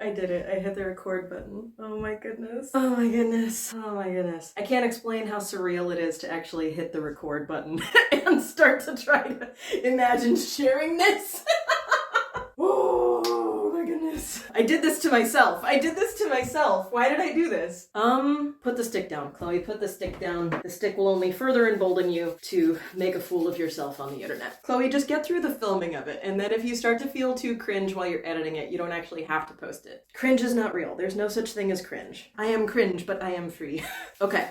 I did it. I hit the record button. Oh my goodness. Oh my goodness. Oh my goodness. I can't explain how surreal it is to actually hit the record button and start to try to imagine sharing this. Oh my goodness. I did this to myself. I did this to myself. Why did I do this? Put the stick down, Chloe. Put the stick down. The stick will only further embolden you to make a fool of yourself on the internet. Chloe, just get through the filming of it, and then if you start to feel too cringe while you're editing it, you don't actually have to post it. Cringe is not real. There's no such thing as cringe. I am cringe, but I am free. Okay.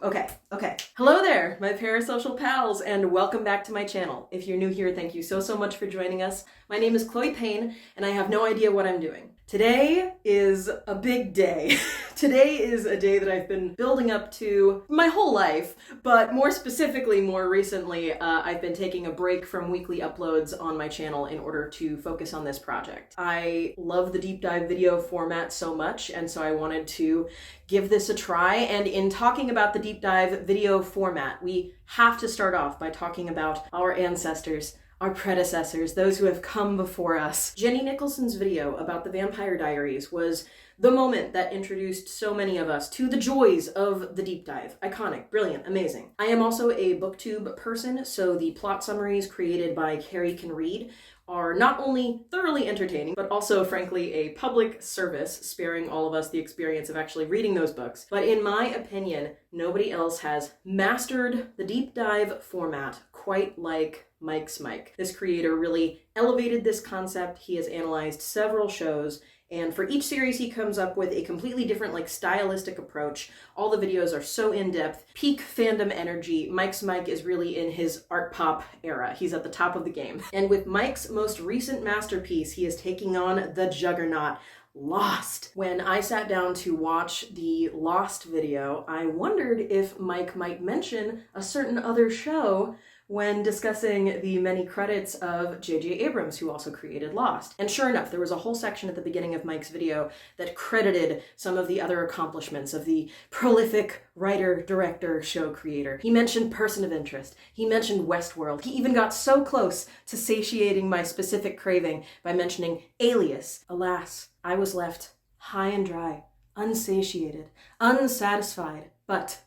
Okay. Hello there, my parasocial pals, and welcome back to my channel. If you're new here, thank you so much for joining us. My name is Chloe Payne, and I have no idea what I'm doing. Today is a big day. Today is a day that I've been building up to my whole life, but more specifically, more recently, I've been taking a break from weekly uploads on my channel in order to focus on this project. I love the deep dive video format so much, and so I wanted to give this a try. And in talking about the deep dive video format, we have to start off by talking about our ancestors, our predecessors, those who have come before us. Jenny Nicholson's video about the Vampire Diaries was the moment that introduced so many of us to the joys of the deep dive. Iconic, brilliant, amazing. I am also a booktube person, so the plot summaries created by Carrie Can Read are not only thoroughly entertaining, but also, frankly, a public service, sparing all of us the experience of actually reading those books. But in my opinion, nobody else has mastered the deep dive format quite like Mike's Mike. This creator really elevated this concept. He has analyzed several shows, and for each series he comes up with a completely different stylistic approach. All the videos are so in-depth, peak fandom energy. Mike's Mike is really in his art pop era. He's at the top of the game. And with Mike's most recent masterpiece, he is taking on the juggernaut, Lost. When I sat down to watch the Lost video, I wondered if Mike might mention a certain other show when discussing the many credits of J.J. Abrams, who also created Lost. And sure enough, there was a whole section at the beginning of Mike's video that credited some of the other accomplishments of the prolific writer, director, show creator. He mentioned Person of Interest. He mentioned Westworld. He even got so close to satiating my specific craving by mentioning Alias. Alas, I was left high and dry, unsatiated, unsatisfied, but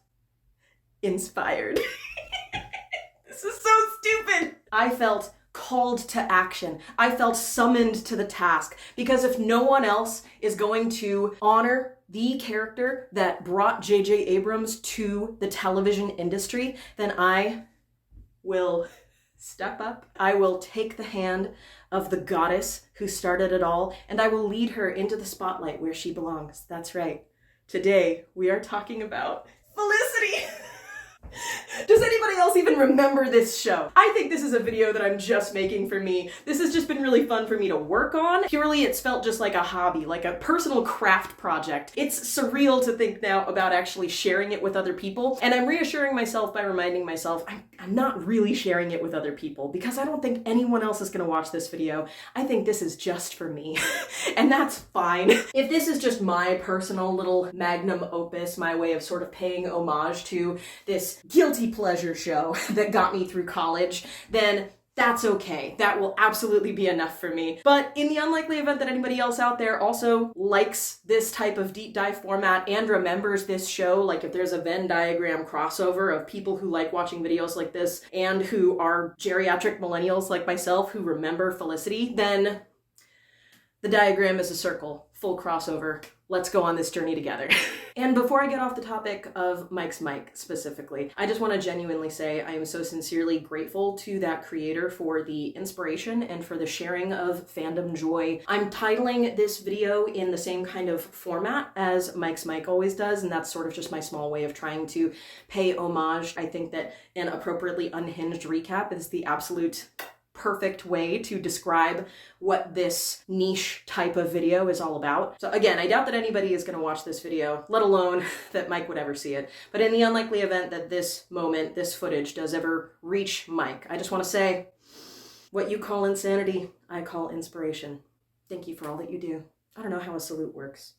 inspired. This is so stupid. I felt called to action. I felt summoned to the task, because if no one else is going to honor the character that brought J.J. Abrams to the television industry, then I will step up. I will take the hand of the goddess who started it all, and I will lead her into the spotlight where she belongs. That's right. Today, we are talking about Felicity. Does anybody else even remember this show? I think this is a video that I'm just making for me. This has just been really fun for me to work on. Purely, it's felt just like a hobby, like a personal craft project. It's surreal to think now about actually sharing it with other people, and I'm reassuring myself by reminding myself I'm not really sharing it with other people, because I don't think anyone else is gonna watch this video. I think this is just for me, and that's fine. If this is just my personal little magnum opus, my way of sort of paying homage to this guilty pleasure show that got me through college, then that's okay. That will absolutely be enough for me. But in the unlikely event that anybody else out there also likes this type of deep dive format and remembers this show, like if there's a Venn diagram crossover of people who like watching videos like this and who are geriatric millennials like myself who remember Felicity, then the diagram is a circle, full crossover. Let's go on this journey together. And before I get off the topic of Mike's Mike specifically, I just want to genuinely say I am so sincerely grateful to that creator for the inspiration and for the sharing of fandom joy. I'm titling this video in the same kind of format as Mike's Mike always does, and that's sort of just my small way of trying to pay homage. I think that an appropriately unhinged recap is the absolute perfect way to describe what this niche type of video is all about. So again, I doubt that anybody is going to watch this video, let alone that Mike would ever see it. But in the unlikely event that this moment, this footage does ever reach Mike, I just want to say, what you call insanity, I call inspiration. Thank you for all that you do. I don't know how a salute works.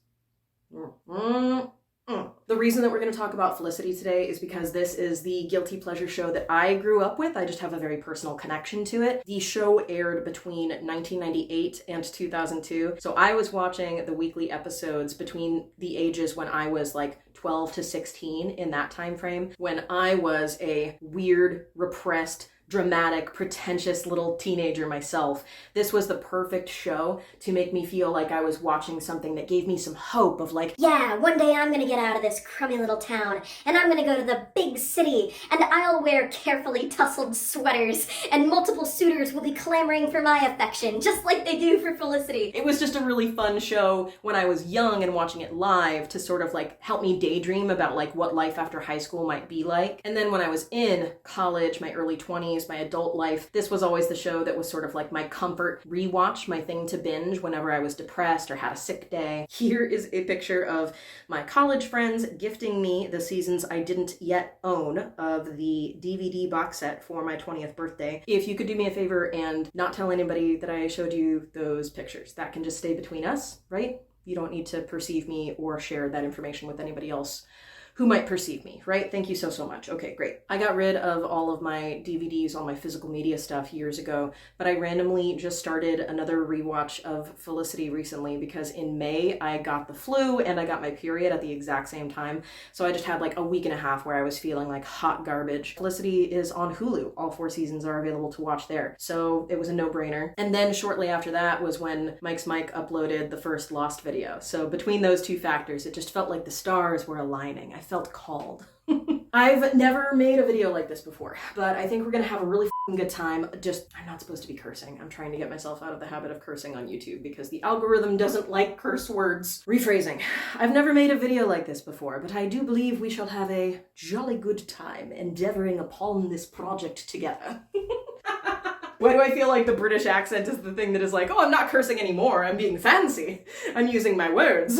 The reason that we're going to talk about Felicity today is because this is the guilty pleasure show that I grew up with. I just have a very personal connection to it. The show aired between 1998 and 2002. So I was watching the weekly episodes between the ages when I was like 12 to 16 in that time frame, when I was a weird, repressed, dramatic, pretentious little teenager myself. This was the perfect show to make me feel like I was watching something that gave me some hope of like, yeah, one day I'm gonna get out of this crummy little town, and I'm gonna go to the big city, and I'll wear carefully tussled sweaters, and multiple suitors will be clamoring for my affection, just like they do for Felicity. It was just a really fun show when I was young, and watching it live to sort of like help me daydream about like what life after high school might be like. And then when I was in college, my early 20s, my adult life, this was always the show that was sort of like my comfort rewatch, my thing to binge whenever I was depressed or had a sick day. Here is a picture of my college friends gifting me the seasons I didn't yet own of the DVD box set for my 20th birthday. If you could do me a favor and not tell anybody that I showed you those pictures, that can just stay between us, right? You don't need to perceive me or share that information with anybody else who might perceive me, right? Thank you so, so much. Okay, great. I got rid of all of my DVDs, all my physical media stuff years ago, but I randomly just started another rewatch of Felicity recently because in May I got the flu and I got my period at the exact same time. So I just had like a week and a half where I was feeling like hot garbage. Felicity is on Hulu. All 4 seasons are available to watch there. So it was a no-brainer. And then shortly after that was when Mike's Mike uploaded the first Lost video. So between those two factors, it just felt like the stars were aligning. I felt called. I've never made a video like this before, but I think we're gonna have a really good time. I'm not supposed to be cursing. I'm trying to get myself out of the habit of cursing on YouTube because the algorithm doesn't like curse words. Rephrasing. I've never made a video like this before, but I do believe we shall have a jolly good time endeavoring upon this project together. Why do I feel like the British accent is the thing that is like, oh, I'm not cursing anymore, I'm being fancy. I'm using my words.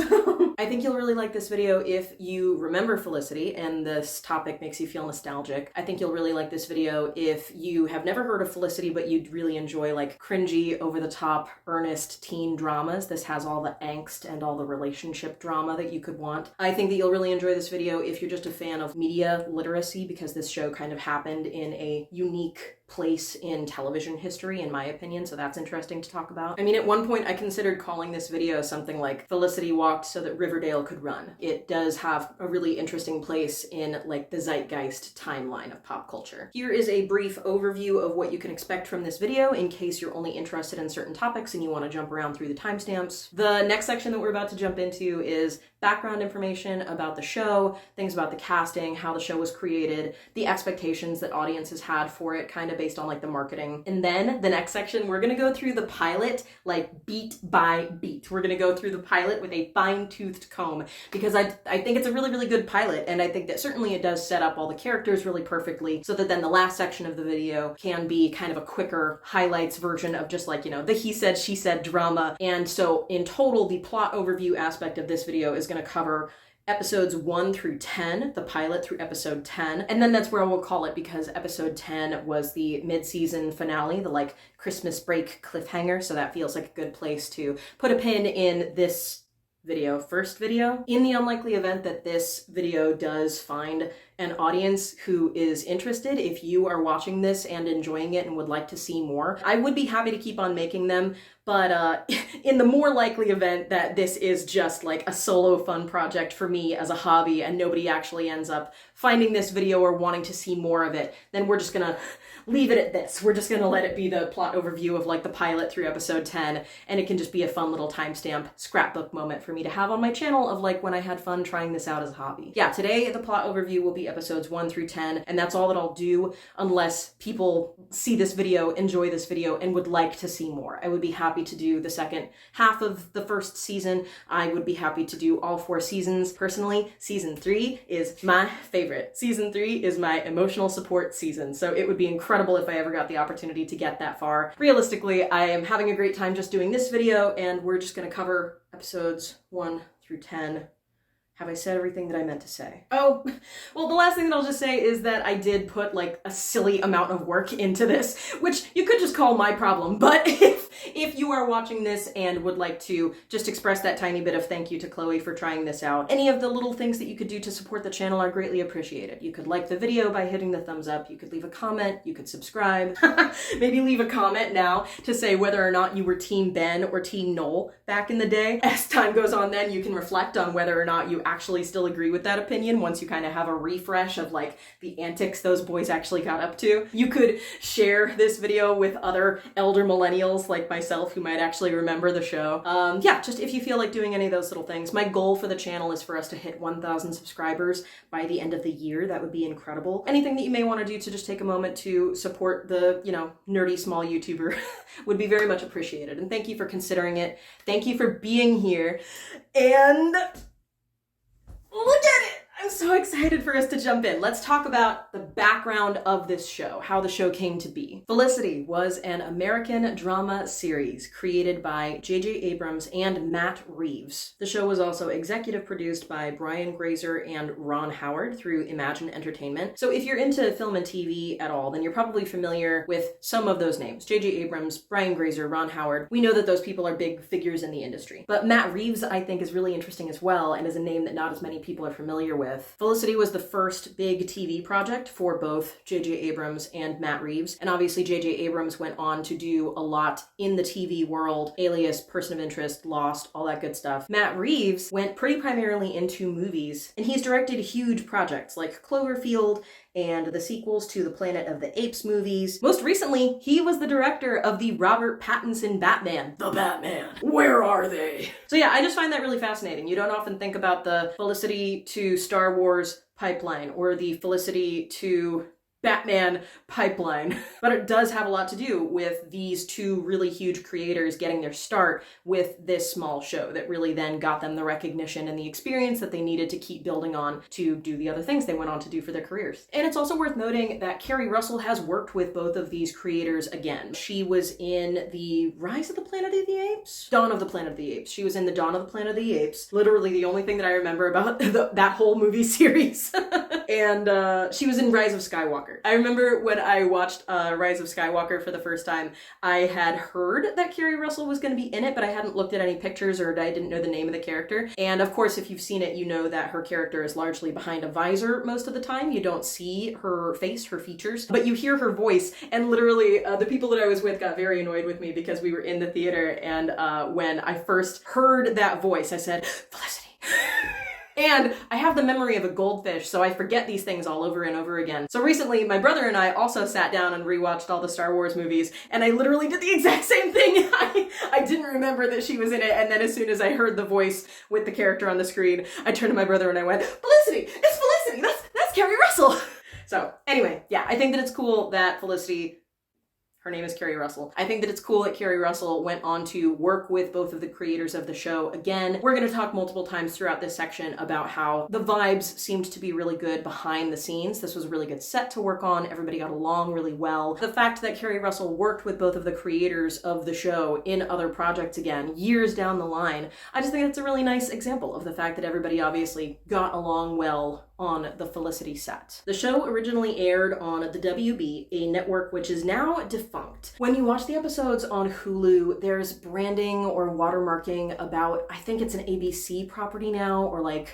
I think you'll really like this video if you remember Felicity and this topic makes you feel nostalgic. I think you'll really like this video if you have never heard of Felicity, but you'd really enjoy like cringy, over-the-top, earnest teen dramas. This has all the angst and all the relationship drama that you could want. I think that you'll really enjoy this video if you're just a fan of media literacy, because this show kind of happened in a unique place in television history, in my opinion, so that's interesting to talk about. I mean, at one point I considered calling this video something like Felicity walked so that Riverdale could run. It does have a really interesting place in like the zeitgeist timeline of pop culture. Here is a brief overview of what you can expect from this video in case you're only interested in certain topics and you want to jump around through the timestamps. The next section that we're about to jump into is background information about the show, things about the casting, how the show was created, the expectations that audiences had for it, kind of based on like the marketing. And then the next section, we're gonna go through the pilot like beat by beat. We're gonna go through the pilot with a fine-toothed comb because I think it's a really, really good pilot, and I think that certainly it does set up all the characters really perfectly so that then the last section of the video can be kind of a quicker highlights version of just like, you know, the he said, she said drama. And so in total, the plot overview aspect of this video is going to cover episodes 1 through 10, the pilot through episode 10. And then that's where we'll call it because episode 10 was the mid-season finale, the like Christmas break cliffhanger. So that feels like a good place to put a pin in this first video. In the unlikely event that this video does find an audience who is interested, if you are watching this and enjoying it and would like to see more, I would be happy to keep on making them. But in the more likely event that this is just like a solo fun project for me as a hobby and nobody actually ends up finding this video or wanting to see more of it, then we're just gonna leave it at this. We're just gonna let it be the plot overview of like the pilot through episode 10, and it can just be a fun little timestamp scrapbook moment for me to have on my channel of like when I had fun trying this out as a hobby. Yeah, today the plot overview will be episodes 1 through 10, and that's all that I'll do unless people see this video, enjoy this video, and would like to see more. I would be happy to do the second half of the first season. I would be happy to do all 4 seasons. Personally, season 3 is my favorite. Season 3 is my emotional support season, so it would be incredible if I ever got the opportunity to get that far. Realistically, I am having a great time just doing this video, and we're just gonna cover episodes 1 through 10 Have I said everything that I meant to say? Oh, well, the last thing that I'll just say is that I did put like a silly amount of work into this, which you could just call my problem. But if you are watching this and would like to just express that tiny bit of thank you to Chloe for trying this out, any of the little things that you could do to support the channel are greatly appreciated. You could like the video by hitting the thumbs up. You could leave a comment. You could subscribe. Maybe leave a comment now to say whether or not you were Team Ben or Team Noel back in the day. As time goes on, then you can reflect on whether or not you actually still agree with that opinion once you kind of have a refresh of like the antics those boys actually got up to. You could share this video with other elder millennials like myself who might actually remember the show. Yeah, just if you feel like doing any of those little things. My goal for the channel is for us to hit 1,000 subscribers by the end of the year. That would be incredible. Anything that you may want to do to just take a moment to support the, you know, nerdy small YouTuber would be very much appreciated. And thank you for considering it. Thank you for being here. And look at it! I'm so excited for us to jump in. Let's talk about the background of this show, how the show came to be. Felicity was an American drama series created by J.J. Abrams and Matt Reeves. The show was also executive produced by Brian Grazer and Ron Howard through Imagine Entertainment. So if you're into film and TV at all, then you're probably familiar with some of those names. J.J. Abrams, Brian Grazer, Ron Howard. We know that those people are big figures in the industry. But Matt Reeves, I think, is really interesting as well, and is a name that not as many people are familiar with. Felicity was the first big TV project for both J.J. Abrams and Matt Reeves, and obviously J.J. Abrams went on to do a lot in the TV world, Alias, Person of Interest, Lost, all that good stuff. Matt Reeves went pretty primarily into movies, and he's directed huge projects like Cloverfield and the sequels to the Planet of the Apes movies. Most recently, he was the director of the Robert Pattinson Batman. The Batman. Where are they? So yeah, I just find that really fascinating. You don't often think about the Felicity to Star Wars pipeline or the Felicity to Batman pipeline, but it does have a lot to do with these two really huge creators getting their start with this small show that really then got them the recognition and the experience that they needed to keep building on to do the other things they went on to do for their careers. And it's also worth noting that Kerry Russell has worked with both of these creators again. She was in the Rise of the Planet of the Apes? Dawn of the Planet of the Apes. She was in the Dawn of the Planet of the Apes. Literally the only thing that I remember about that whole movie series. And she was in Rise of Skywalker. I remember when I watched Rise of Skywalker for the first time, I had heard that Kerry Russell was going to be in it, but I hadn't looked at any pictures or I didn't know the name of the character. And of course, if you've seen it, you know that her character is largely behind a visor most of the time. You don't see her face, her features, but you hear her voice. And literally, the people that I was with got very annoyed with me because we were in the theater, and when I first heard that voice, I said, Felicity. And I have the memory of a goldfish, so I forget these things all over and over again. So recently, my brother and I also sat down and rewatched all the Star Wars movies, and I literally did the exact same thing. I didn't remember that she was in it, and then as soon as I heard the voice with the character on the screen, I turned to my brother and I went, Felicity! It's Felicity! That's Kerry Russell! So anyway, yeah, I think that it's cool that Felicity, her name is Kerry Russell. I think that it's cool that Kerry Russell went on to work with both of the creators of the show again. We're going to talk multiple times throughout this section about how the vibes seemed to be really good behind the scenes. This was a really good set to work on. Everybody got along really well. The fact that Kerry Russell worked with both of the creators of the show in other projects again, years down the line, I just think that's a really nice example of the fact that everybody obviously got along well on the Felicity set. The show originally aired on the WB, a network which is now defunct. When you watch the episodes on Hulu, there's branding or watermarking about, I think it's an ABC property now, or like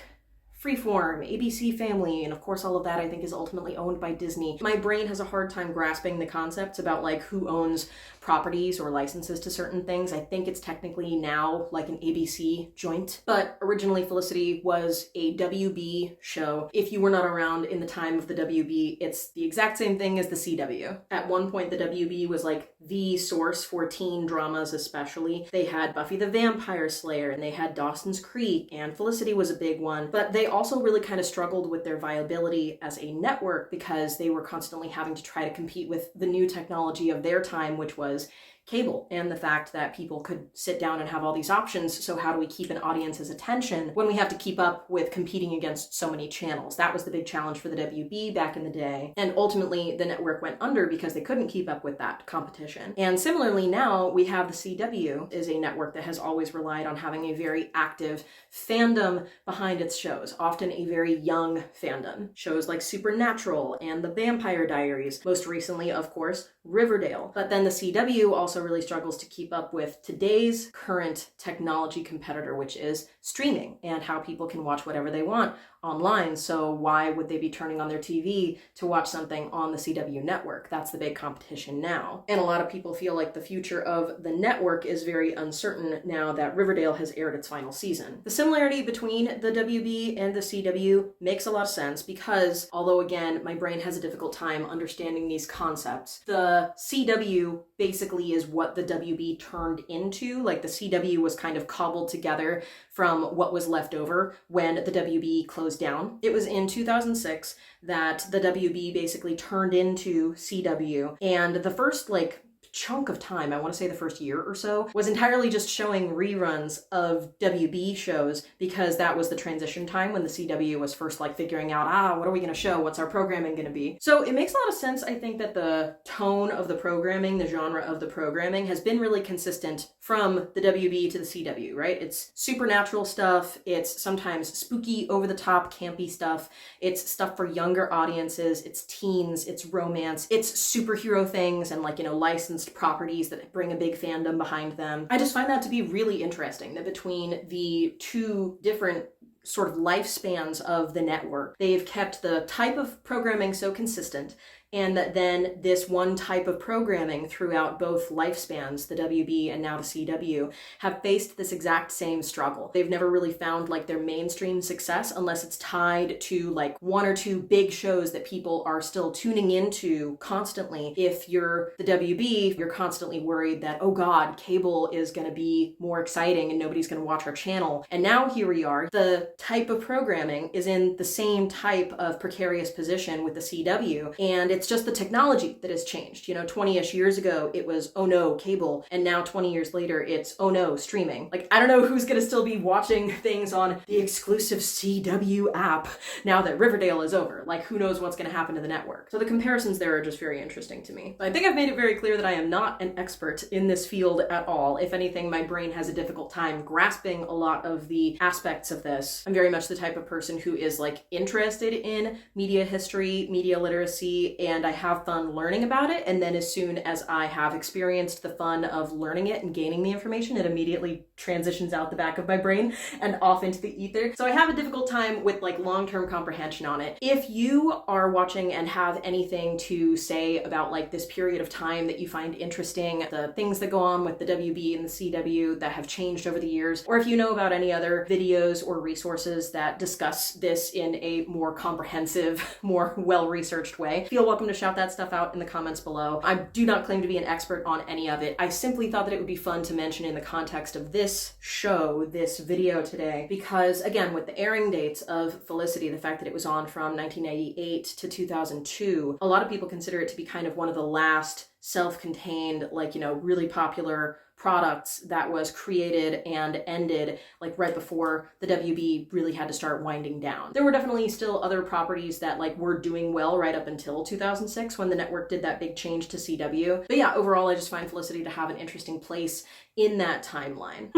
Freeform, ABC Family, and of course all of that I think is ultimately owned by Disney. My brain has a hard time grasping the concepts about like who owns properties or licenses to certain things. I think it's technically now like an ABC joint, but originally Felicity was a WB show. If you were not around in the time of the WB, it's the exact same thing as the CW. At one point, the WB was like the source for teen dramas especially. They had Buffy the Vampire Slayer, and they had Dawson's Creek, and Felicity was a big one, but they also really kind of struggled with their viability as a network because they were constantly having to try to compete with the new technology of their time, which was cable and the fact that people could sit down and have all these options. So how do we keep an audience's attention when we have to keep up with competing against so many channels? That was the big challenge for the WB back in the day. And ultimately the network went under because they couldn't keep up with that competition. And similarly now we have the CW is a network that has always relied on having a very active fandom behind its shows, often a very young fandom. Shows like Supernatural and The Vampire Diaries, most recently, of course, Riverdale. But then the CW also really struggles to keep up with today's current technology competitor, which is streaming and how people can watch whatever they want online. So why would they be turning on their TV to watch something on the CW network? That's the big competition now. And a lot of people feel like the future of the network is very uncertain now that Riverdale has aired its final season. The similarity between the WB and the CW makes a lot of sense because, although again, my brain has a difficult time understanding these concepts, the CW basically is what the WB turned into. Like the CW was kind of cobbled together from what was left over when the WB closed down. It was in 2006 that the WB basically turned into CW, and the first chunk of time, I want to say the first year or so, was entirely just showing reruns of WB shows because that was the transition time when the CW was first figuring out, what are we going to show? What's our programming going to be? So it makes a lot of sense, I think, that the tone of the programming, the genre of the programming has been really consistent from the WB to the CW, right? It's supernatural stuff. It's sometimes spooky, over-the-top, campy stuff. It's stuff for younger audiences. It's teens. It's romance. It's superhero things and licensed properties that bring a big fandom behind them. I just find that to be really interesting, that between the two different sort of lifespans of the network, they've kept the type of programming so consistent, and that then this one type of programming throughout both lifespans, the WB and now the CW, have faced this exact same struggle. They've never really found their mainstream success unless it's tied to one or two big shows that people are still tuning into constantly. If you're the WB, you're constantly worried that, oh God, cable is going to be more exciting and nobody's going to watch our channel. And now here we are. The type of programming is in the same type of precarious position with the CW, and it's just the technology that has changed. 20-ish years ago, it was, oh no, cable. And now 20 years later, it's, oh no, streaming. I don't know who's going to still be watching things on the exclusive CW app now that Riverdale is over. Who knows what's going to happen to the network? So the comparisons there are just very interesting to me. But I think I've made it very clear that I am not an expert in this field at all. If anything, my brain has a difficult time grasping a lot of the aspects of this. I'm very much the type of person who is interested in media history, media literacy, and I have fun learning about it. And then as soon as I have experienced the fun of learning it and gaining the information, it immediately transitions out the back of my brain and off into the ether. So I have a difficult time with long-term comprehension on it. If you are watching and have anything to say about this period of time that you find interesting, the things that go on with the WB and the CW that have changed over the years, or if you know about any other videos or resources that discuss this in a more comprehensive, more well-researched way, feel welcome to shout that stuff out in the comments below. I do not claim to be an expert on any of it. I simply thought that it would be fun to mention in the context of this show, this video today, because again, with the airing dates of Felicity, the fact that it was on from 1998 to 2002, a lot of people consider it to be kind of one of the last self-contained, really popular products that was created and ended right before the WB really had to start winding down. There were definitely still other properties that were doing well right up until 2006 when the network did that big change to CW. But yeah, overall, I just find Felicity to have an interesting place in that timeline.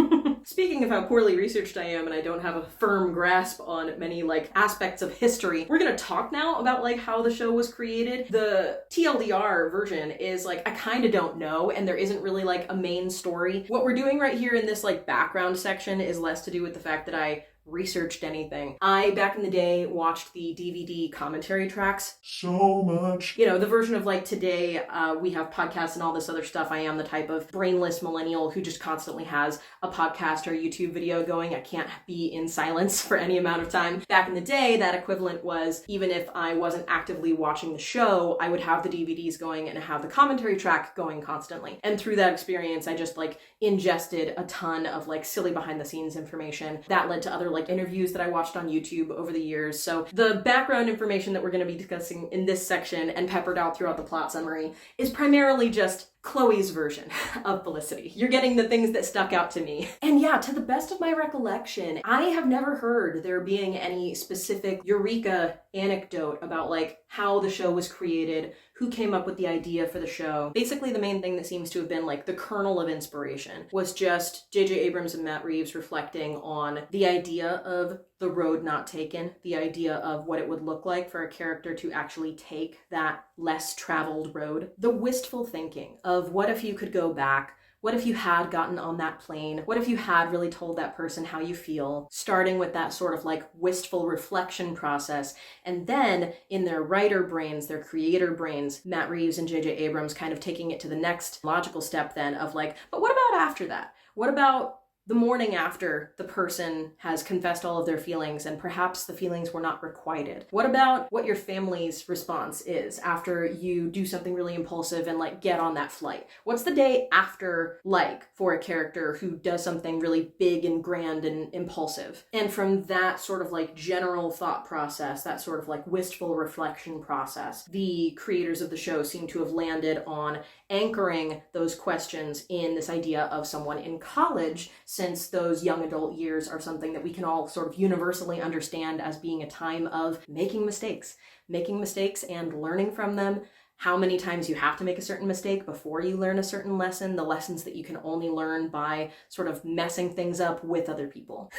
Speaking of how poorly researched I am and I don't have a firm grasp on many aspects of history, we're gonna talk now about how the show was created. The TLDR version is I kind of don't know, and there isn't really a main story. What we're doing right here in this background section is less to do with the fact that I researched anything. I, back in the day, watched the DVD commentary tracks so much. The version of today, we have podcasts and all this other stuff. I am the type of brainless millennial who just constantly has a podcast or YouTube video going. I can't be in silence for any amount of time. Back in the day, that equivalent was, even if I wasn't actively watching the show, I would have the DVDs going and have the commentary track going constantly. And through that experience, I just ingested a ton of silly behind the scenes information that led to other interviews that I watched on YouTube over the years. So the background information that we're going to be discussing in this section and peppered out throughout the plot summary is primarily just Chloe's version of Felicity. You're getting the things that stuck out to me. And yeah, to the best of my recollection, I have never heard there being any specific eureka anecdote about like how the show was created, who came up with the idea for the show. Basically, the main thing that seems to have been like the kernel of inspiration was just J.J. Abrams and Matt Reeves reflecting on the idea of the road not taken, the idea of what it would look like for a character to actually take that less traveled road. The wistful thinking of what if you could go back. What if you had gotten on that plane? What if you had really told that person how you feel? Starting with that sort of like wistful reflection process. And then in their writer brains, their creator brains, Matt Reeves and J.J. Abrams kind of taking it to the next logical step then of like, but what about after that? What about the morning after the person has confessed all of their feelings and perhaps the feelings were not requited? What about what your family's response is after you do something really impulsive and like get on that flight? What's the day after like for a character who does something really big and grand and impulsive? And from that sort of like general thought process, that sort of like wistful reflection process, the creators of the show seem to have landed on anchoring those questions in this idea of someone in college, since those young adult years are something that we can all sort of universally understand as being a time of making mistakes and learning from them. How many times you have to make a certain mistake before you learn a certain lesson, the lessons that you can only learn by sort of messing things up with other people.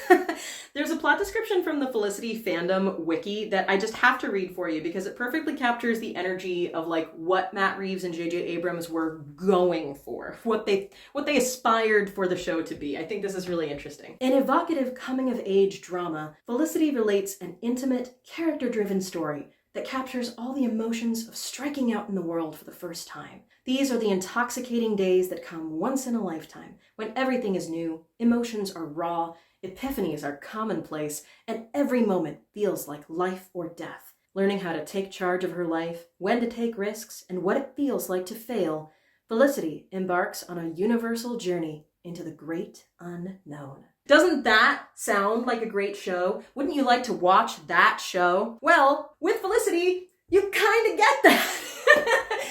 There's a plot description from the Felicity fandom wiki that I just have to read for you because it perfectly captures the energy of like what Matt Reeves and J.J. Abrams were going for, what they aspired for the show to be. I think this is really interesting. An evocative coming-of-age drama, Felicity relates an intimate, character-driven story that captures all the emotions of striking out in the world for the first time. These are the intoxicating days that come once in a lifetime, when everything is new, emotions are raw, epiphanies are commonplace, and every moment feels like life or death. Learning how to take charge of her life, when to take risks, and what it feels like to fail, Felicity embarks on a universal journey into the great unknown. Doesn't that sound like a great show? Wouldn't you like to watch that show? Well, with Felicity, you kind of get that.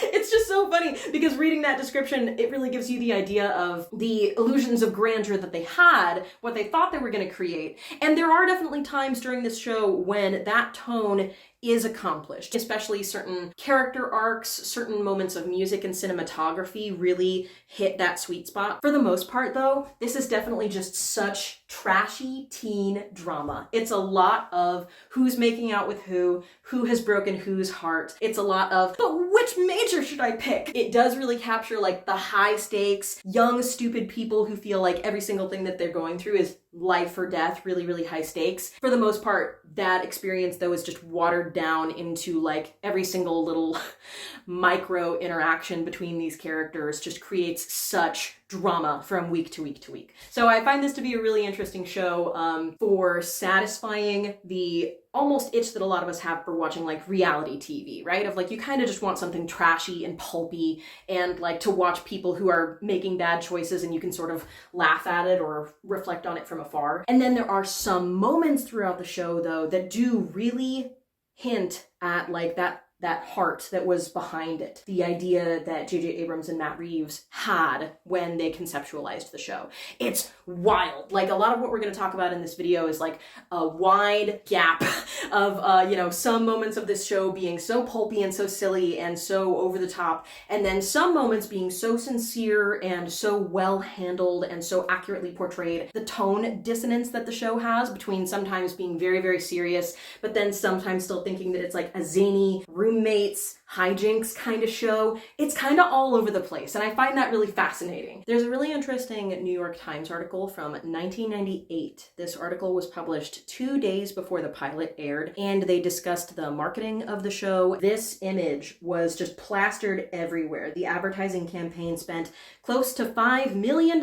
It's just so funny because reading that description, it really gives you the idea of the illusions of grandeur that they had, what they thought they were going to create. And there are definitely times during this show when that tone is accomplished, especially certain character arcs, certain moments of music and cinematography really hit that sweet spot. For the most part though, this is definitely just such trashy teen drama. It's a lot of who's making out with who has broken whose heart. It's a lot of, but which major should I pick? It does really capture like the high stakes, young, stupid people who feel like every single thing that they're going through is life or death, really, really high stakes. For the most part, that experience though is just watered down into like every single little micro interaction between these characters just creates such drama from week to week to week. So I find this to be a really interesting show for satisfying the almost itch that a lot of us have for watching like reality TV, right? Of like, you kind of just want something trashy and pulpy and like to watch people who are making bad choices and you can sort of laugh at it or reflect on it from afar. And then there are some moments throughout the show though that do really hint at like that heart that was behind it. The idea that J.J. Abrams and Matt Reeves had when they conceptualized the show. It's wild. Like a lot of what we're going to talk about in this video is like a wide gap of, some moments of this show being so pulpy and so silly and so over the top. And then some moments being so sincere and so well handled and so accurately portrayed. The tone dissonance that the show has between sometimes being very, very serious, but then sometimes still thinking that it's like a zany roommates, hijinks kind of show. It's kind of all over the place, and I find that really fascinating. There's a really interesting New York Times article from 1998. This article was published 2 days before the pilot aired, and they discussed the marketing of the show. This image was just plastered everywhere. The advertising campaign spent close to $5 million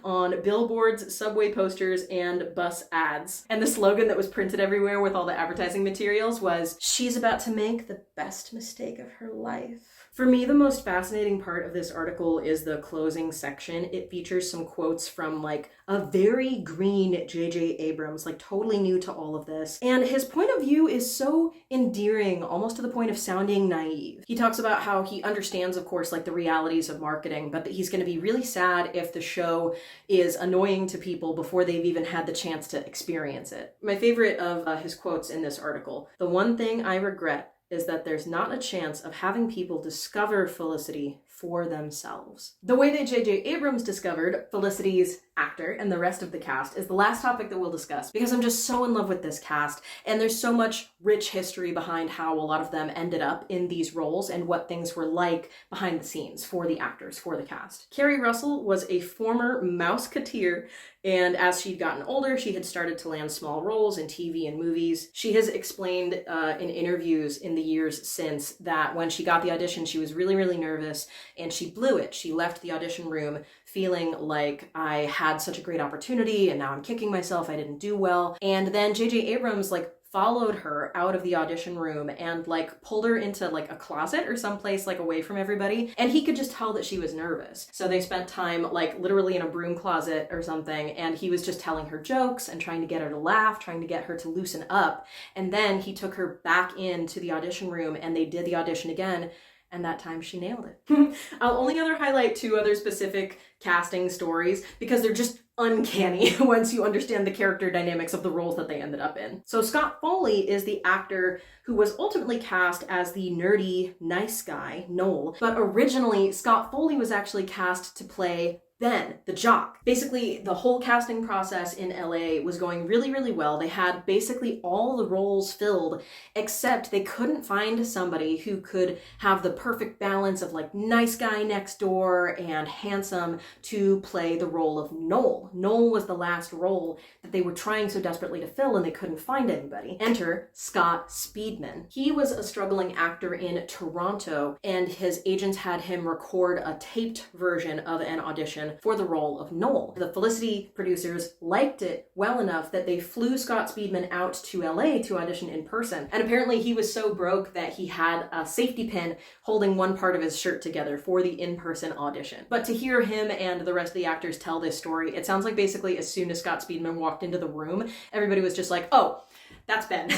on billboards, subway posters, and bus ads. And the slogan that was printed everywhere with all the advertising materials was, "She's about to make the best mistake mistake of her life. For me, the most fascinating part of this article is the closing section. It features some quotes from like a very green J.J. Abrams, like totally new to all of this. And his point of view is so endearing, almost to the point of sounding naive. He talks about how he understands, of course, like the realities of marketing, but that he's going to be really sad if the show is annoying to people before they've even had the chance to experience it. My favorite of his quotes in this article: "The one thing I regret is that there's not a chance of having people discover Felicity for themselves." The way that J.J. Abrams discovered Felicity's actor and the rest of the cast is the last topic that we'll discuss, because I'm just so in love with this cast, and there's so much rich history behind how a lot of them ended up in these roles and what things were like behind the scenes for the actors, for the cast. Kerry Russell was a former Mouseketeer, and as she'd gotten older, she had started to land small roles in TV and movies. She has explained in interviews in the years since that when she got the audition, she was really, really nervous, and she blew it. She left the audition room feeling like, I had such a great opportunity and now I'm kicking myself, I didn't do well. And then J.J. Abrams followed her out of the audition room and pulled her into a closet or someplace away from everybody, and he could just tell that she was nervous. So they spent time literally in a broom closet or something, and he was just telling her jokes and trying to get her to laugh, trying to get her to loosen up. And then he took her back into the audition room and they did the audition again. And that time she nailed it. I'll only highlight 2 other specific casting stories because they're just uncanny once you understand the character dynamics of the roles that they ended up in. So Scott Foley is the actor who was ultimately cast as the nerdy, nice guy, Noel. But originally, Scott Foley was actually cast to play Ben, the jock. Basically, the whole casting process in LA was going really, really well. They had basically all the roles filled, except they couldn't find somebody who could have the perfect balance of nice guy next door and handsome to play the role of Noel. Noel was the last role that they were trying so desperately to fill, and they couldn't find anybody. Enter Scott Speedman. He was a struggling actor in Toronto, and his agents had him record a taped version of an audition for the role of Noel. The Felicity producers liked it well enough that they flew Scott Speedman out to LA to audition in person. And apparently he was so broke that he had a safety pin holding one part of his shirt together for the in-person audition. But to hear him and the rest of the actors tell this story, it sounds like basically as soon as Scott Speedman walked into the room, everybody was just like, oh, that's Ben.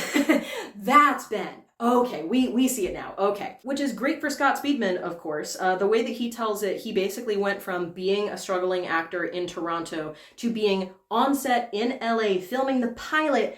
That's Ben. Okay, we see it now. Okay. Which is great for Scott Speedman, of course. The way that he tells it, he basically went from being a struggling actor in Toronto to being on set in LA filming the pilot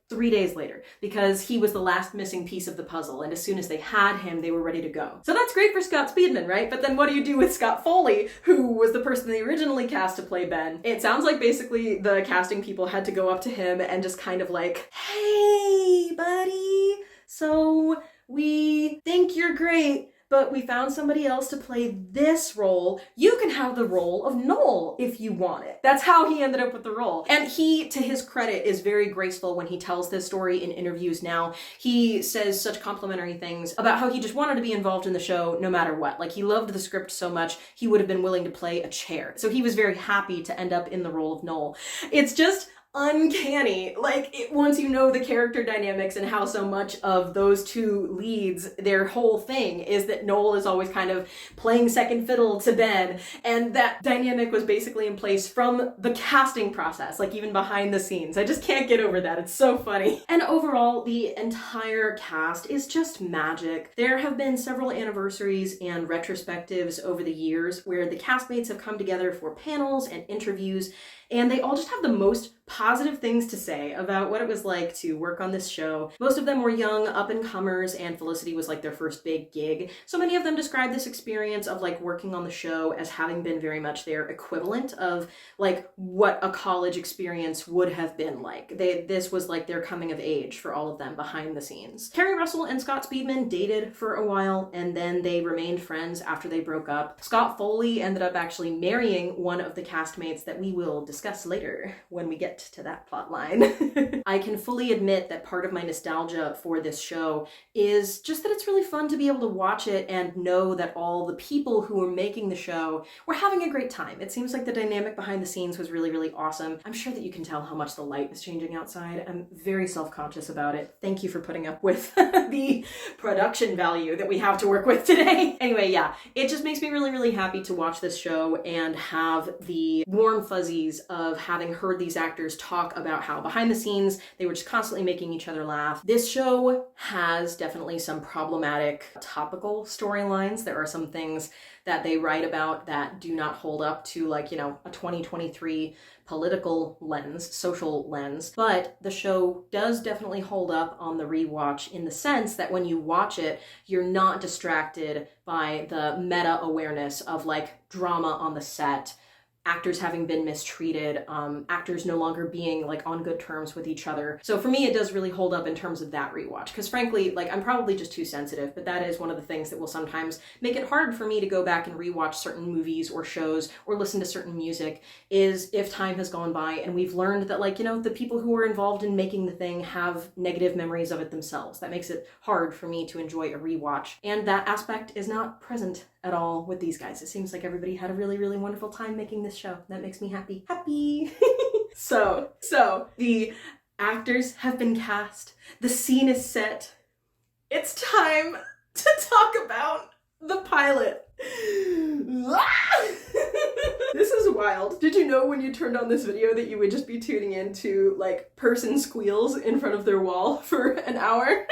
3 days later, because he was the last missing piece of the puzzle, and as soon as they had him, they were ready to go. So that's great for Scott Speedman, right? But then what do you do with Scott Foley, who was the person they originally cast to play Ben? It sounds like basically the casting people had to go up to him and just kind of hey, buddy, so we think you're great, but we found somebody else to play this role. You can have the role of Noel if you want it. That's how he ended up with the role. And he, to his credit, is very graceful when he tells this story in interviews now. He says such complimentary things about how he just wanted to be involved in the show no matter what. He loved the script so much, he would have been willing to play a chair. So he was very happy to end up in the role of Noel. It's just uncanny. Once you know the character dynamics and how so much of those 2 leads, their whole thing is that Noel is always kind of playing second fiddle to Ben, and that dynamic was basically in place from the casting process, even behind the scenes. I just can't get over that. It's so funny. And overall, the entire cast is just magic. There have been several anniversaries and retrospectives over the years where the castmates have come together for panels and interviews, and they all just have the most positive things to say about what it was like to work on this show. Most of them were young up-and-comers, and Felicity was their first big gig. So many of them described this experience of working on the show as having been very much their equivalent of what a college experience would have been like. This was their coming of age for all of them behind the scenes. Kerry Russell and Scott Speedman dated for a while, and then they remained friends after they broke up. Scott Foley ended up actually marrying one of the castmates that we will discuss discuss later when we get to that plot line. I can fully admit that part of my nostalgia for this show is just that it's really fun to be able to watch it and know that all the people who were making the show were having a great time. It seems like the dynamic behind the scenes was really, really awesome. I'm sure that you can tell how much the light is changing outside. I'm very self-conscious about it. Thank you for putting up with the production value that we have to work with today. Anyway, yeah, it just makes me really, really happy to watch this show and have the warm fuzzies of having heard these actors talk about how behind the scenes they were just constantly making each other laugh. This show has definitely some problematic topical storylines. There are some things that they write about that do not hold up to, like, you know, a 2023 political lens, social lens, but the show does definitely hold up on the rewatch in the sense that when you watch it, you're not distracted by the meta awareness of like drama on the set, actors having been mistreated, actors no longer being like on good terms with each other. So for me, it does really hold up in terms of that rewatch. Because frankly, like, I'm probably just too sensitive, but that is one of the things that will sometimes make it hard for me to go back and rewatch certain movies or shows or listen to certain music, is if time has gone by and we've learned that, like, you know, the people who were involved in making the thing have negative memories of it themselves. That makes it hard for me to enjoy a rewatch. And that aspect is not present at all with these guys. It seems like everybody had a really, really wonderful time making this show. That makes me happy. Happy! So the actors have been cast. The scene is set. It's time to talk about the pilot. This is wild. Did you know when you turned on this video that you would just be tuning into like person squeals in front of their wall for an hour?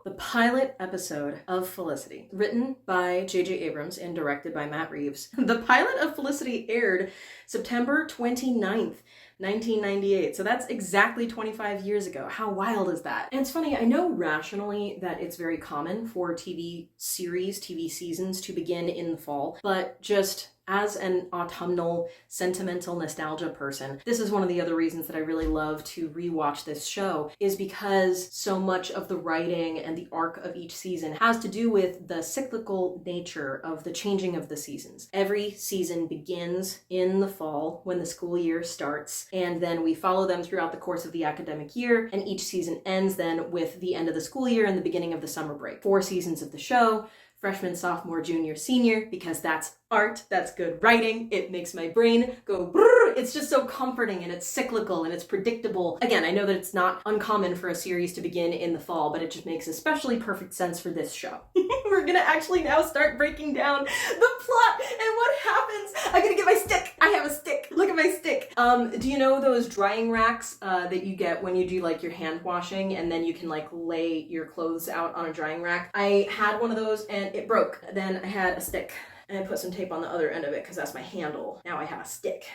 The pilot episode of Felicity, written by J.J. Abrams and directed by Matt Reeves. The pilot of Felicity aired September 29th, 1998. So that's exactly 25 years ago. How wild is that? And it's funny, I know rationally that it's very common for TV series, TV seasons to begin in the fall, but just as an autumnal, sentimental nostalgia person, this is one of the other reasons that I really love to rewatch this show, is because so much of the writing and the arc of each season has to do with the cyclical nature of the changing of the seasons. Every season begins in the fall when the school year starts, and then we follow them throughout the course of the academic year, and each season ends then with the end of the school year and the beginning of the summer break. 4 seasons of the show. Freshman, sophomore, junior, senior, because that's art, that's good writing, it makes my brain go brrr. It's just so comforting, and it's cyclical, and it's predictable. Again, I know that it's not uncommon for a series to begin in the fall, but it just makes especially perfect sense for this show. We're gonna actually now start breaking down the plot and what happens. I'm gonna get my stick. I have a stick. Look at my stick. Do you know those drying racks that you get when you do like your hand washing, and then you can like lay your clothes out on a drying rack? I had one of those and it broke. Then I had a stick and I put some tape on the other end of it because that's my handle. Now I have a stick.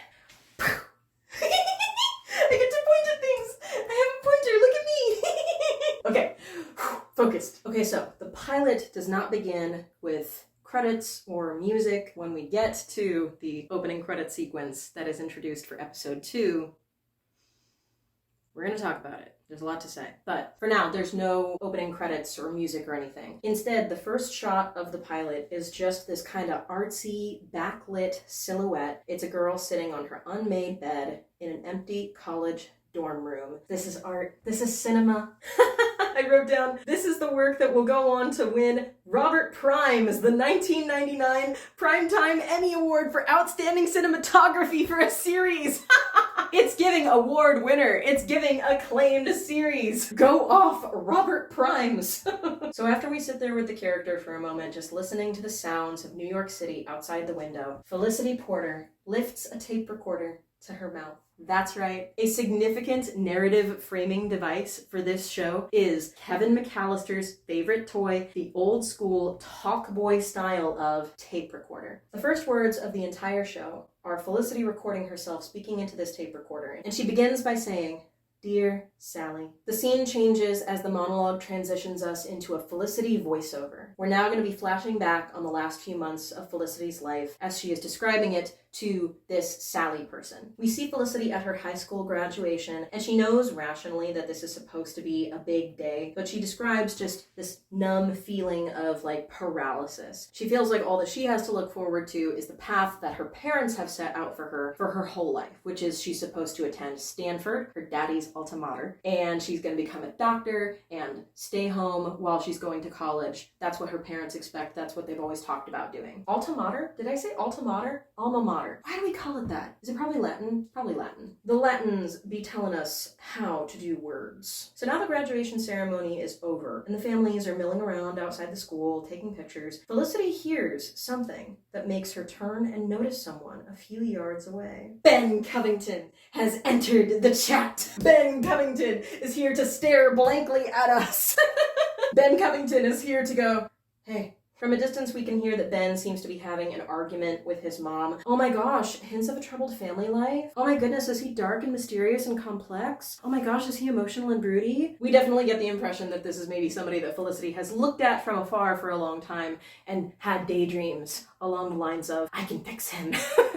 I get to point at things. I have a pointer. Look at me. Okay, focused. Okay, so the pilot does not begin with credits or music. When we get to the opening credit sequence that is introduced for episode 2, we're going to talk about it. There's a lot to say. But for now, there's no opening credits or music or anything. Instead, the first shot of the pilot is just this kind of artsy, backlit silhouette. It's a girl sitting on her unmade bed in an empty college dorm room. This is art. This is cinema. I wrote down, this is the work that will go on to win Robert Prime's the 1999 Primetime Emmy Award for Outstanding Cinematography for a Series. It's giving award winner. It's giving acclaimed series. Go off, Robert Primes. So after we sit there with the character for a moment, just listening to the sounds of New York City outside the window, Felicity Porter lifts a tape recorder to her mouth. That's right. A significant narrative framing device for this show is Kevin McAllister's favorite toy, the old school talk boy style of tape recorder. The first words of the entire show are Felicity recording herself speaking into this tape recorder, and she begins by saying, "Dear Sally." The scene changes as the monologue transitions us into a Felicity voiceover. We're now going to be flashing back on the last few months of Felicity's life as she is describing it to this Sally person. We see Felicity at her high school graduation, and she knows rationally that this is supposed to be a big day, but she describes just this numb feeling of like paralysis. She feels like all that she has to look forward to is the path that her parents have set out for her whole life, which is she's supposed to attend Stanford, her daddy's alma mater, and she's going to become a doctor and stay home while she's going to college. That's what her parents expect. That's what they've always talked about doing. Alma mater? Did I say alma mater? Alma mater. Why do we call it that? Is it probably Latin? Probably Latin. The Latins be telling us how to do words. So now the graduation ceremony is over, and the families are milling around outside the school, taking pictures. Felicity hears something that makes her turn and notice someone a few yards away. Ben Covington has entered the chat. Ben Covington is here to stare blankly at us. Ben Covington is here to go, hey. From a distance, we can hear that Ben seems to be having an argument with his mom. Oh my gosh, hints of a troubled family life? Oh my goodness, is he dark and mysterious and complex? Oh my gosh, is he emotional and broody? We definitely get the impression that this is maybe somebody that Felicity has looked at from afar for a long time and had daydreams along the lines of, I can fix him.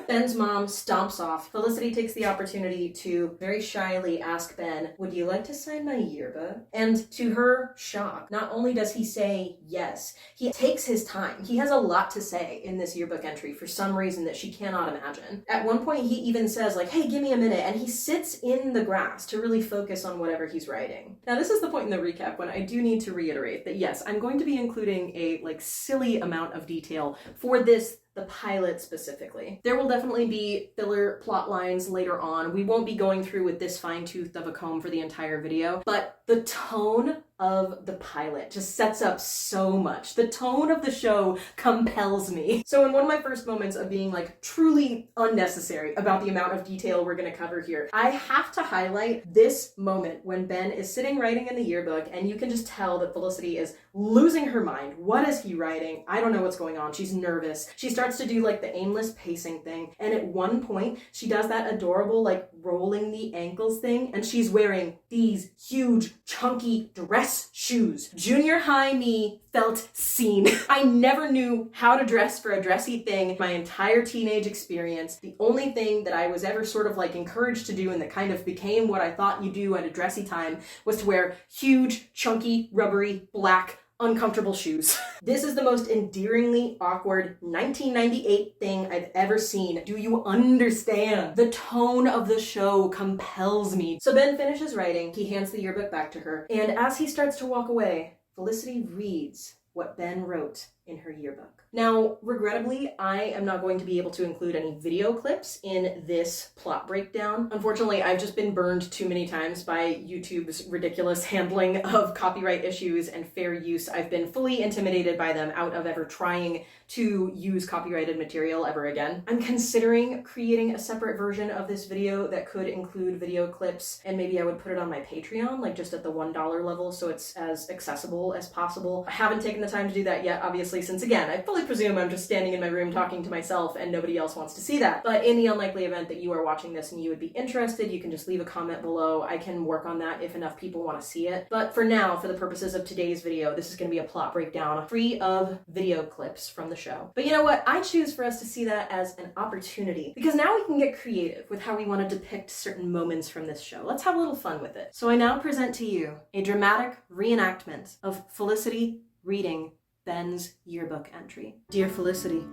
Ben's mom stomps off. Felicity takes the opportunity to very shyly ask Ben, would you like to sign my yearbook? And to her shock, not only does he say yes, he takes his time. He has a lot to say in this yearbook entry for some reason that she cannot imagine. At one point, he even says like, hey, give me a minute. And he sits in the grass to really focus on whatever he's writing. Now, this is the point in the recap when I do need to reiterate that yes, I'm going to be including a like silly amount of detail for the pilot specifically. There will definitely be filler plot lines later on. We won't be going through with this fine-tooth of a comb for the entire video, but the tone of the pilot just sets up so much. The tone of the show compels me. So in one of my first moments of being like truly unnecessary about the amount of detail we're gonna cover here, I have to highlight this moment when Ben is sitting writing in the yearbook and you can just tell that Felicity is losing her mind. What is he writing? I don't know what's going on. She's nervous. She starts to do like the aimless pacing thing. And at one point, she does that adorable like rolling the ankles thing. And she's wearing these huge, chunky dress shoes. Junior high me felt seen. I never knew how to dress for a dressy thing my entire teenage experience. The only thing that I was ever sort of like encouraged to do and that kind of became what I thought you do at a dressy time was to wear huge, chunky, rubbery, black, uncomfortable shoes. This is the most endearingly awkward 1998 thing I've ever seen. Do you understand? The tone of the show compels me. So Ben finishes writing, he hands the yearbook back to her, and as he starts to walk away, Felicity reads what Ben wrote in her yearbook. Now, regrettably, I am not going to be able to include any video clips in this plot breakdown. Unfortunately, I've just been burned too many times by YouTube's ridiculous handling of copyright issues and fair use. I've been fully intimidated by them out of ever trying to use copyrighted material ever again. I'm considering creating a separate version of this video that could include video clips, and maybe I would put it on my Patreon, like just at the $1 level, so it's as accessible as possible. I haven't taken the time to do that yet, obviously, since again, I fully presume I'm just standing in my room talking to myself and nobody else wants to see that. But in the unlikely event that you are watching this and you would be interested, you can just leave a comment below. I can work on that if enough people want to see it. But for now, for the purposes of today's video, this is going to be a plot breakdown free of video clips from the show. But you know what? I choose for us to see that as an opportunity because now we can get creative with how we want to depict certain moments from this show. Let's have a little fun with it. So I now present to you a dramatic reenactment of Felicity reading Ben's yearbook entry. Dear Felicity,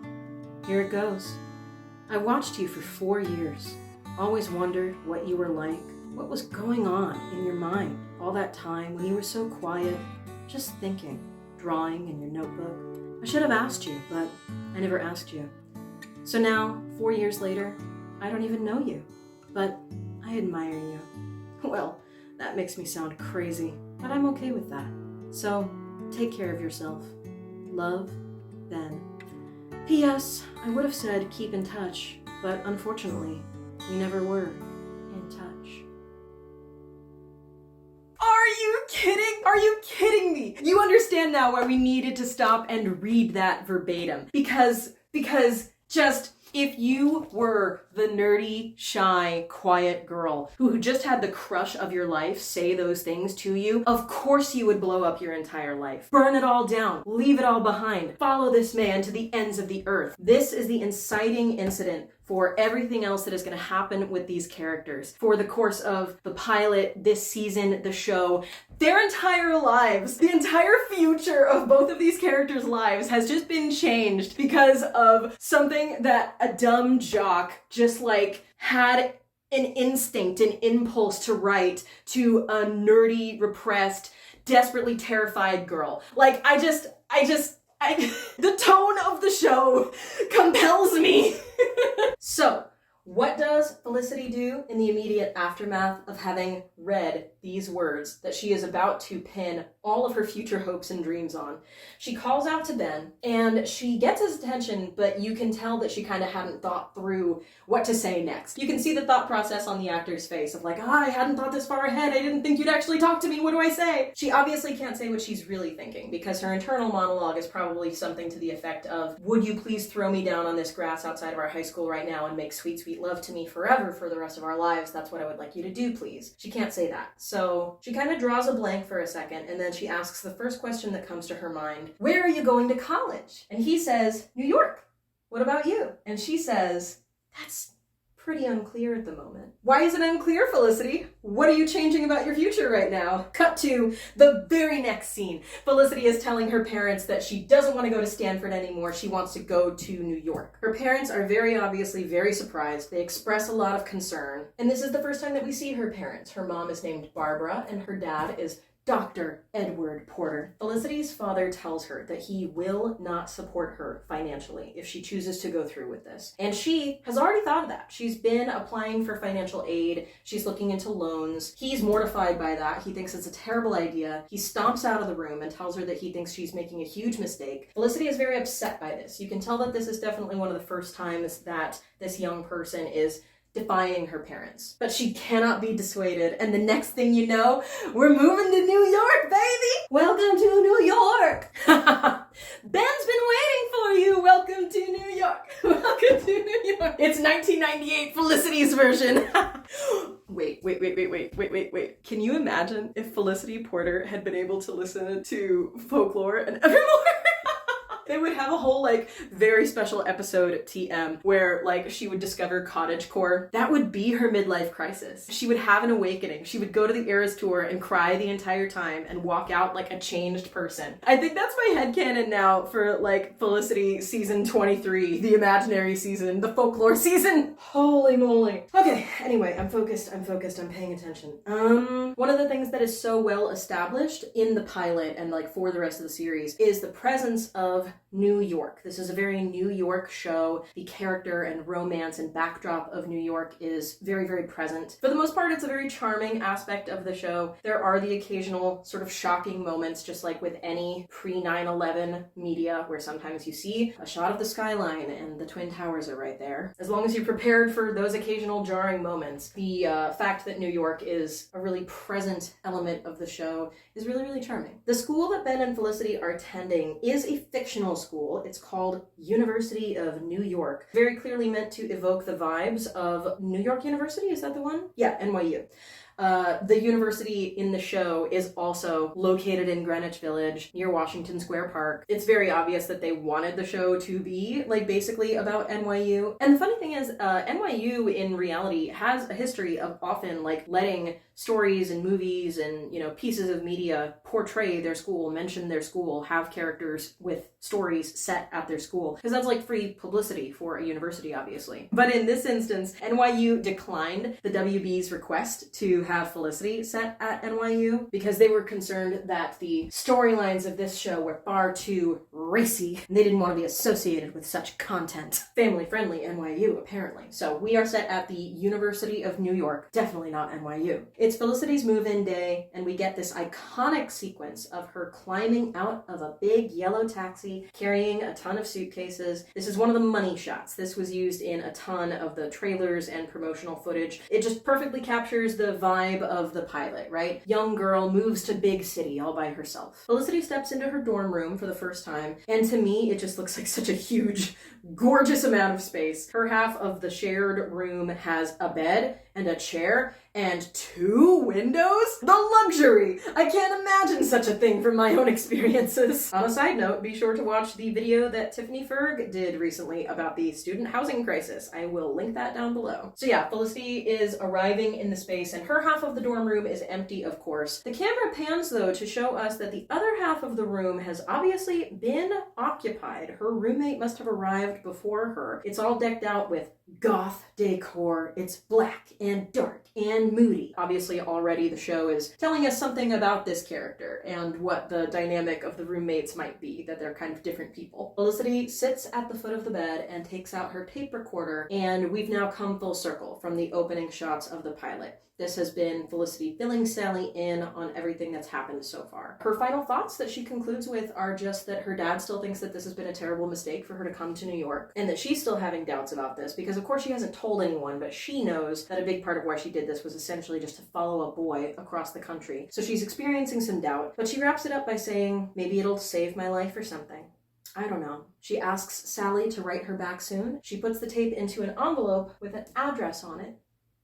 here it goes. I watched you for 4 years. Always wondered what you were like, what was going on in your mind all that time when you were so quiet, just thinking, drawing in your notebook. I should have asked you, but I never asked you. So now, 4 years later, I don't even know you, but I admire you. Well, that makes me sound crazy, but I'm okay with that. So, take care of yourself. Love, Ben. P.S. I would have said keep in touch, but unfortunately, we never were in touch. Are you kidding? Are you kidding me? You understand now why we needed to stop and read that verbatim. Because just if you were the nerdy, shy, quiet girl who just had the crush of your life say those things to you, of course you would blow up your entire life. Burn it all down. Leave it all behind. Follow this man to the ends of the earth. This is the inciting incident for everything else that is going to happen with these characters for the course of the pilot, this season, the show, their entire lives. The entire future of both of these characters' lives has just been changed because of something that a dumb jock just like had an instinct, an impulse to write to a nerdy, repressed, desperately terrified girl. Like, the tone of the show compels me. So, what does Felicity do in the immediate aftermath of having read these words that she is about to pin all of her future hopes and dreams on? She calls out to Ben, and she gets his attention, but you can tell that she kind of hadn't thought through what to say next. You can see the thought process on the actor's face of like, I hadn't thought this far ahead, I didn't think you'd actually talk to me, what do I say? She obviously can't say what she's really thinking, because her internal monologue is probably something to the effect of, would you please throw me down on this grass outside of our high school right now and make sweet, sweet love to me forever for the rest of our lives? That's what I would like you to do, please. She can't say that. So she kind of draws a blank for a second, and then she asks the first question that comes to her mind, where are you going to college? And he says, New York. What about you? And she says, that's pretty unclear at the moment. Why is it unclear, Felicity? What are you changing about your future right now? Cut to the very next scene. Felicity is telling her parents that she doesn't want to go to Stanford anymore. She wants to go to New York. Her parents are very obviously very surprised. They express a lot of concern. And this is the first time that we see her parents. Her mom is named Barbara, and her dad is Dr. Edward Porter. Felicity's father tells her that he will not support her financially if she chooses to go through with this. And she has already thought of that. She's been applying for financial aid. She's looking into loans. He's mortified by that. He thinks it's a terrible idea. He stomps out of the room and tells her that he thinks she's making a huge mistake. Felicity is very upset by this. You can tell that this is definitely one of the first times that this young person is defying her parents. But she cannot be dissuaded, and the next thing you know, we're moving to New York, baby! Welcome to New York! Ben's been waiting for you! Welcome to New York! Welcome to New York! It's 1998 Felicity's version! Wait. Can you imagine if Felicity Porter had been able to listen to Folklore and Evermore? They would have a whole, like, very special episode TM where, like, she would discover cottagecore. That would be her midlife crisis. She would have an awakening. She would go to the Eras Tour and cry the entire time and walk out like a changed person. I think that's my headcanon now for, like, Felicity season 23, the imaginary season, the folklore season. Holy moly. Okay, anyway, I'm focused, I'm paying attention. One of the things that is so well established in the pilot and, like, for the rest of the series is the presence of New York. This is a very New York show. The character and romance and backdrop of New York is very, very present. For the most part, it's a very charming aspect of the show. There are the occasional sort of shocking moments, just like with any pre-9/11 media, where sometimes you see a shot of the skyline and the Twin Towers are right there. As long as you're prepared for those occasional jarring moments, the fact that New York is a really present element of the show is really, really charming. The school that Ben and Felicity are attending is a fictional school. It's called University of New York. Very clearly meant to evoke the vibes of New York University. Is that the one? Yeah, NYU. The university in the show is also located in Greenwich Village near Washington Square Park. It's very obvious that they wanted the show to be like basically about NYU. And the funny thing is, NYU in reality has a history of often like letting stories and movies and, you know, pieces of media portray their school, mention their school, have characters with stories set at their school. Because that's like free publicity for a university, obviously. But in this instance, NYU declined the WB's request to have Felicity set at NYU because they were concerned that the storylines of this show were far too racy and they didn't want to be associated with such content. Family-friendly NYU, apparently. So we are set at the University of New York, definitely not NYU. It's Felicity's move-in day, and we get this iconic sequence of her climbing out of a big yellow taxi, carrying a ton of suitcases. This is one of the money shots. This was used in a ton of the trailers and promotional footage. It just perfectly captures the vibe of the pilot, right? Young girl moves to big city all by herself. Felicity steps into her dorm room for the first time, and to me, it just looks like such a huge, gorgeous amount of space. Her half of the shared room has a bed, and a chair and 2 windows? The luxury! I can't imagine such a thing from my own experiences. On a side note, be sure to watch the video that Tiffany Ferg did recently about the student housing crisis. I will link that down below. So yeah, Felicity is arriving in the space and her half of the dorm room is empty, of course. The camera pans though to show us that the other half of the room has obviously been occupied. Her roommate must have arrived before her. It's all decked out with goth decor. It's black and dark and moody. Obviously already the show is telling us something about this character and what the dynamic of the roommates might be, that they're kind of different people. Felicity sits at the foot of the bed and takes out her tape recorder, and we've now come full circle from the opening shots of the pilot. This has been Felicity filling Sally in on everything that's happened so far. Her final thoughts that she concludes with are just that her dad still thinks that this has been a terrible mistake for her to come to New York, and that she's still having doubts about this because of course she hasn't told anyone, but she knows that a big part of why she did this was essentially just to follow a boy across the country. So she's experiencing some doubt, but she wraps it up by saying, maybe it'll save my life or something. I don't know. She asks Sally to write her back soon. She puts the tape into an envelope with an address on it.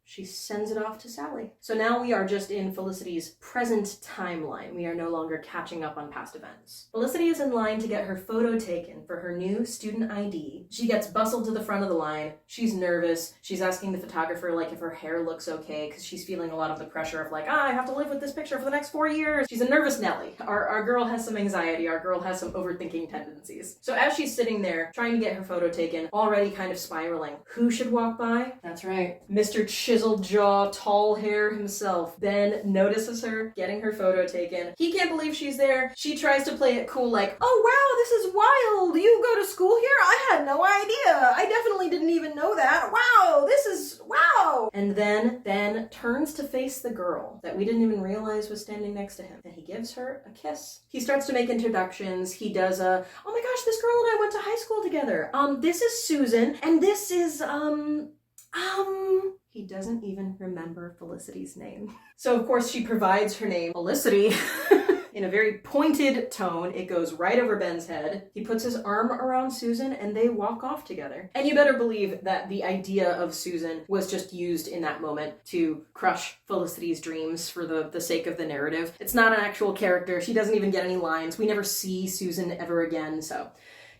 She sends it off to Sally. So now we are just in Felicity's present timeline. We are no longer catching up on past events. Felicity is in line to get her photo taken for her new student ID. She gets bustled to the front of the line. She's nervous. She's asking the photographer like if her hair looks okay because she's feeling a lot of the pressure of like, I have to live with this picture for the next 4 years. She's a nervous Nelly. Our girl has some anxiety. Our girl has some overthinking tendencies. So as she's sitting there trying to get her photo taken, already kind of spiraling, who should walk by? That's right, Mr. Chiseled jaw, tall hair himself. Ben notices her getting her photo taken. He can't believe she's there. She tries to play it cool like, oh wow, this is wild. You go to school here? I had no idea. I definitely didn't even know that. Wow, this is wow. And then Ben turns to face the girl that we didn't even realize was standing next to him, and he gives her a kiss. He starts to make introductions. He does oh my gosh, this girl and I went to high school together. This is Susan, and this is he doesn't even remember Felicity's name. So of course she provides her name, Felicity, in a very pointed tone. It goes right over Ben's head. He puts his arm around Susan and they walk off together. And you better believe that the idea of Susan was just used in that moment to crush Felicity's dreams for the sake of the narrative. It's not an actual character. She doesn't even get any lines. We never see Susan ever again. So,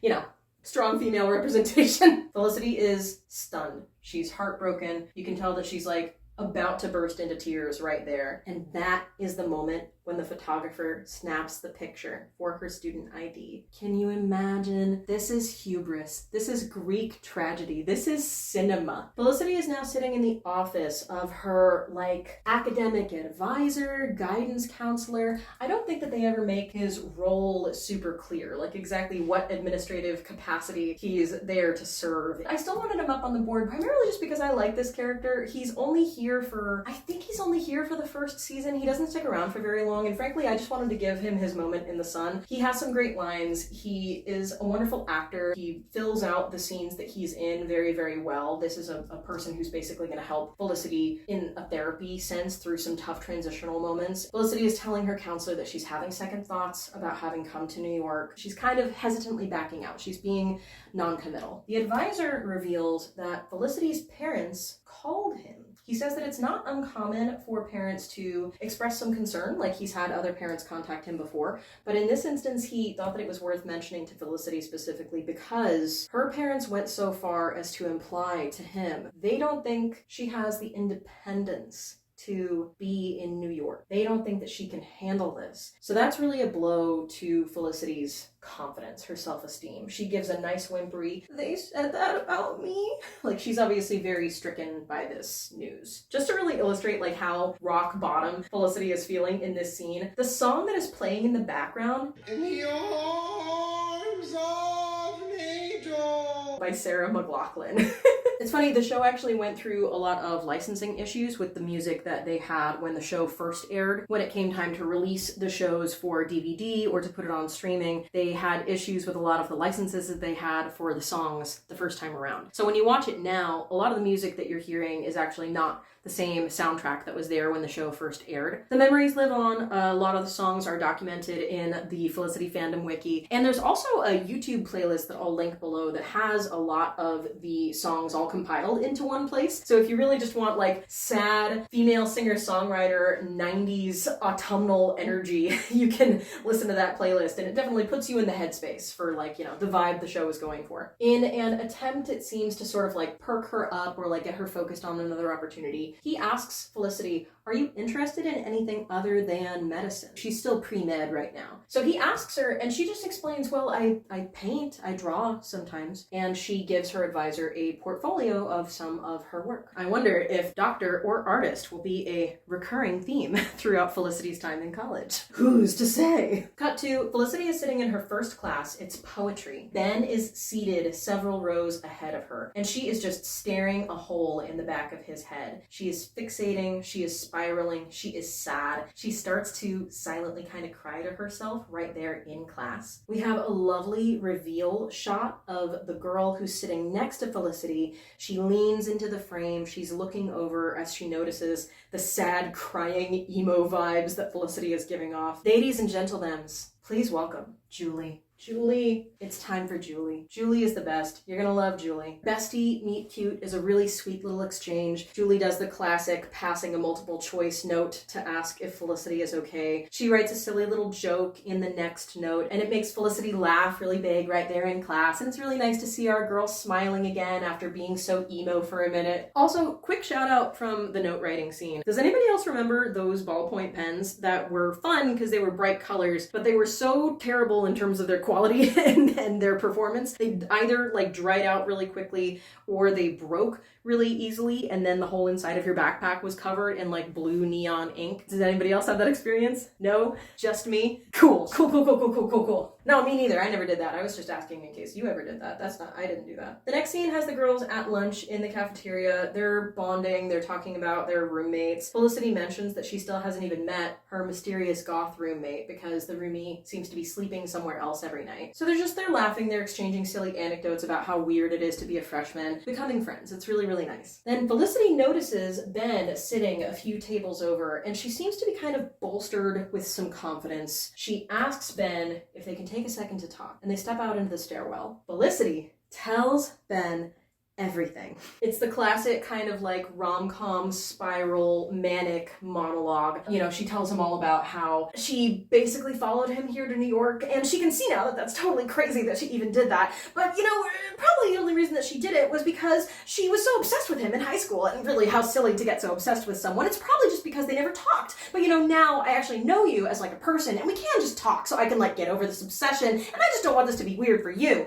you know, strong female representation. Felicity is stunned. She's heartbroken. You can tell that she's like about to burst into tears right there. And that is the moment when the photographer snaps the picture for her student ID. Can you imagine? This is hubris. This is Greek tragedy. This is cinema. Felicity is now sitting in the office of her, like, academic advisor, guidance counselor. I don't think that they ever make his role super clear, like exactly what administrative capacity he's there to serve. I still wanted him up on the board primarily just because I like this character. He's only here for, I think he's only here for the first season. He doesn't stick around for very long. And frankly, I just wanted to give him his moment in the sun. He has some great lines. He is a wonderful actor. He fills out the scenes that he's in very, very well. This is a person who's basically going to help Felicity in a therapy sense through some tough transitional moments. Felicity is telling her counselor that she's having second thoughts about having come to New York. She's kind of hesitantly backing out. She's being non-committal. The advisor reveals that Felicity's parents called him. He says that it's not uncommon for parents to express some concern, like he's had other parents contact him before, but in this instance he thought that it was worth mentioning to Felicity specifically because her parents went so far as to imply to him they don't think she has the independence to be in New York. They don't think that she can handle this. So that's really a blow to Felicity's confidence, her self-esteem. She gives a nice whimpery, they said that about me. Like she's obviously very stricken by this news. Just to really illustrate like how rock bottom Felicity is feeling in this scene, the song that is playing in the background, In the Arms of an Angel, by Sarah McLachlan. It's funny, the show actually went through a lot of licensing issues with the music that they had when the show first aired. When it came time to release the shows for DVD or to put it on streaming, they had issues with a lot of the licenses that they had for the songs the first time around. So when you watch it now, a lot of the music that you're hearing is actually not the same soundtrack that was there when the show first aired. The memories live on. A lot of the songs are documented in the Felicity fandom wiki. And there's also a YouTube playlist that I'll link below that has a lot of the songs all compiled into one place. So if you really just want like sad female singer-songwriter 90s autumnal energy, you can listen to that playlist, and it definitely puts you in the headspace for like, you know, the vibe the show is going for. In an attempt, it seems, to sort of like perk her up or like get her focused on another opportunity, he asks Felicity, are you interested in anything other than medicine? She's still pre-med right now. So he asks her, and she just explains, well, I paint, I draw sometimes. And she gives her advisor a portfolio of some of her work. I wonder if doctor or artist will be a recurring theme throughout Felicity's time in college. Who's to say? Cut to Felicity is sitting in her first class. It's poetry. Ben is seated several rows ahead of her, and she is just staring a hole in the back of his head. She is fixating, she is spiraling, she is sad. She starts to silently kind of cry to herself right there in class. We have a lovely reveal shot of the girl who's sitting next to Felicity. She leans into the frame. She's looking over as she notices the sad, crying emo vibes that Felicity is giving off. Ladies and gentlemen, please welcome Julie. Julie, it's time for Julie. Julie is the best. You're gonna love Julie. Bestie meet cute is a really sweet little exchange. Julie does the classic passing a multiple choice note to ask if Felicity is okay. She writes a silly little joke in the next note, and it makes Felicity laugh really big right there in class, and it's really nice to see our girl smiling again after being so emo for a minute. Also, quick shout out from the note writing scene. Does anybody else remember those ballpoint pens that were fun because they were bright colors, but they were so terrible in terms of their quality and their performance? They either like dried out really quickly or they broke really easily, and then the whole inside of your backpack was covered in like blue neon ink. Does anybody else have that experience? No? Just me? Cool. Cool. No, me neither. I never did that. I was just asking in case you ever did that. I didn't do that. The next scene has the girls at lunch in the cafeteria. They're bonding. They're talking about their roommates. Felicity mentions that she still hasn't even met her mysterious goth roommate because the roomie seems to be sleeping somewhere else every night. So they're laughing. They're exchanging silly anecdotes about how weird it is to be a freshman, becoming friends. It's really nice. Then Felicity notices Ben sitting a few tables over, and she seems to be kind of bolstered with some confidence. She asks Ben if they can take a second to talk, and they step out into the stairwell. Felicity tells Ben everything. It's the classic kind of like rom-com spiral manic monologue. You know, she tells him all about how she basically followed him here to New York, and she can see now that that's totally crazy that she even did that. But you know, probably the only reason that she did it was because she was so obsessed with him in high school, and really how silly to get so obsessed with someone. It's probably just because they never talked. But you know, now I actually know you as like a person, and we can just talk so I can like get over this obsession, and I just don't want this to be weird for you.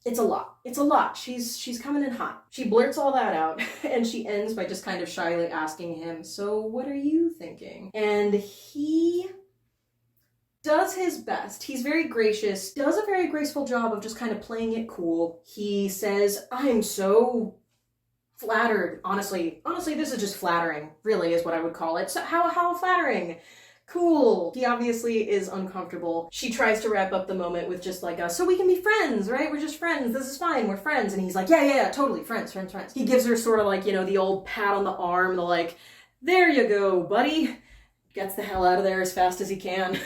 It's a lot. She's coming in hot. She blurts all that out, and she ends by just kind of shyly asking him, so what are you thinking? And he does his best. He's very gracious, does a very graceful job of just kind of playing it cool. He says, I'm so flattered. Honestly, this is just flattering, really is what I would call it. So how flattering? Cool. He obviously is uncomfortable. She tries to wrap up the moment with just like so we can be friends, right? We're just friends. This is fine. We're friends. And he's like, yeah, totally. Friends. He gives her sort of like, you know, the old pat on the arm, the like, there you go, buddy. Gets the hell out of there as fast as he can.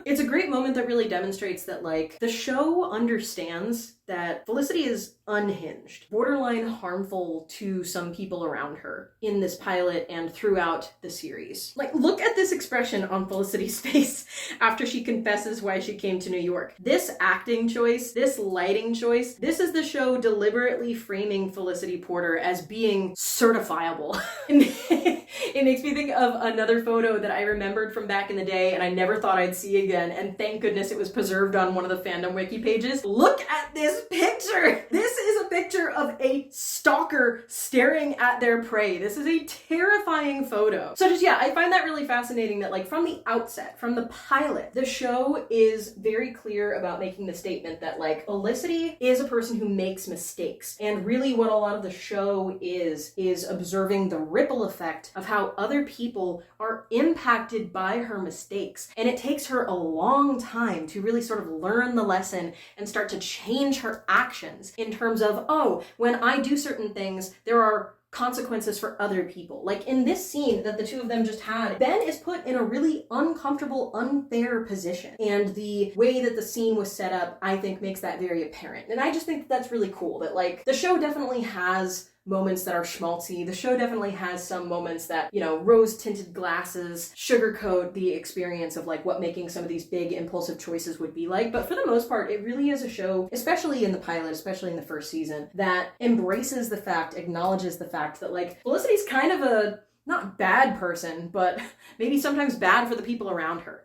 It's a great moment that really demonstrates that like the show understands that Felicity is unhinged, borderline harmful to some people around her in this pilot and throughout the series. Like, look at this expression on Felicity's face after she confesses why she came to New York. This acting choice, this lighting choice, this is the show deliberately framing Felicity Porter as being certifiable. It makes me think of another photo that I remembered from back in the day and I never thought I'd see again, and thank goodness it was preserved on one of the fandom wiki pages. Look at this picture! This is a picture of a stalker staring at their prey. This is a terrifying photo. So just, yeah, I find that really fascinating that like from the outset, from the pilot, the show is very clear about making the statement that like Felicity is a person who makes mistakes. And really what a lot of the show is observing the ripple effect of how other people are impacted by her mistakes. And it takes her a long time to really sort of learn the lesson and start to change her actions in terms of, oh, when I do certain things, there are consequences for other people. Like in this scene that the two of them just had, Ben is put in a really uncomfortable, unfair position. And the way that the scene was set up, I think, makes that very apparent. And I just think that that's really cool, that like the show definitely has moments that are schmaltzy. The show definitely has some moments that, you know, rose-tinted glasses sugarcoat the experience of like what making some of these big impulsive choices would be like. But for the most part, it really is a show, especially in the pilot, especially in the first season, that embraces the fact, acknowledges the fact that like Felicity's kind of a not bad person, but maybe sometimes bad for the people around her.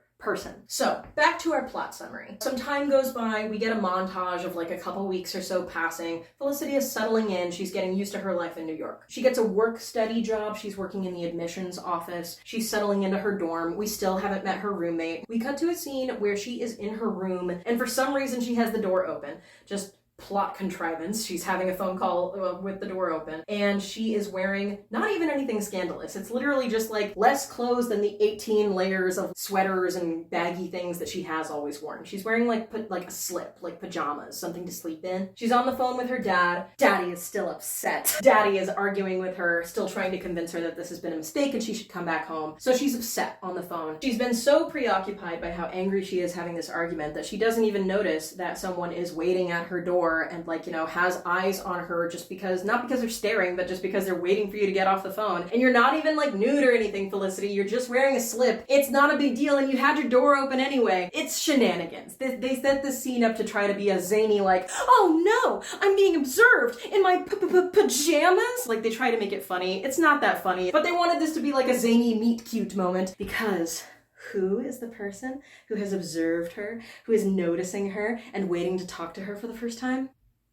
So, back to our plot summary. Some time goes by, we get a montage of like a couple weeks or so passing. Felicity is settling in, she's getting used to her life in New York. She gets a work-study job, she's working in the admissions office, she's settling into her dorm, we still haven't met her roommate. We cut to a scene where she is in her room, and for some reason she has the door open. Just plot contrivance. She's having a phone call with the door open, and she is wearing not even anything scandalous. It's literally just like less clothes than the 18 layers of sweaters and baggy things that she has always worn. She's wearing like a slip, like pajamas, something to sleep in. She's on the phone with her dad. Daddy is still upset. Daddy is arguing with her, still trying to convince her that this has been a mistake and she should come back home. So she's upset on the phone. She's been so preoccupied by how angry she is having this argument that she doesn't even notice that someone is waiting at her door and like, you know, has eyes on her just because, not because they're staring, but just because they're waiting for you to get off the phone. And you're not even like nude or anything, Felicity. You're just wearing a slip. It's not a big deal and you had your door open anyway. It's shenanigans. They set this scene up to try to be a zany like, oh no, I'm being observed in my pajamas. Like they try to make it funny. It's not that funny, but they wanted this to be like a zany meet cute moment because who is the person who has observed her, who is noticing her and waiting to talk to her for the first time?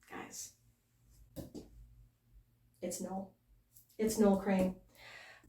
Guys, it's Noel. It's Noel Crane.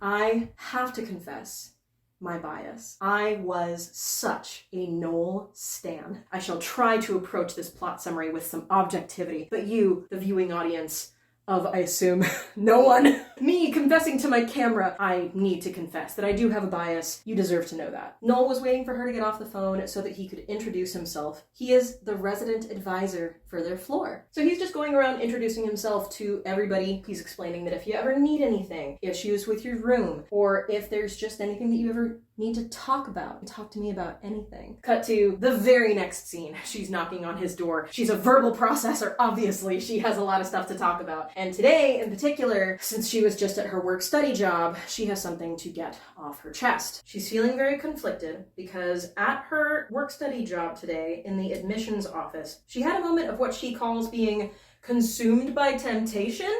I have to confess my bias. I was such a Noel stan. I shall try to approach this plot summary with some objectivity, but you, the viewing audience, of, I assume, no one. Me confessing to my camera. I need to confess that I do have a bias. You deserve to know that. Noel was waiting for her to get off the phone so that he could introduce himself. He is the resident advisor for their floor. So he's just going around introducing himself to everybody. He's explaining that if you ever need anything, issues with your room, or if there's just anything that you ever need to talk about, talk to me about anything. Cut to the very next scene. She's knocking on his door. She's a verbal processor, obviously. She has a lot of stuff to talk about. And today, in particular, since she was just at her work-study job, she has something to get off her chest. She's feeling very conflicted because at her work-study job today, in the admissions office, she had a moment of what she calls being consumed by temptation.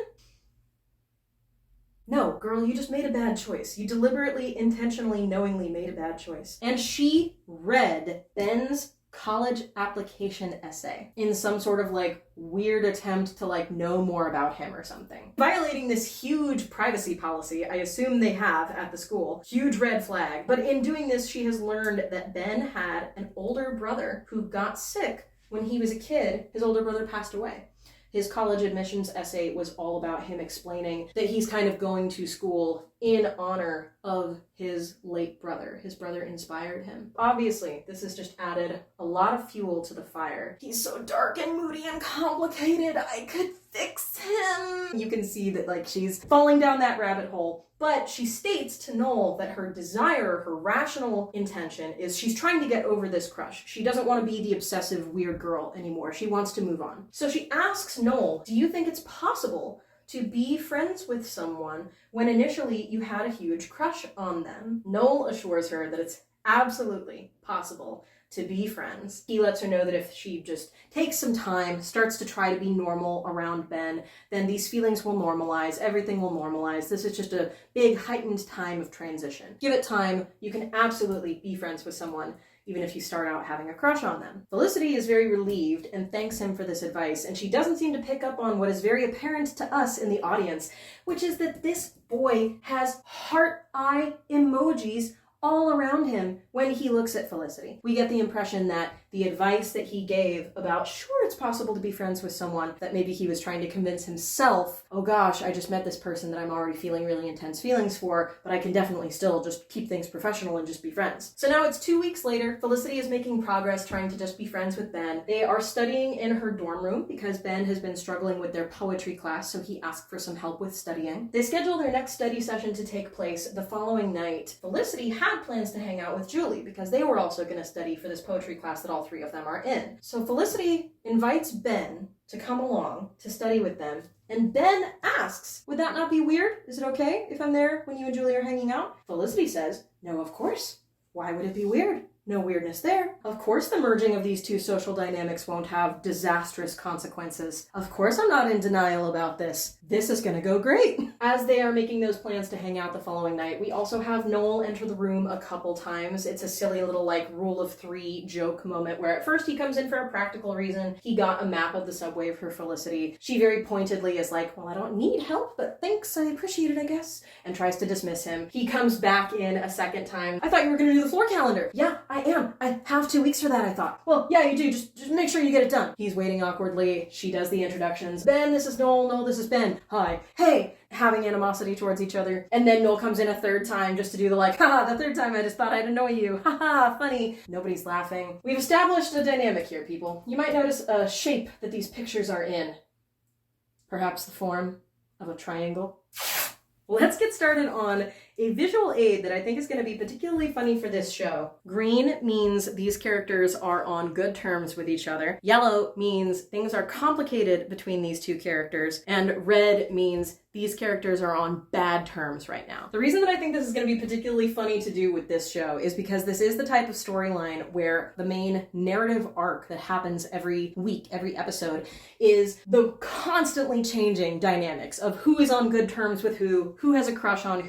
No, girl, you just made a bad choice. You deliberately, intentionally, knowingly made a bad choice. And she read Ben's college application essay in some sort of like weird attempt to like know more about him or something. Violating this huge privacy policy I assume they have at the school. Huge red flag. But in doing this, she has learned that Ben had an older brother who got sick when he was a kid. His older brother passed away. His college admissions essay was all about him explaining that he's kind of going to school in honor of his late brother. His brother inspired him. Obviously, this has just added a lot of fuel to the fire. He's so dark and moody and complicated. I could fix him. You can see that like she's falling down that rabbit hole. But she states to Noel that her desire, her rational intention is she's trying to get over this crush. She doesn't want to be the obsessive weird girl anymore. She wants to move on. So she asks Noel, do you think it's possible to be friends with someone when initially you had a huge crush on them? Noel assures her that it's absolutely possible to be friends. He lets her know that if she just takes some time, starts to try to be normal around Ben, then these feelings will normalize, everything will normalize. This is just a big heightened time of transition. Give it time, you can absolutely be friends with someone, even if you start out having a crush on them. Felicity is very relieved and thanks him for this advice, and she doesn't seem to pick up on what is very apparent to us in the audience, which is that this boy has heart eye emojis all around him when he looks at Felicity. We get the impression that the advice that he gave about, sure, it's possible to be friends with someone, that maybe he was trying to convince himself, oh gosh, I just met this person that I'm already feeling really intense feelings for, but I can definitely still just keep things professional and just be friends. So now it's 2 weeks later. Felicity is making progress trying to just be friends with Ben. They are studying in her dorm room because Ben has been struggling with their poetry class, so he asked for some help with studying. They schedule their next study session to take place the following night. Felicity had plans to hang out with Julie because they were also going to study for this poetry class that all three of them are in. So Felicity invites Ben to come along to study with them. And Ben asks, would that not be weird? Is it okay if I'm there when you and Julie are hanging out? Felicity says, no, of course. Why would it be weird? No weirdness there. Of course the merging of these two social dynamics won't have disastrous consequences. Of course I'm not in denial about this. This is gonna go great. As they are making those plans to hang out the following night, we also have Noel enter the room a couple times. It's a silly little like rule of three joke moment where at first he comes in for a practical reason. He got a map of the subway for Felicity. She very pointedly is like, well, I don't need help, but thanks, I appreciate it, I guess, and tries to dismiss him. He comes back in a second time. I thought you were gonna do the floor calendar. Yeah, I am. I have 2 weeks for that, I thought. Well, yeah, you do. Just make sure you get it done. He's waiting awkwardly. She does the introductions. Ben, this is Noel. Noel, this is Ben. Hi. Hey. Having animosity towards each other. And then Noel comes in a third time just to do the like, haha, the third time I just thought I'd annoy you. Haha, funny. Nobody's laughing. We've established a dynamic here, people. You might notice a shape that these pictures are in. Perhaps the form of a triangle. Let's get started on a visual aid that I think is going to be particularly funny for this show. Green means these characters are on good terms with each other. Yellow means things are complicated between these two characters. And red means these characters are on bad terms right now. The reason that I think this is going to be particularly funny to do with this show is because this is the type of storyline where the main narrative arc that happens every week, every episode, is the constantly changing dynamics of who is on good terms with who has a crush on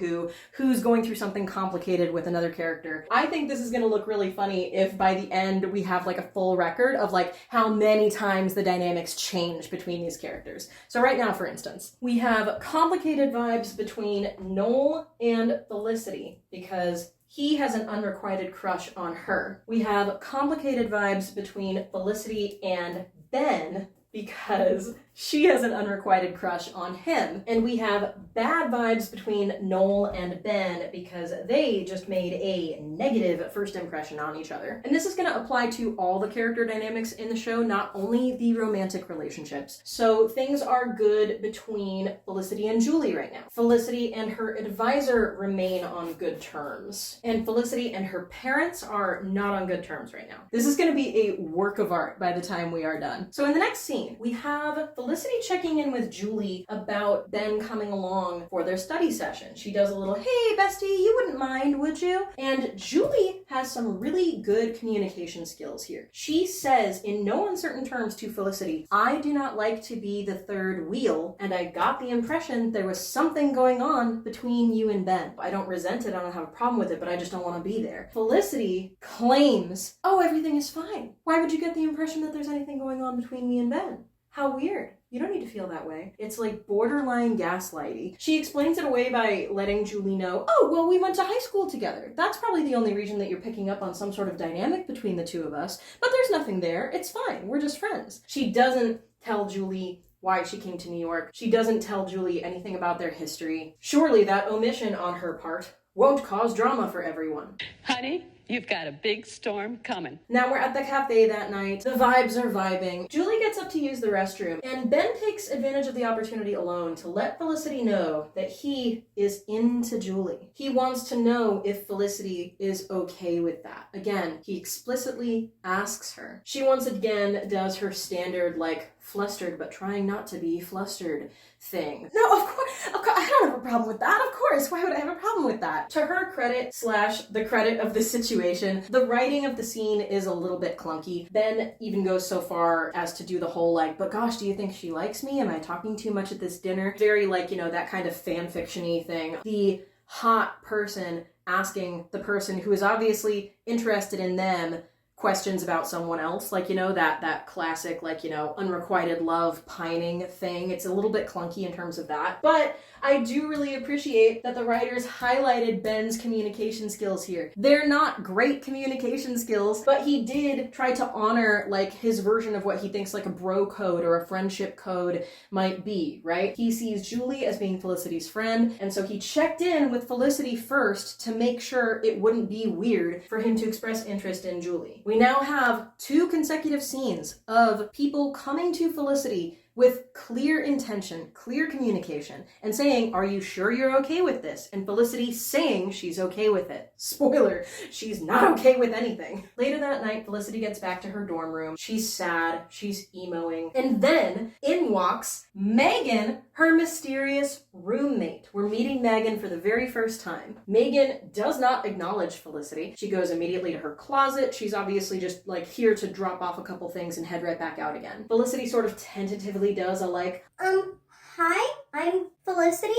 who's going through something complicated with another character. I think this is going to look really funny if by the end we have like a full record of like how many times the dynamics change between these characters. So right now, for instance, we have complicated vibes between Noel and Felicity because he has an unrequited crush on her. We have complicated vibes between Felicity and Ben because she has an unrequited crush on him. And we have bad vibes between Noel and Ben because they just made a negative first impression on each other. And this is going to apply to all the character dynamics in the show, not only the romantic relationships. So things are good between Felicity and Julie right now. Felicity and her advisor remain on good terms. And Felicity and her parents are not on good terms right now. This is going to be a work of art by the time we are done. So in the next scene, we have Felicity checking in with Julie about Ben coming along for their study session. She does a little, hey bestie, you wouldn't mind, would you? And Julie has some really good communication skills here. She says in no uncertain terms to Felicity, I do not like to be the third wheel, and I got the impression there was something going on between you and Ben. I don't resent it, I don't have a problem with it, but I just don't want to be there. Felicity claims, oh, everything is fine. Why would you get the impression that there's anything going on between me and Ben? How weird. You don't need to feel that way. It's like borderline gaslighty. She explains it away by letting Julie know, oh, well, we went to high school together. That's probably the only reason that you're picking up on some sort of dynamic between the two of us. But there's nothing there. It's fine. We're just friends. She doesn't tell Julie why she came to New York. She doesn't tell Julie anything about their history. Surely that omission on her part won't cause drama for everyone. Honey, you've got a big storm coming. Now we're at the cafe that night. The vibes are vibing. Julie gets up to use the restroom, and Ben takes advantage of the opportunity alone to let Felicity know that he is into Julie. He wants to know if Felicity is okay with that. Again, he explicitly asks her. She once again does her standard, like, flustered but trying not to be flustered thing. No, of course, I don't have a problem with that, of course. Why would I have a problem with that? To her credit / the credit of the situation, the writing of the scene is a little bit clunky. Ben even goes so far as to do the whole like, but gosh, do you think she likes me? Am I talking too much at this dinner? Very like, that kind of fan fiction-y thing. The hot person asking the person who is obviously interested in them questions about someone else, like, you know, that classic, like, you know, unrequited love pining thing. It's a little bit clunky in terms of that, but I do really appreciate that the writers highlighted Ben's communication skills here. They're not great communication skills, but he did try to honor like his version of what he thinks like a bro code or a friendship code might be, right? He sees Julie as being Felicity's friend, and so he checked in with Felicity first to make sure it wouldn't be weird for him to express interest in Julie. We now have 2 consecutive scenes of people coming to Felicity with clear intention, clear communication, and saying, are you sure you're okay with this? And Felicity saying she's okay with it. Spoiler, she's not okay with anything. Later that night, Felicity gets back to her dorm room. She's sad, she's emoing, and then in walks Megan, her mysterious roommate. We're meeting Megan for the very first time. Megan does not acknowledge Felicity. She goes immediately to her closet. She's obviously just like here to drop off a couple things and head right back out again. Felicity sort of tentatively does a like, Hi, I'm Felicity.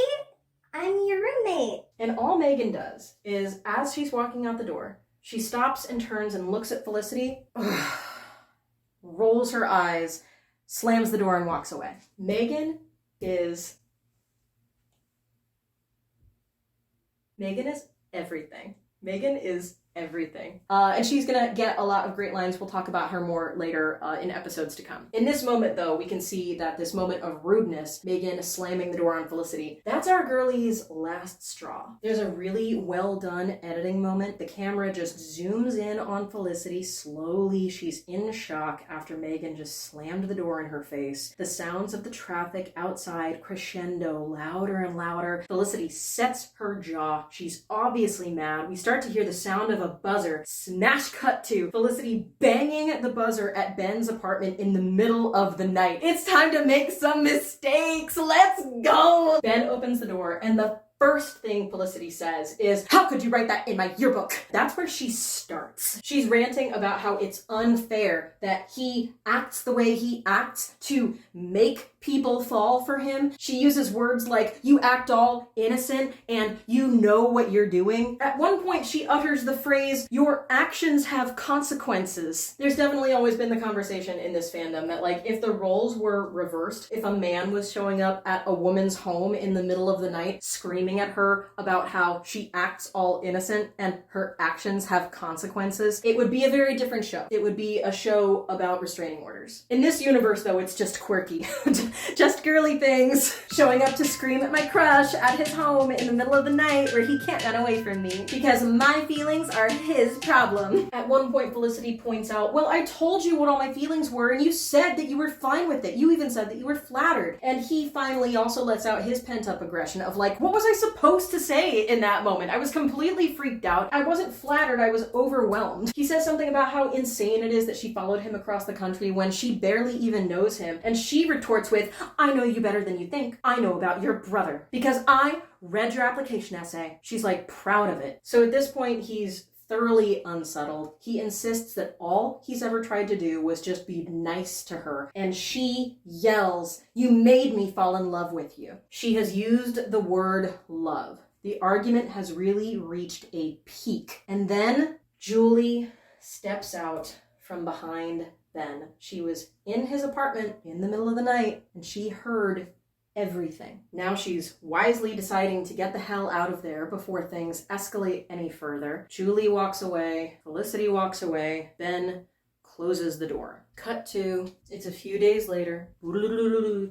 I'm your roommate. And all Megan does is, as she's walking out the door, she stops and turns and looks at Felicity, rolls her eyes, slams the door and walks away. Megan is everything. Megan is everything. And she's gonna get a lot of great lines. We'll talk about her more later in episodes to come. In this moment, though, we can see that this moment of rudeness, Megan slamming the door on Felicity, that's our girlie's last straw. There's a really well done editing moment. The camera just zooms in on Felicity slowly. She's in shock after Megan just slammed the door in her face. The sounds of the traffic outside crescendo louder and louder. Felicity sets her jaw. She's obviously mad. We start to hear the sound of a buzzer. Smash cut to Felicity banging the buzzer at Ben's apartment in the middle of the night. It's time to make some mistakes. Let's go. Ben opens the door and the first thing Felicity says is, how could you write that in my yearbook? That's where she starts. She's ranting about how it's unfair that he acts the way he acts to make people fall for him. She uses words like, you act all innocent and you know what you're doing. At one point, she utters the phrase, your actions have consequences. There's definitely always been the conversation in this fandom that like, if the roles were reversed, if a man was showing up at a woman's home in the middle of the night screaming at her about how she acts all innocent and her actions have consequences, it would be a very different show. It would be a show about restraining orders. In this universe, though, it's just quirky. Just girly things. Showing up to scream at my crush at his home in the middle of the night where he can't run away from me because my feelings are his problem. At one point, Felicity points out, well, I told you what all my feelings were and you said that you were fine with it. You even said that you were flattered. And he finally also lets out his pent-up aggression of like, what was I supposed to say in that moment? I was completely freaked out. I wasn't flattered. I was overwhelmed. He says something about how insane it is that she followed him across the country when she barely even knows him. And she retorts with, I know you better than you think. I know about your brother because I read your application essay. She's like proud of it. So at this point, he's thoroughly unsettled. He insists that all he's ever tried to do was just be nice to her. And she yells, you made me fall in love with you. She has used the word love. The argument has really reached a peak. And then Julie steps out from behind Ben. She was in his apartment in the middle of the night and she heard everything. Now she's wisely deciding to get the hell out of there before things escalate any further. Julie walks away. Felicity walks away. Ben closes the door. Cut to, it's a few days later.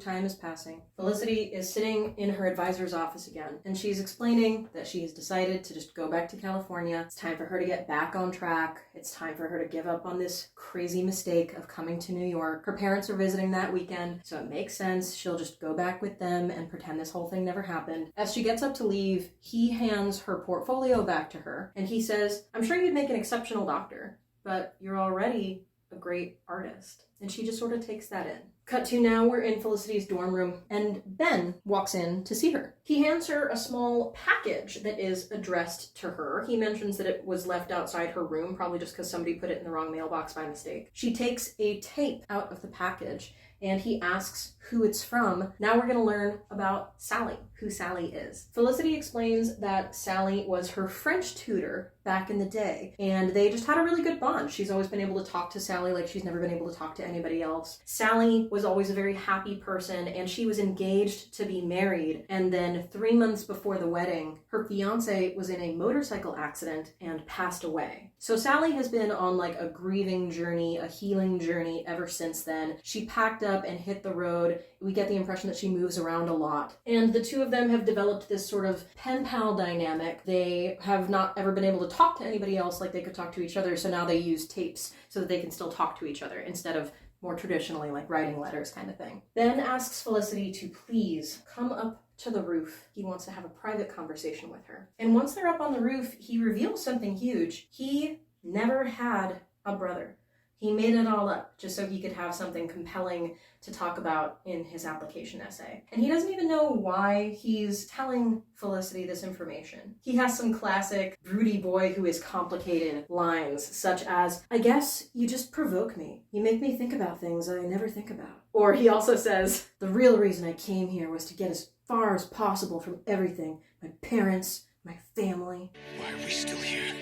Time is passing. Felicity is sitting in her advisor's office again, and she's explaining that she has decided to just go back to California. It's time for her to get back on track. It's time for her to give up on this crazy mistake of coming to New York. Her parents are visiting that weekend, so it makes sense. She'll just go back with them and pretend this whole thing never happened. As she gets up to leave, he hands her portfolio back to her, and he says, I'm sure you'd make an exceptional doctor, but you're already a great artist. And she just sort of takes that in. Cut to now, we're in Felicity's dorm room, and Ben walks in to see her. He hands her a small package that is addressed to her. He mentions that it was left outside her room, probably just because somebody put it in the wrong mailbox by mistake. She takes a tape out of the package, and he asks who it's from. Now we're going to learn about Sally, who Sally is. Felicity explains that Sally was her French tutor back in the day, and they just had a really good bond. She's always been able to talk to Sally like she's never been able to talk to anybody else. Sally was always a very happy person, and she was engaged to be married, and then 3 months before the wedding, her fiance was in a motorcycle accident and passed away. So Sally has been on like a grieving journey, a healing journey ever since then. She packed up and hit the road. We get the impression that she moves around a lot. And the two of them have developed this sort of pen pal dynamic. They have not ever been able to talk to anybody else like they could talk to each other, so now they use tapes so that they can still talk to each other instead of more traditionally like writing letters kind of thing. Ben asks Felicity to please come up to the roof. He wants to have a private conversation with her. And once they're up on the roof, he reveals something huge. He never had a brother. He made it all up just so he could have something compelling to talk about in his application essay. And he doesn't even know why he's telling Felicity this information. He has some classic broody boy who is complicated lines, such as, "I guess you just provoke me. You make me think about things I never think about." Or he also says, "The real reason I came here was to get as far as possible from everything. My parents, my family." Why are we still here?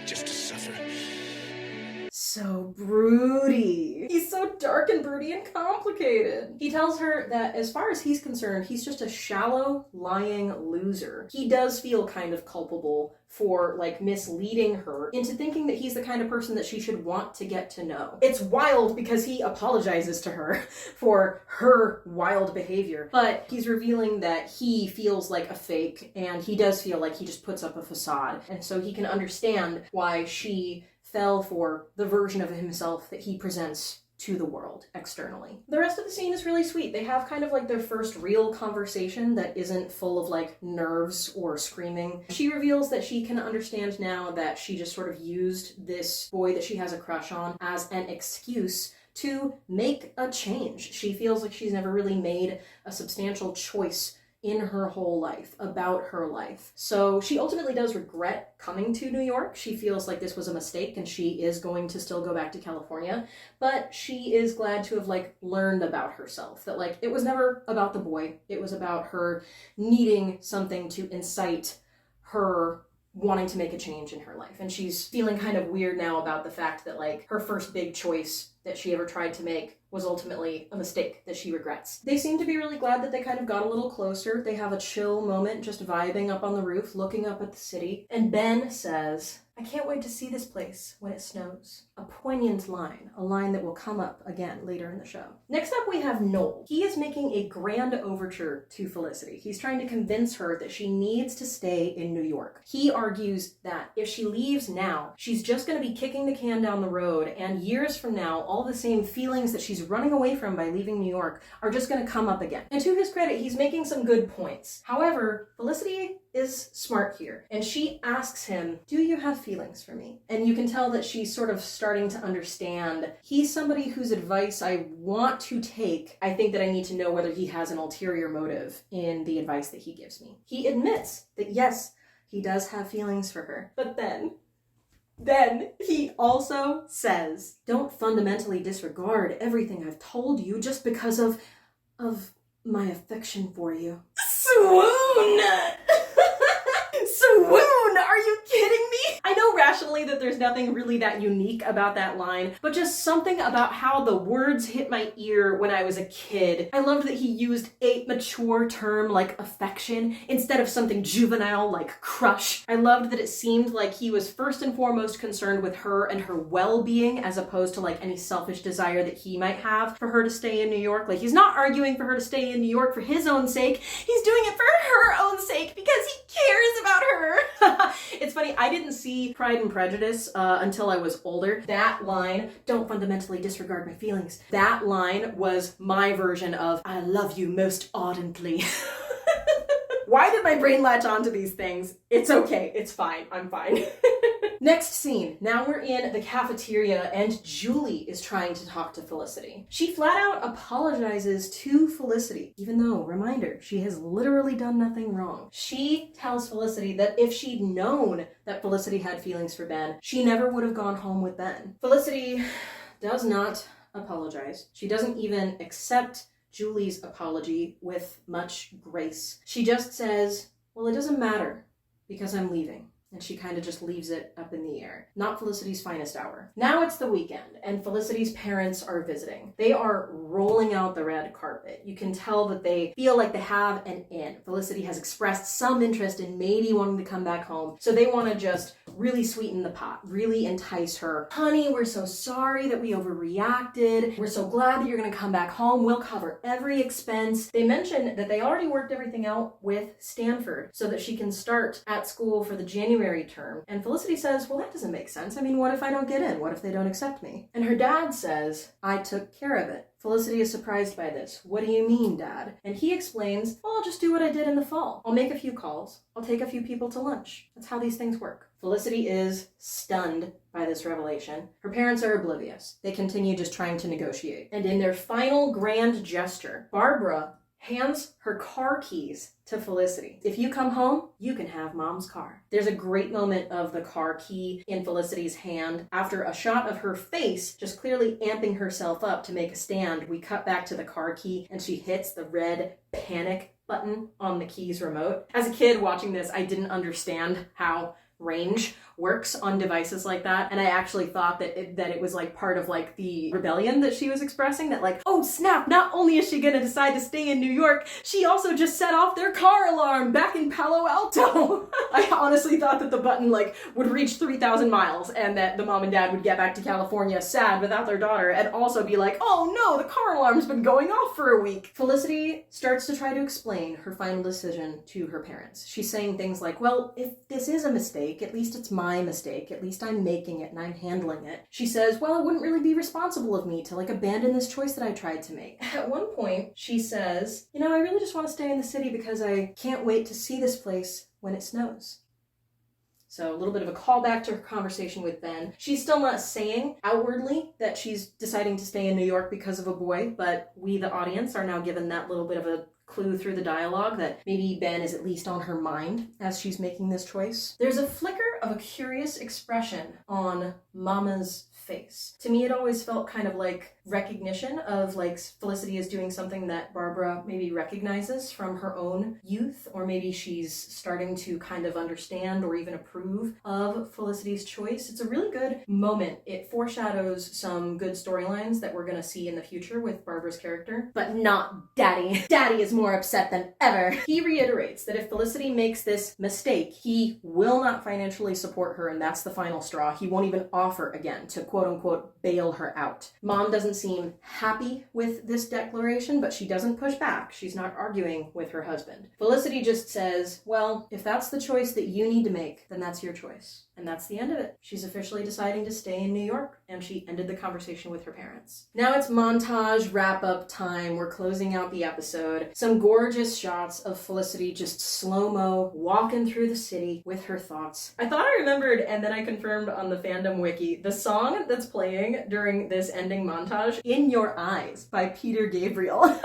Just to suffer. So broody. He's so dark and broody and complicated. He tells her that as far as he's concerned, he's just a shallow, lying loser. He does feel kind of culpable for like misleading her into thinking that he's the kind of person that she should want to get to know. It's wild because he apologizes to her for her wild behavior, but he's revealing that he feels like a fake, and he does feel like he just puts up a facade, and so he can understand why she fell for the version of himself that he presents to the world externally. The rest of the scene is really sweet. They have kind of like their first real conversation that isn't full of like nerves or screaming. She reveals that she can understand now that she just sort of used this boy that she has a crush on as an excuse to make a change. She feels like she's never really made a substantial choice in her whole life, about her life. So she ultimately does regret coming to New York. She feels like this was a mistake and she is going to still go back to California, but she is glad to have like learned about herself, that like it was never about the boy. It was about her needing something to incite her wanting to make a change in her life. And she's feeling kind of weird now about the fact that like her first big choice that she ever tried to make was ultimately a mistake that she regrets. They seem to be really glad that they kind of got a little closer. They have a chill moment just vibing up on the roof, looking up at the city. And Ben says, "I can't wait to see this place when it snows." A poignant line, a line that will come up again later in the show. Next up we have Noel. He is making a grand overture to Felicity. He's trying to convince her that she needs to stay in New York. He argues that if she leaves now, she's just going to be kicking the can down the road, and years from now, all the same feelings that she's running away from by leaving New York are just going to come up again. And to his credit, he's making some good points. However, Felicity is smart here, and she asks him, "Do you have feelings for me?" And you can tell that she's sort of starting to understand he's somebody whose advice I want to take. I think that I need to know whether he has an ulterior motive in the advice that he gives me. He admits that yes, he does have feelings for her. But then he also says, "Don't fundamentally disregard everything I've told you just because of my affection for you." Swoon! Swoon! Are you kidding me? I know rationally that there's nothing really that unique about that line, but just something about how the words hit my ear when I was a kid. I loved that he used a mature term like affection instead of something juvenile like crush. I loved that it seemed like he was first and foremost concerned with her and her well-being as opposed to like any selfish desire that he might have for her to stay in New York. Like he's not arguing for her to stay in New York for his own sake. He's doing it for her own sake because he cares about her. It's funny, I didn't see Pride and Prejudice until I was older. That line, "Don't fundamentally disregard my feelings," that line was my version of "I love you most ardently." Why did my brain latch onto these things? It's okay. It's fine. I'm fine. Next scene. Now we're in the cafeteria and Julie is trying to talk to Felicity. She flat out apologizes to Felicity, even though, reminder, she has literally done nothing wrong. She tells Felicity that if she'd known that Felicity had feelings for Ben, she never would have gone home with Ben. Felicity does not apologize. She doesn't even accept Julie's apology with much grace. She just says, well, it doesn't matter because I'm leaving. And she kind of just leaves it up in the air. Not Felicity's finest hour. Now it's the weekend, and Felicity's parents are visiting. They are rolling out the red carpet. You can tell that they feel like they have an in. Felicity has expressed some interest in maybe wanting to come back home, so they want to just really sweeten the pot, really entice her. Honey, we're so sorry that we overreacted. We're so glad that you're going to come back home. We'll cover every expense. They mention that they already worked everything out with Stanford so that she can start at school for the January term. And Felicity says, well, that doesn't make sense. I mean, what if I don't get in? What if they don't accept me? And her dad says, I took care of it. Felicity is surprised by this. What do you mean, Dad? And he explains, well, I'll just do what I did in the fall. I'll make a few calls. I'll take a few people to lunch. That's how these things work. Felicity is stunned by this revelation. Her parents are oblivious. They continue just trying to negotiate. And in their final grand gesture, Barbara hands her car keys to Felicity. If you come home, you can have Mom's car. There's a great moment of the car key in Felicity's hand. After a shot of her face, just clearly amping herself up to make a stand, we cut back to the car key and she hits the red panic button on the keys remote. As a kid watching this, I didn't understand how range works on devices like that, and I actually thought that it was like part of like the rebellion that she was expressing, that like, oh snap, not only is she gonna decide to stay in New York, she also just set off their car alarm back in Palo Alto. I honestly thought that the button like would reach 3,000 miles and that the mom and dad would get back to California sad without their daughter and also be like, oh no, the car alarm's been going off for a week. Felicity starts to try to explain her final decision to her parents. She's saying things like, well, if this is a mistake, at least it's my mistake. At least I'm making it and I'm handling it. She says, well, it wouldn't really be responsible of me to like abandon this choice that I tried to make. At one point, she says, you know, I really just want to stay in the city because I can't wait to see this place when it snows. So a little bit of a callback to her conversation with Ben. She's still not saying outwardly that she's deciding to stay in New York because of a boy, but we, the audience, are now given that little bit of a clue through the dialogue that maybe Ben is at least on her mind as she's making this choice. There's a flicker of a curious expression on Mama's face. To me, it always felt kind of like recognition of like Felicity is doing something that Barbara maybe recognizes from her own youth, or maybe she's starting to kind of understand or even approve of Felicity's choice. It's a really good moment. It foreshadows some good storylines that we're going to see in the future with Barbara's character, but not Daddy. Daddy is more upset than ever. He reiterates that if Felicity makes this mistake, he will not financially support her, and that's the final straw. He won't even offer again to quote-unquote bail her out. Mom doesn't seem happy with this declaration, but she doesn't push back. She's not arguing with her husband. Felicity just says, well, if that's the choice that you need to make, then that's your choice. And that's the end of it. She's officially deciding to stay in New York, and she ended the conversation with her parents. Now it's montage wrap-up time. We're closing out the episode. Some gorgeous shots of Felicity just slow-mo walking through the city with her thoughts. I thought I remembered, and then I confirmed on the fandom wiki, the song that's playing during this ending montage, In Your Eyes by Peter Gabriel.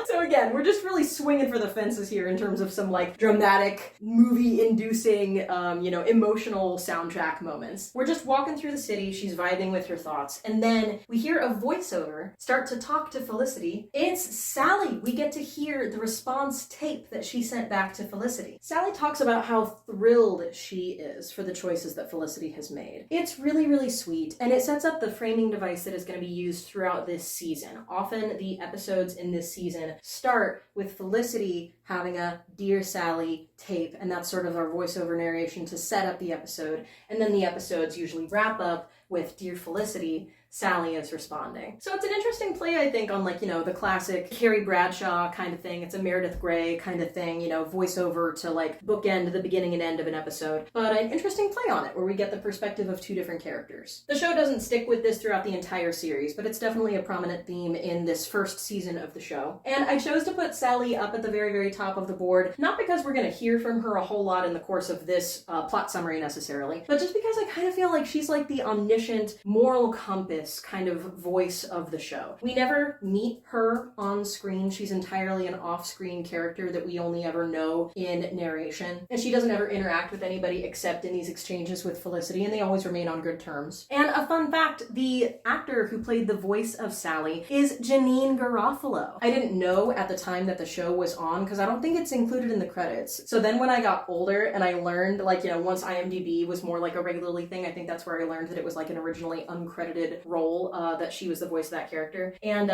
So again, we're just really swinging for the fences here in terms of some like dramatic, movie-inducing, emotional soundtrack moments. We're just walking through the city, she's vibing with her thoughts, and then we hear a voiceover start to talk to Felicity. It's Sally! We get to hear the response tape that she sent back to Felicity. Sally talks about how thrilled she is for the choices that Felicity has made. It's really, really sweet, and it sets up the framing device that is going to be used throughout this season. Often the episodes in this season start with Felicity having a Dear Sally tape, and that's sort of our voiceover narration to set up the episode, and then the episodes usually wrap up with Dear Felicity, Sally is responding. So it's an interesting play, I think, on the classic Carrie Bradshaw kind of thing. It's a Meredith Grey kind of thing, voiceover to bookend the beginning and end of an episode. But an interesting play on it where we get the perspective of two different characters. The show doesn't stick with this throughout the entire series, but it's definitely a prominent theme in this first season of the show. And I chose to put Sally up at the very, very top of the board, not because we're going to hear from her a whole lot in the course of this plot summary necessarily, but just because I kind of feel like she's like the omniscient moral compass kind of voice of the show. We never meet her on screen. She's entirely an off-screen character that we only ever know in narration, and she doesn't ever interact with anybody except in these exchanges with Felicity, and they always remain on good terms. And a fun fact, the actor who played the voice of Sally is Janine Garofalo. I didn't know at the time that the show was on because I don't think it's included in the credits. So then when I got older and I learned, like, you know, once IMDb was more like a regularly thing, I think that's where I learned that it was like an originally uncredited role, that she was the voice of that character. And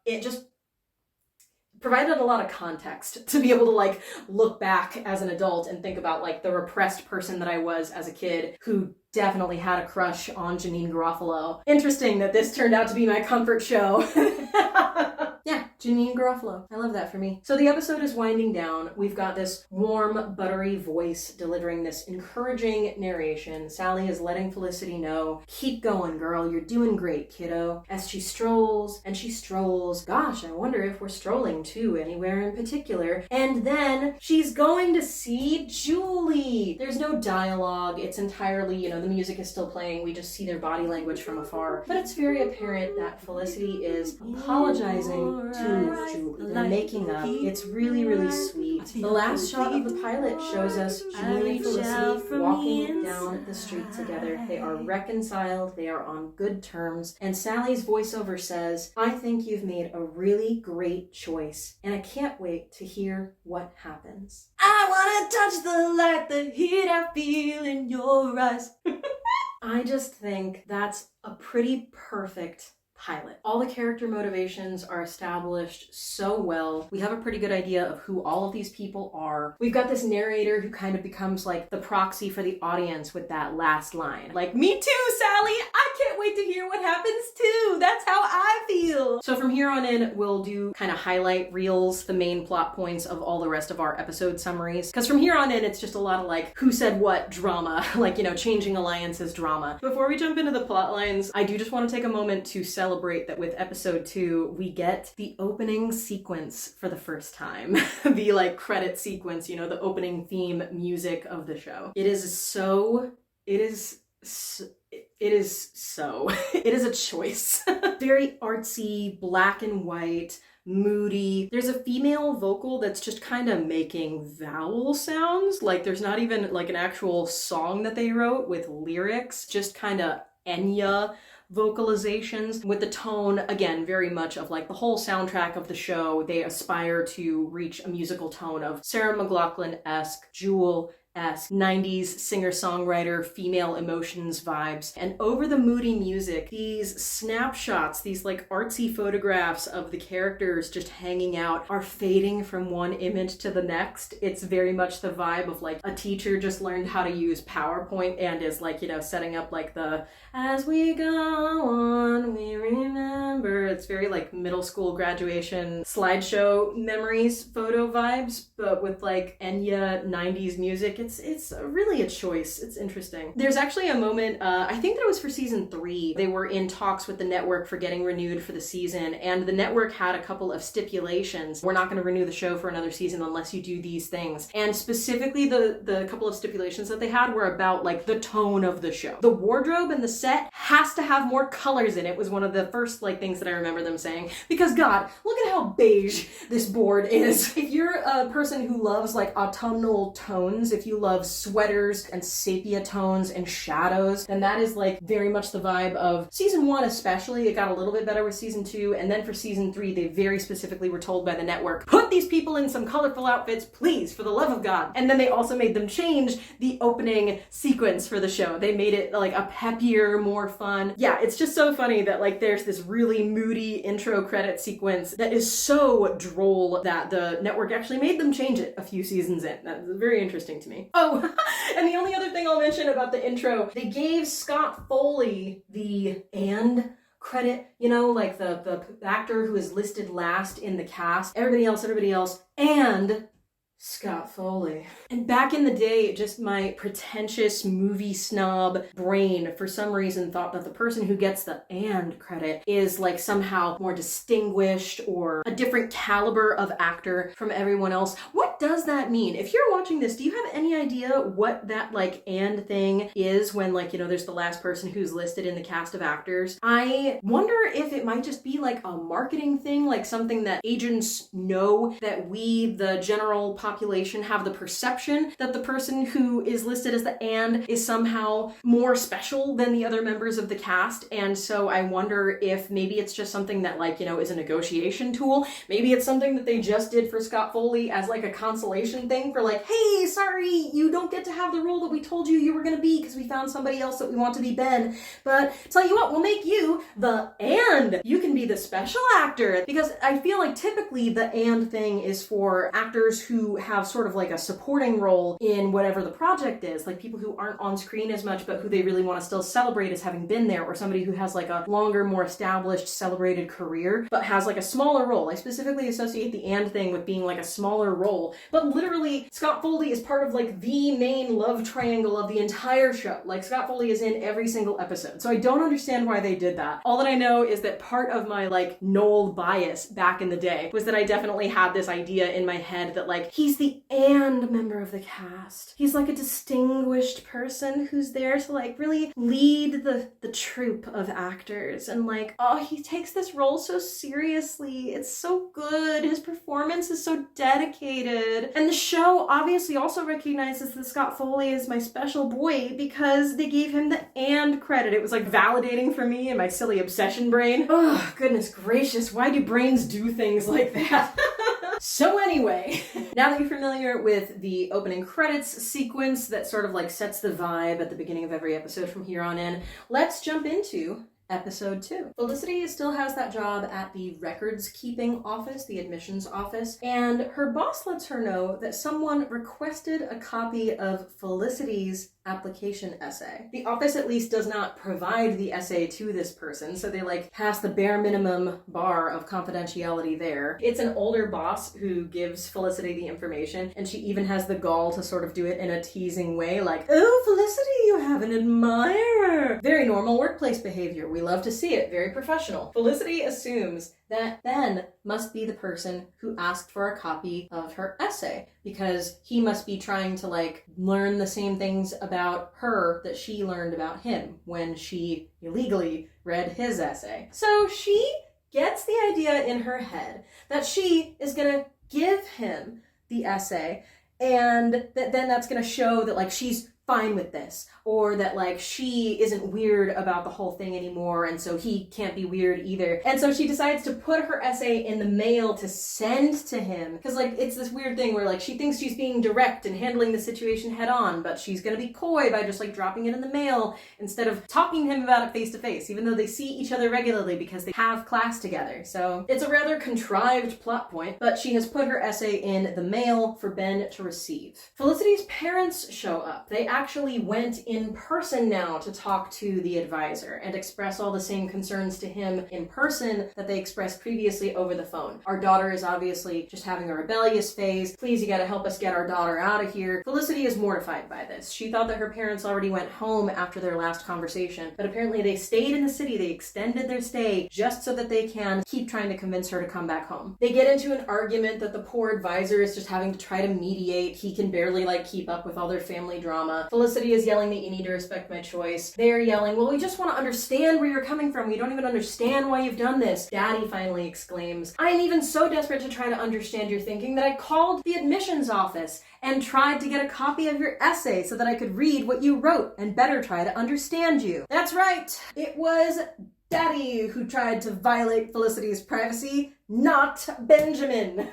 it just provided a lot of context to be able to like look back as an adult and think about like the repressed person that I was as a kid who definitely had a crush on Janine Garofalo. Interesting that this turned out to be my comfort show. Yeah, Janine Garofalo. I love that for me. So the episode is winding down. We've got this warm, buttery voice delivering this encouraging narration. Sally is letting Felicity know, keep going, girl. You're doing great, kiddo. As she strolls and she strolls. Gosh, I wonder if we're strolling to anywhere in particular. And then she's going to see Julie. There's no dialogue. It's entirely, you know, the music is still playing. We just see their body language from afar. But it's very apparent that Felicity is apologizing to Julie. They're making up. It's really, really sweet. The last shot of the pilot shows us Julie and Felicity walking down the street together. They are reconciled. They are on good terms. And Sally's voiceover says, I think you've made a really great choice, and I can't wait to hear what happens. I want to touch the light, the heat I feel in your eyes. I just think that's a pretty perfect pilot. All the character motivations are established so well. We have a pretty good idea of who all of these people are. We've got this narrator who kind of becomes like the proxy for the audience with that last line. Like, me too, Sally! I can't wait to hear what happens too! That's how I feel! So from here on in, we'll do kind of highlight reels, the main plot points of all the rest of our episode summaries. Because from here on in, it's just a lot of like, who said what drama. Like, you know, changing alliances drama. Before we jump into the plot lines, I do just want to take a moment to celebrate that with episode 2, we get the opening sequence for the first time. The like credit sequence, you know, the opening theme music of the show. It is a choice. Very artsy, black and white, moody. There's a female vocal that's just kind of making vowel sounds. Like there's not even like an actual song that they wrote with lyrics, just kind of Enya vocalizations with the tone, again, very much of like the whole soundtrack of the show. They aspire to reach a musical tone of Sarah McLachlan-esque, Jewel-esque, 90s singer-songwriter, female emotions vibes. And over the moody music, these snapshots, these like artsy photographs of the characters just hanging out are fading from one image to the next. It's very much the vibe of like a teacher just learned how to use PowerPoint and is like, you know, setting up like the as we go on, we remember. It's very like middle school graduation slideshow memories photo vibes, but with like Enya 90s music. It's really a choice. It's interesting. There's actually a moment, I think that it was for season 3, they were in talks with the network for getting renewed for the season, and the network had a couple of stipulations. We're not going to renew the show for another season unless you do these things. And specifically the couple of stipulations that they had were about like the tone of the show. The wardrobe and the set has to have more colors in it, was one of the first like things that I remember them saying. Because God, look at how beige this board is. If you're a person who loves like autumnal tones, if you love sweaters and sepia tones and shadows, then that is like very much the vibe of season 1 especially. It got a little bit better with season 2, and then for season 3 they very specifically were told by the network, put these people in some colorful outfits, please, for the love of God. And then they also made them change the opening sequence for the show. They made it like a peppier, more fun. Yeah, it's just so funny that like there's this really moody intro credit sequence that is so droll that the network actually made them change it a few seasons in. That's very interesting to me. Oh, and the only other thing I'll mention about the intro, they gave Scott Foley the "and" credit, you know, like the actor who is listed last in the cast. Everybody else, and Scott Foley. And back in the day, just my pretentious movie snob brain, for some reason, thought that the person who gets the "and" credit is like somehow more distinguished or a different caliber of actor from everyone else. What does that mean? If you're watching this, do you have any idea what that like "and" thing is when like, you know, there's the last person who's listed in the cast of actors? I wonder if it might just be like a marketing thing, like something that agents know that we, the general population, have the perception that the person who is listed as the "and" is somehow more special than the other members of the cast. And so I wonder if maybe it's just something that like, you know, is a negotiation tool. Maybe it's something that they just did for Scott Foley as like a consolation thing for like, hey, sorry, you don't get to have the role that we told you were gonna be because we found somebody else that we want to be Ben. But tell you what, we'll make you the "and." You can be the special actor. Because I feel like typically the "and" thing is for actors who have sort of like a supporting role in whatever the project is, like people who aren't on screen as much but who they really want to still celebrate as having been there, or somebody who has like a longer, more established, celebrated career but has like a smaller role. I specifically associate the "and" thing with being like a smaller role, but literally Scott Foley is part of like the main love triangle of the entire show. Like Scott Foley is in every single episode, so I don't understand why they did that. All that I know is that part of my like Noel bias back in the day was that I definitely had this idea in my head that like he's the "and" member of the cast. He's like a distinguished person who's there to like really lead the troupe of actors, and like, oh, he takes this role so seriously. It's so good. His performance is so dedicated. And the show obviously also recognizes that Scott Foley is my special boy because they gave him the "and" credit. It was like validating for me in my silly obsession brain. Oh, goodness gracious, why do brains do things like that? So anyway, now that you're familiar with the opening credits sequence that sort of like sets the vibe at the beginning of every episode from here on in, let's jump into Episode 2. Felicity still has that job at the records keeping office, the admissions office, and her boss lets her know that someone requested a copy of Felicity's application essay. The office at least does not provide the essay to this person, so they like pass the bare minimum bar of confidentiality there. It's an older boss who gives Felicity the information, and she even has the gall to sort of do it in a teasing way, like, oh, Felicity, you have an admirer. Very normal workplace behavior. We love to see it. Very professional. Felicity assumes that Ben must be the person who asked for a copy of her essay, because he must be trying to like learn the same things about her that she learned about him when she illegally read his essay. So she gets the idea in her head that she is gonna give him the essay, and that then that's gonna show that like she's fine with this, or that like she isn't weird about the whole thing anymore, and so he can't be weird either. And so she decides to put her essay in the mail to send to him, because like it's this weird thing where like she thinks she's being direct and handling the situation head on, but she's gonna be coy by just like dropping it in the mail instead of talking to him about it face to face, even though they see each other regularly because they have class together. So it's a rather contrived plot point, but she has put her essay in the mail for Ben to receive. Felicity's parents show up. They actually went in person now to talk to the advisor and express all the same concerns to him in person that they expressed previously over the phone. Our daughter is obviously just having a rebellious phase. Please, you gotta help us get our daughter out of here. Felicity is mortified by this. She thought that her parents already went home after their last conversation, but apparently they stayed in the city. They extended their stay just so that they can keep trying to convince her to come back home. They get into an argument that the poor advisor is just having to try to mediate. He can barely like keep up with all their family drama. Felicity is yelling that you need to respect my choice. They're yelling, well, we just want to understand where you're coming from. We don't even understand why you've done this. Daddy finally exclaims, I'm even so desperate to try to understand your thinking that I called the admissions office and tried to get a copy of your essay so that I could read what you wrote and better try to understand you. That's right. It was Daddy who tried to violate Felicity's privacy, not Benjamin.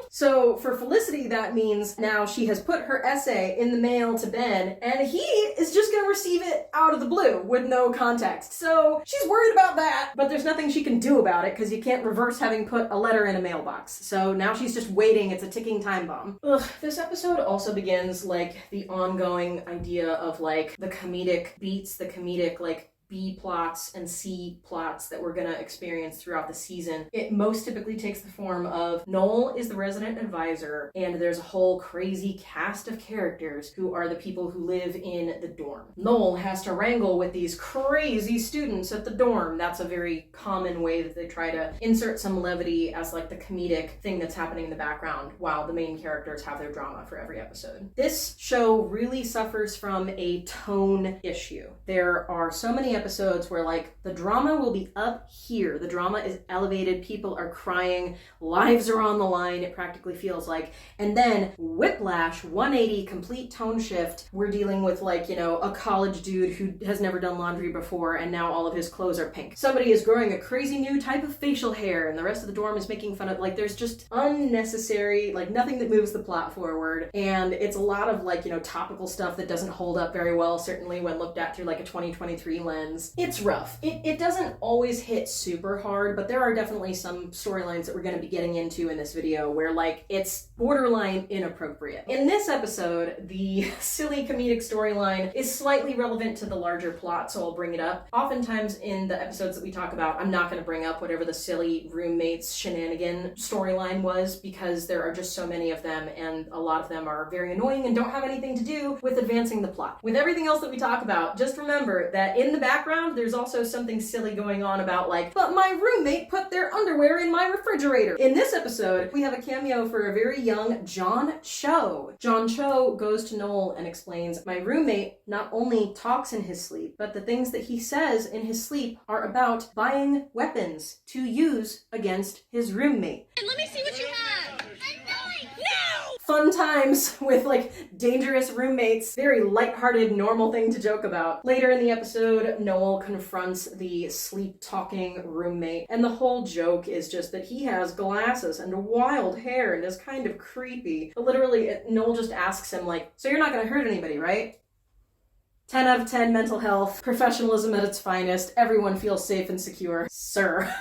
So for Felicity, that means now she has put her essay in the mail to Ben, and he is just going to receive it out of the blue with no context. So she's worried about that, but there's nothing she can do about it because you can't reverse having put a letter in a mailbox. So now she's just waiting. It's a ticking time bomb. Ugh, this episode also begins like the ongoing idea of like the comedic beats, the comedic like B plots and C plots that we're gonna experience throughout the season. It most typically takes the form of Noel is the resident advisor, and there's a whole crazy cast of characters who are the people who live in the dorm. Noel has to wrangle with these crazy students at the dorm. That's a very common way that they try to insert some levity as like the comedic thing that's happening in the background while the main characters have their drama for every episode. This show really suffers from a tone issue. There are so many episodes where like the drama will be up here. The drama is elevated, people are crying, lives are on the line, it practically feels like. And then whiplash, 180, complete tone shift. We're dealing with like, you know, a college dude who has never done laundry before and now all of his clothes are pink. Somebody is growing a crazy new type of facial hair and the rest of the dorm is making fun of, like, there's just unnecessary, like nothing that moves the plot forward. And it's a lot of like, you know, topical stuff that doesn't hold up very well, certainly when looked at through like a 2023 lens. It's rough. It doesn't always hit super hard, but there are definitely some storylines that we're going to be getting into in this video where like it's borderline inappropriate. In this episode, the silly comedic storyline is slightly relevant to the larger plot, so I'll bring it up. Oftentimes in the episodes that we talk about, I'm not going to bring up whatever the silly roommates shenanigan storyline was because there are just so many of them and a lot of them are very annoying and don't have anything to do with advancing the plot. With everything else that we talk about, just remember that in the background, there's also something silly going on about like, but my roommate put their underwear in my refrigerator. In this episode, we have a cameo for a very young John Cho. John Cho goes to Noel and explains, my roommate not only talks in his sleep, but the things that he says in his sleep are about buying weapons to use against his roommate. And let me see what you have. No! Fun times with like dangerous roommates. Very lighthearted, normal thing to joke about. Later in the episode, Noel confronts the sleep-talking roommate, and the whole joke is just that he has glasses and wild hair and is kind of creepy. But literally, Noel just asks him like, so you're not gonna hurt anybody, right? 10 out of 10 mental health, professionalism at its finest, everyone feels safe and secure. Sir.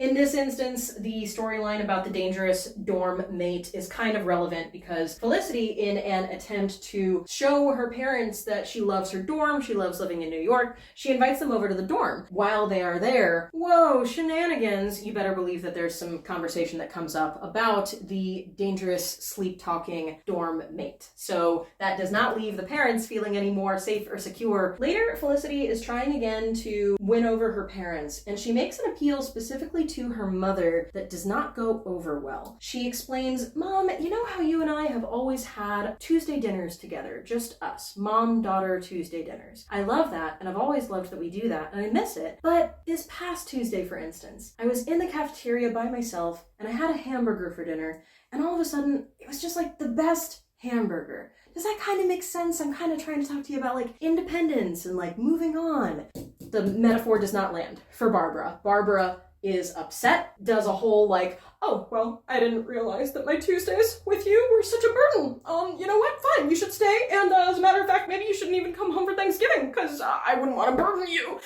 In this instance, the storyline about the dangerous dorm mate is kind of relevant because Felicity, in an attempt to show her parents that she loves her dorm, she loves living in New York, she invites them over to the dorm. While they are there, whoa, shenanigans, you better believe that there's some conversation that comes up about the dangerous sleep-talking dorm mate. So that does not leave the parents feeling any more safe or secure. Later, Felicity is trying again to win over her parents, and she makes an appeal specifically to her mother that does not go over well. She explains, Mom, you know how you and I have always had Tuesday dinners together, just us, mom, daughter, Tuesday dinners. I love that, and I've always loved that we do that, and I miss it. But this past Tuesday, for instance, I was in the cafeteria by myself, and I had a hamburger for dinner, and all of a sudden, it was just like the best hamburger. Does that kind of make sense? I'm kind of trying to talk to you about like independence and like moving on. The metaphor does not land for Barbara. Barbara is upset, does a whole like, oh, well, I didn't realize that my Tuesdays with you were such a burden. You know what? Fine, you should stay. And as a matter of fact, maybe you shouldn't even come home for Thanksgiving because I wouldn't want to burden you.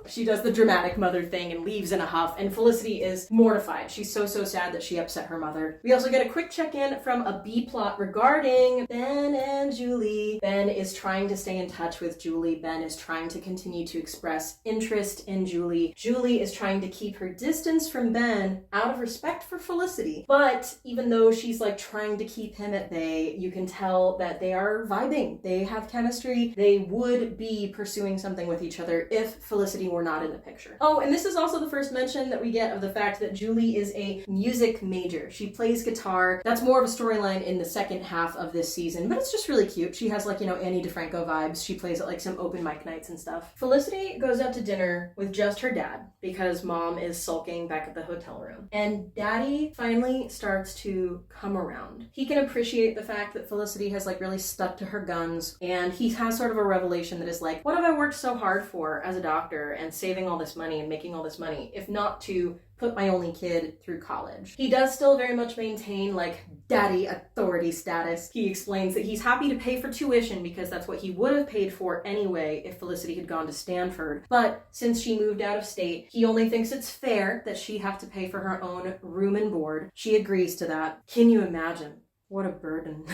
She does the dramatic mother thing and leaves in a huff. And Felicity is mortified. She's so sad that she upset her mother. We also get a quick check-in from a B plot regarding Ben and Julie. Ben is trying to stay in touch with Julie. Ben is trying to continue to express interest in Julie. Julie is trying to keep her distance from Ben out of respect for Felicity. But even though she's like trying to keep him at bay, you can tell that they are vibing. They have chemistry. They would be pursuing something with each other if Felicity were not in the picture. Oh, and this is also the first mention that we get of the fact that Julie is a music major. She plays guitar. That's more of a storyline in the second half of this season, but it's just really cute. She has like, you know, Annie DeFranco vibes. She plays at like some open mic nights and stuff. Felicity goes out to dinner with just her dad because mom is sulking back at the hotel room. And Daddy finally starts to come around. He can appreciate the fact that Felicity has like really stuck to her guns, and he has sort of a revelation that is like, what have I worked so hard for as a doctor and saving all this money and making all this money, if not to put my only kid through college? He does still very much maintain like daddy authority status. He explains that he's happy to pay for tuition because that's what he would have paid for anyway if Felicity had gone to Stanford. But since she moved out of state, he only thinks it's fair that she have to pay for her own room and board. She agrees to that. Can you imagine? What a burden.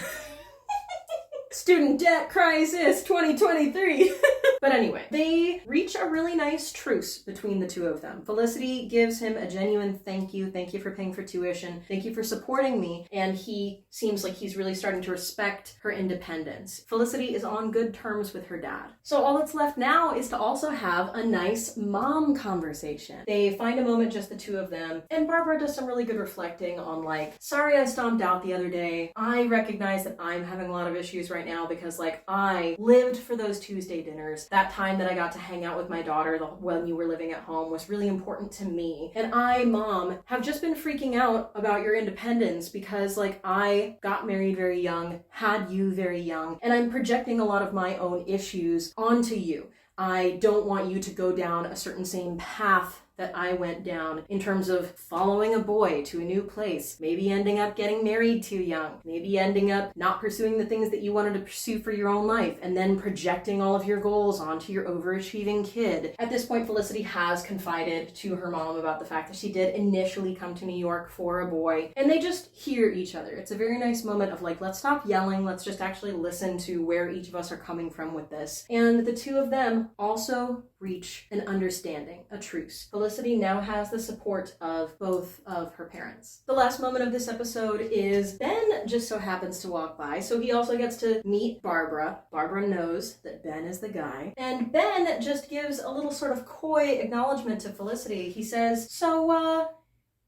Student debt crisis 2023. But anyway, they reach a really nice truce between the two of them. Felicity gives him a genuine thank you for paying for tuition, thank you for supporting me, and he seems like he's really starting to respect her independence. Felicity is on good terms with her dad. So all that's left now is to also have a nice mom conversation. They find a moment, just the two of them, and Barbara does some really good reflecting on like, sorry I stomped out the other day. I recognize that I'm having a lot of issues right now because like I lived for those Tuesday dinners. That time that I got to hang out with my daughter when you were living at home was really important to me. And I, Mom, have just been freaking out about your independence because like I got married very young, had you very young, and I'm projecting a lot of my own issues onto you. I don't want you to go down a certain same path that I went down in terms of following a boy to a new place, maybe ending up getting married too young, maybe ending up not pursuing the things that you wanted to pursue for your own life, and then projecting all of your goals onto your overachieving kid. At this point, Felicity has confided to her mom about the fact that she did initially come to New York for a boy, and they just hear each other. It's a very nice moment of like, let's stop yelling, let's just actually listen to where each of us are coming from with this. And the two of them also reach an understanding, a truce. Felicity now has the support of both of her parents. The last moment of this episode is Ben just so happens to walk by, so he also gets to meet Barbara. Barbara knows that Ben is the guy, and Ben just gives a little sort of coy acknowledgement to Felicity. He says, so,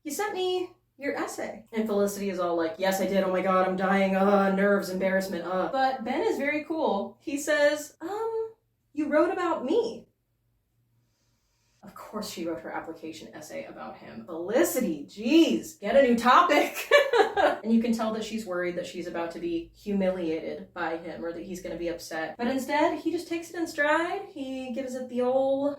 you sent me your essay. And Felicity is all like, yes, I did. Oh my God, I'm dying. Nerves, embarrassment. But Ben is very cool. He says, you wrote about me. Of course she wrote her application essay about him. Felicity, geez, get a new topic. And you can tell that she's worried that she's about to be humiliated by him or that he's going to be upset. But instead, he just takes it in stride. He gives it the old,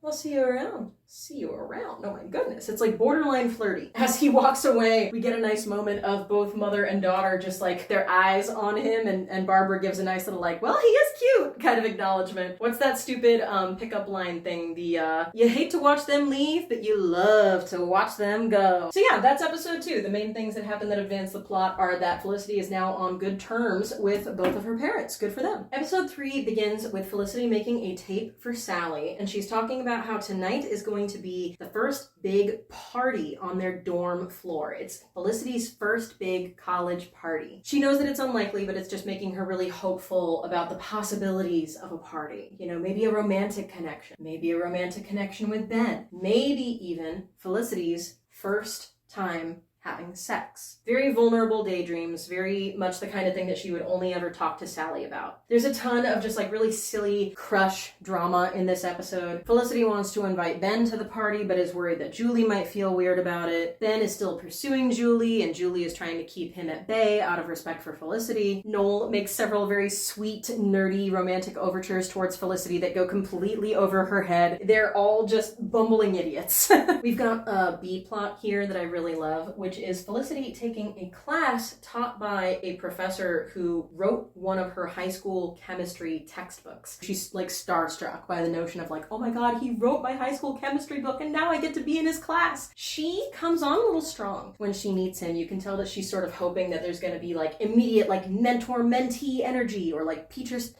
I'll see you around. See you around. Oh my goodness. It's like borderline flirty. As he walks away, we get a nice moment of both mother and daughter just like their eyes on him, and Barbara gives a nice little like, well, he is cute kind of acknowledgement. What's that stupid pickup line thing? The you hate to watch them leave, but you love to watch them go. So yeah, that's episode 2. The main things that happen that advance the plot are that Felicity is now on good terms with both of her parents. Good for them. Episode 3 begins with Felicity making a tape for Sally, and she's talking about how tonight is going to be the first big party on their dorm floor. It's Felicity's first big college party. She knows that it's unlikely, but it's just making her really hopeful about the possibilities of a party. You know, maybe a romantic connection. Maybe a romantic connection with Ben. Maybe even Felicity's first time having sex. Very vulnerable daydreams, very much the kind of thing that she would only ever talk to Sally about. There's a ton of just like really silly crush drama in this episode. Felicity wants to invite Ben to the party, but is worried that Julie might feel weird about it. Ben is still pursuing Julie, and Julie is trying to keep him at bay out of respect for Felicity. Noel makes several very sweet, nerdy, romantic overtures towards Felicity that go completely over her head. They're all just bumbling idiots. We've got a B plot here that I really love, which is Felicity taking a class taught by a professor who wrote one of her high school chemistry textbooks. She's like starstruck by the notion of like, oh my God, he wrote my high school chemistry book and now I get to be in his class. She comes on a little strong when she meets him. You can tell that she's sort of hoping that there's going to be like immediate like mentor-mentee energy or like teacher's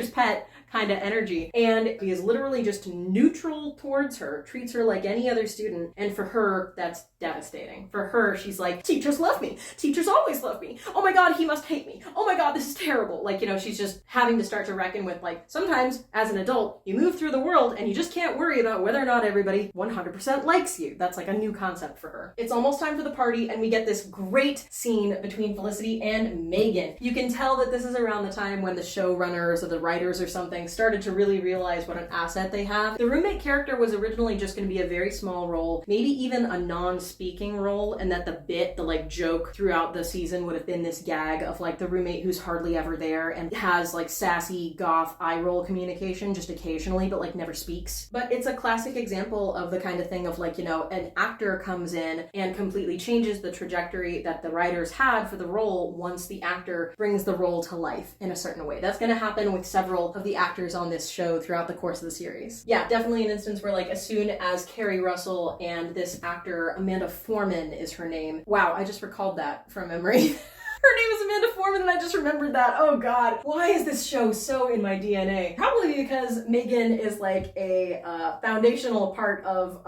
pet kind of energy. And he is literally just neutral towards her, treats her like any other student. And for her, that's devastating. For her, she's like, teachers love me. Teachers always love me. Oh my God, he must hate me. Oh my God, this is terrible. Like, you know, she's just having to start to reckon with like, sometimes as an adult, you move through the world and you just can't worry about whether or not everybody 100% likes you. That's like a new concept for her. It's almost time for the party and we get this great scene between Felicity and Megan. You can tell that this is around the time when the showrunners or the writers or something started to really realize what an asset they have. The roommate character was originally just going to be a very small role, maybe even a non-speaking role, and that the like joke throughout the season would have been this gag of like the roommate who's hardly ever there and has like sassy goth eye roll communication just occasionally, but like never speaks. But it's a classic example of the kind of thing of like, you know, an actor comes in and completely changes the trajectory that the writers had for the role once the actor brings the role to life in a certain way. That's going to happen with several of the actors on this show throughout the course of the series. Yeah, definitely an instance where like as soon as Carrie Russell and this actor Amanda Amanda Foreman is her name. Wow, I just recalled that from memory. Her name is Amanda Foreman and I just remembered that. Oh God, why is this show so in my DNA? Probably because Megan is like a foundational part of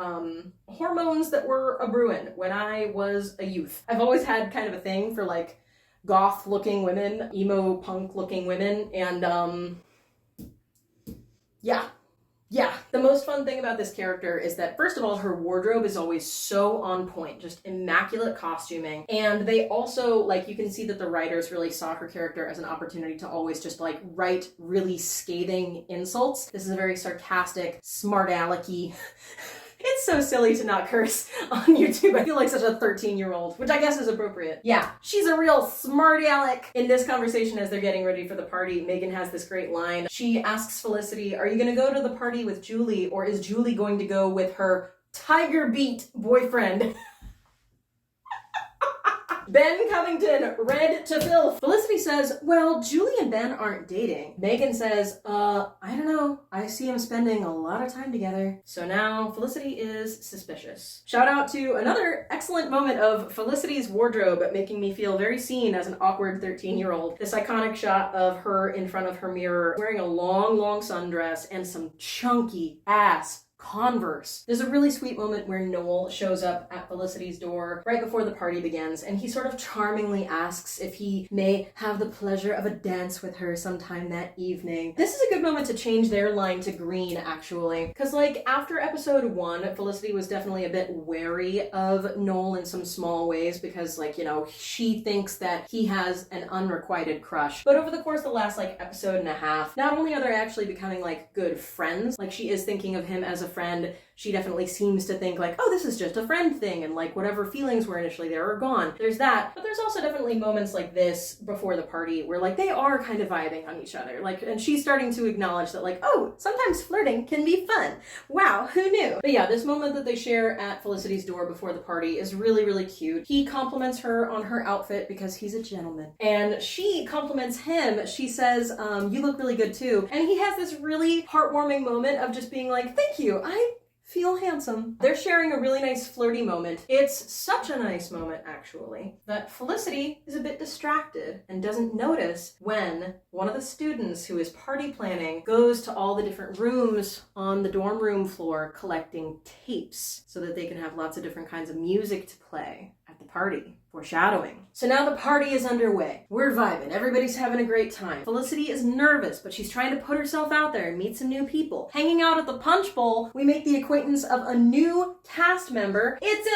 hormones that were a brewin' when I was a youth. I've always had kind of a thing for like goth looking women, emo punk looking women, and yeah, the most fun thing about this character is that, first of all, her wardrobe is always so on point, just immaculate costuming. And they also, like, you can see that the writers really saw her character as an opportunity to always just, like, write really scathing insults. This is a very sarcastic, smart alecky. It's so silly to not curse on YouTube. I feel like such a 13-year-old, which I guess is appropriate. Yeah, she's a real smart aleck. In this conversation as they're getting ready for the party, Megan has this great line. She asks Felicity, are you gonna go to the party with Julie, or is Julie going to go with her tiger beat boyfriend? Ben Covington, red to filth. Felicity says, well, Julie and Ben aren't dating. Megan says, I don't know. I see them spending a lot of time together. So now Felicity is suspicious. Shout out to another excellent moment of Felicity's wardrobe, making me feel very seen as an awkward 13-year-old. This iconic shot of her in front of her mirror wearing a long, long sundress and some chunky ass Converse. There's a really sweet moment where Noel shows up at Felicity's door right before the party begins, and he sort of charmingly asks if he may have the pleasure of a dance with her sometime that evening. This is a good moment to change their line to green, actually, because like after episode 1, Felicity was definitely a bit wary of Noel in some small ways because, like, you know, she thinks that he has an unrequited crush. But over the course of the last like episode and a half, not only are they actually becoming like good friends, like she is thinking of him as a friend, she definitely seems to think like, oh, this is just a friend thing, and like whatever feelings were initially there are gone. There's that, but there's also definitely moments like this before the party where like they are kind of vibing on each other, like, and she's starting to acknowledge that like, oh, sometimes flirting can be fun. Wow, who knew? But yeah, this moment that they share at Felicity's door before the party is really, really cute. He compliments her on her outfit because he's a gentleman, and she compliments him. She says, you look really good too, and he has this really heartwarming moment of just being like, thank you, I feel handsome. They're sharing a really nice flirty moment. It's such a nice moment, actually, that Felicity is a bit distracted and doesn't notice when one of the students who is party planning goes to all the different rooms on the dorm room floor collecting tapes so that they can have lots of different kinds of music to play at the party. Foreshadowing. So now the party is underway. We're vibing. Everybody's having a great time. Felicity is nervous, but she's trying to put herself out there and meet some new people. Hanging out at the punch bowl, we make the acquaintance of a new cast member. It's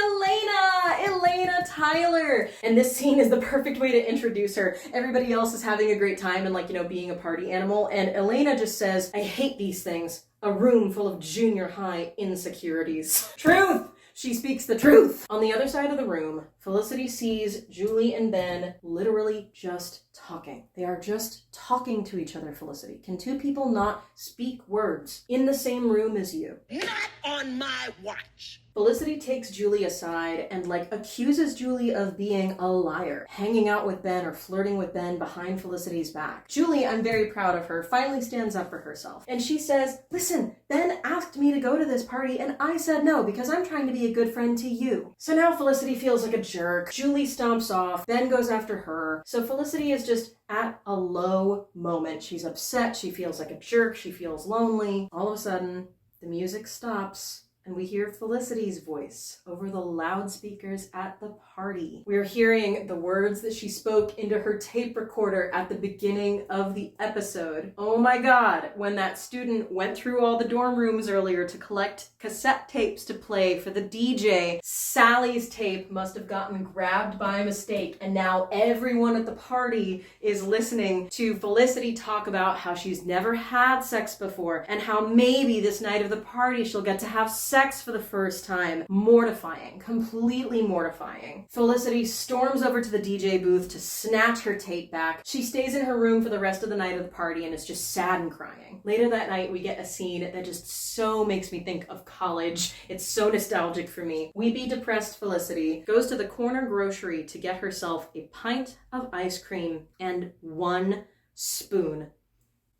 Elena Tyler. And this scene is the perfect way to introduce her. Everybody else is having a great time and like, you know, being a party animal. And Elena just says, I hate these things. A room full of junior high insecurities. Truth! She speaks the truth. On the other side of the room, Felicity sees Julie and Ben literally just talking. They are just talking to each other, Felicity. Can two people not speak words in the same room as you? Not on my watch. Felicity takes Julie aside and like accuses Julie of being a liar, hanging out with Ben or flirting with Ben behind Felicity's back. Julie, I'm very proud of her, finally stands up for herself. And she says, listen, Ben asked me to go to this party and I said no because I'm trying to be a good friend to you. So now Felicity feels like a jerk. Julie stomps off, Ben goes after her. So Felicity is just at a low moment. She's upset, she feels like a jerk, she feels lonely. All of a sudden, the music stops. And we hear Felicity's voice over the loudspeakers at the party. We're hearing the words that she spoke into her tape recorder at the beginning of the episode. Oh my God, when that student went through all the dorm rooms earlier to collect cassette tapes to play for the DJ, Sally's tape must have gotten grabbed by mistake. And now everyone at the party is listening to Felicity talk about how she's never had sex before and how maybe this night of the party she'll get to have sex for the first time. Mortifying. Completely mortifying. Felicity storms over to the DJ booth to snatch her tape back. She stays in her room for the rest of the night of the party and is just sad and crying. Later that night, we get a scene that just so makes me think of college. It's so nostalgic for me. Weepy, depressed Felicity goes to the corner grocery to get herself a pint of ice cream and 1 spoon.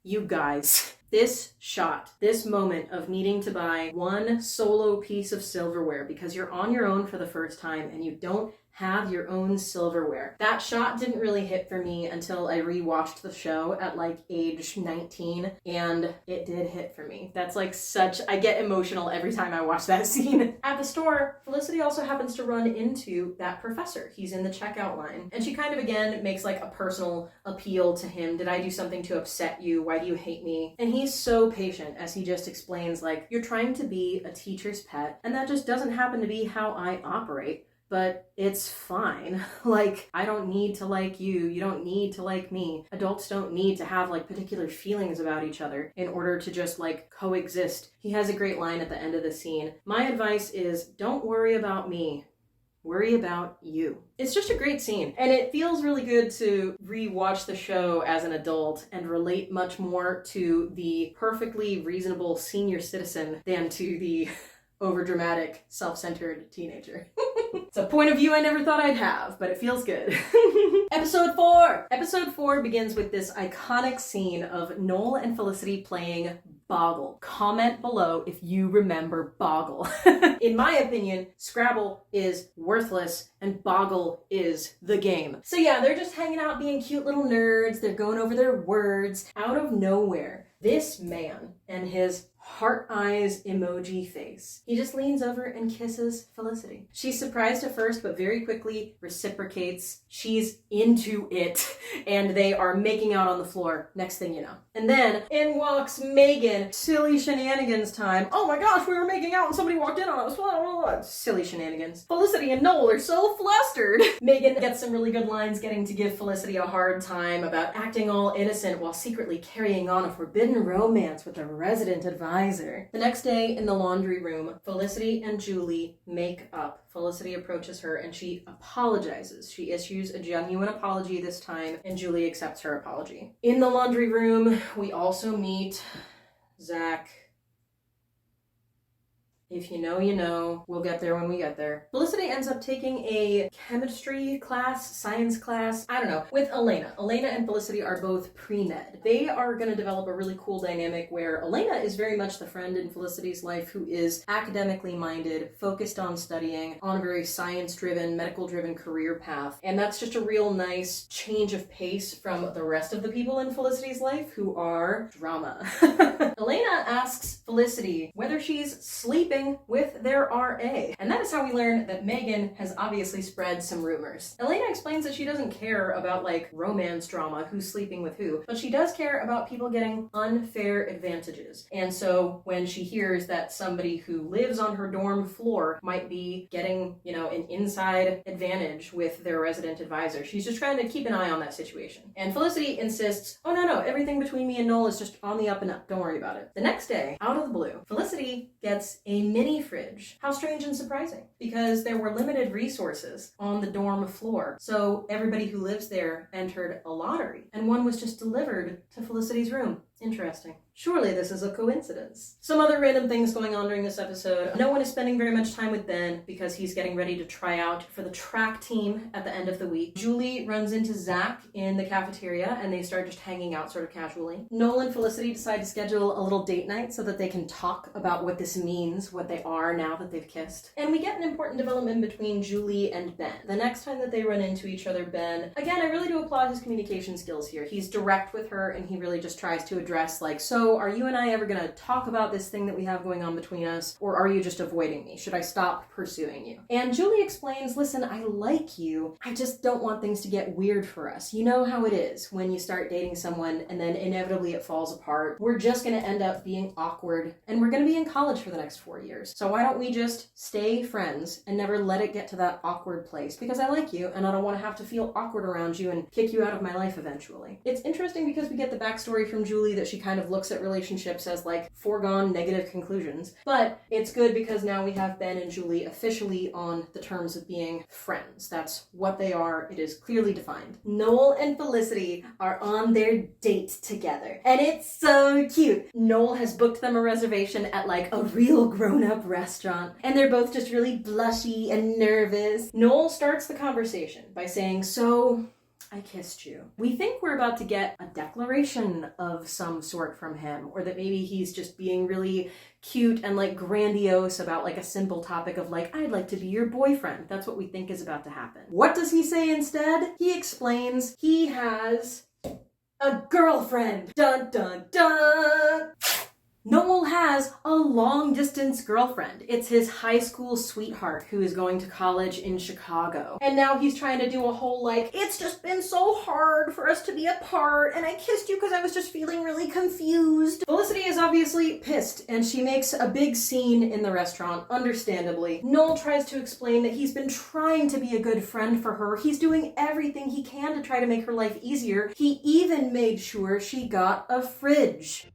You guys. This shot, this moment of needing to buy one solo piece of silverware because you're on your own for the first time and you don't have your own silverware. That shot didn't really hit for me until I rewatched the show at like age 19, and it did hit for me. That's like I get emotional every time I watch that scene. At the store, Felicity also happens to run into that professor. He's in the checkout line, and she kind of again makes like a personal appeal to him. Did I do something to upset you? Why do you hate me? And he's so patient as he just explains like, you're trying to be a teacher's pet, and that just doesn't happen to be how I operate. But it's fine. Like, I don't need to like you. You don't need to like me. Adults don't need to have like particular feelings about each other in order to just like coexist. He has a great line at the end of the scene. My advice is, don't worry about me. Worry about you. It's just a great scene. And it feels really good to rewatch the show as an adult and relate much more to the perfectly reasonable senior citizen than to the overdramatic, self-centered teenager. It's a point of view I never thought I'd have, but it feels good. Episode 4! Episode 4 begins with this iconic scene of Noel and Felicity playing Boggle. Comment below if you remember Boggle. In my opinion, Scrabble is worthless and Boggle is the game. So yeah, they're just hanging out being cute little nerds. They're going over their words. Out of nowhere, this man and his heart eyes emoji face, he just leans over and kisses Felicity. She's surprised at first, but very quickly reciprocates. She's into it, and they are making out on the floor, next thing you know. And then in walks Megan. Silly shenanigans time. Oh my gosh, we were making out and somebody walked in on us. Silly shenanigans. Felicity and Noel are so flustered. Megan gets some really good lines getting to give Felicity a hard time about acting all innocent while secretly carrying on a forbidden romance with a resident advisor. The next day in the laundry room, Felicity and Julie make up. Felicity approaches her and she apologizes. She issues a genuine apology this time, and Julie accepts her apology. In the laundry room, we also meet Zach. If you know, you know. We'll get there when we get there. Felicity ends up taking a chemistry class, science class, I don't know, with Elena. Elena and Felicity are both pre-med. They are going to develop a really cool dynamic where Elena is very much the friend in Felicity's life who is academically minded, focused on studying, on a very science-driven, medical-driven career path. And that's just a real nice change of pace from the rest of the people in Felicity's life who are drama. Elena asks Felicity whether she's sleeping with their RA. And that is how we learn that Megan has obviously spread some rumors. Elena explains that she doesn't care about like romance drama, who's sleeping with who, but she does care about people getting unfair advantages. And so when she hears that somebody who lives on her dorm floor might be getting, you know, an inside advantage with their resident advisor, she's just trying to keep an eye on that situation. And Felicity insists, oh no, everything between me and Noel is just on the up and up. Don't worry about it. The next day, out of the blue, Felicity gets a mini fridge. How strange and surprising, because there were limited resources on the dorm floor. So everybody who lives there entered a lottery, and one was just delivered to Felicity's room. Interesting. Surely this is a coincidence. Some other random things going on during this episode. No one is spending very much time with Ben because he's getting ready to try out for the track team at the end of the week. Julie runs into Zach in the cafeteria and they start just hanging out sort of casually. Noel and Felicity decide to schedule a little date night so that they can talk about what this means, what they are now that they've kissed. And we get an important development between Julie and Ben. The next time that they run into each other, Ben, again, I really do applaud his communication skills here. He's direct with her and he really just tries to address like, so are you and I ever going to talk about this thing that we have going on between us, or are you just avoiding me? Should I stop pursuing you? And Julie explains, listen, I like you. I just don't want things to get weird for us. You know how it is when you start dating someone and then inevitably it falls apart. We're just going to end up being awkward and we're going to be in college for the next 4 years. So why don't we just stay friends and never let it get to that awkward place? Because I like you and I don't want to have to feel awkward around you and kick you out of my life eventually. It's interesting because we get the backstory from Julie that she kind of looks at relationships as like foregone negative conclusions, but it's good because now we have Ben and Julie officially on the terms of being friends. That's what they are. It is clearly defined. Noel and Felicity are on their date together, and it's so cute. Noel has booked them a reservation at like a real grown-up restaurant, and they're both just really blushy and nervous. Noel starts the conversation by saying, so I kissed you. We think we're about to get a declaration of some sort from him, or that maybe he's just being really cute and like grandiose about like a simple topic of like, I'd like to be your boyfriend. That's what we think is about to happen. What does he say instead? He explains he has a girlfriend. Dun dun dun! Noel has a long-distance girlfriend. It's his high school sweetheart who is going to college in Chicago. And now he's trying to do a whole like, it's just been so hard for us to be apart and I kissed you because I was just feeling really confused. Felicity is obviously pissed and she makes a big scene in the restaurant, understandably. Noel tries to explain that he's been trying to be a good friend for her. He's doing everything he can to try to make her life easier. He even made sure she got a fridge.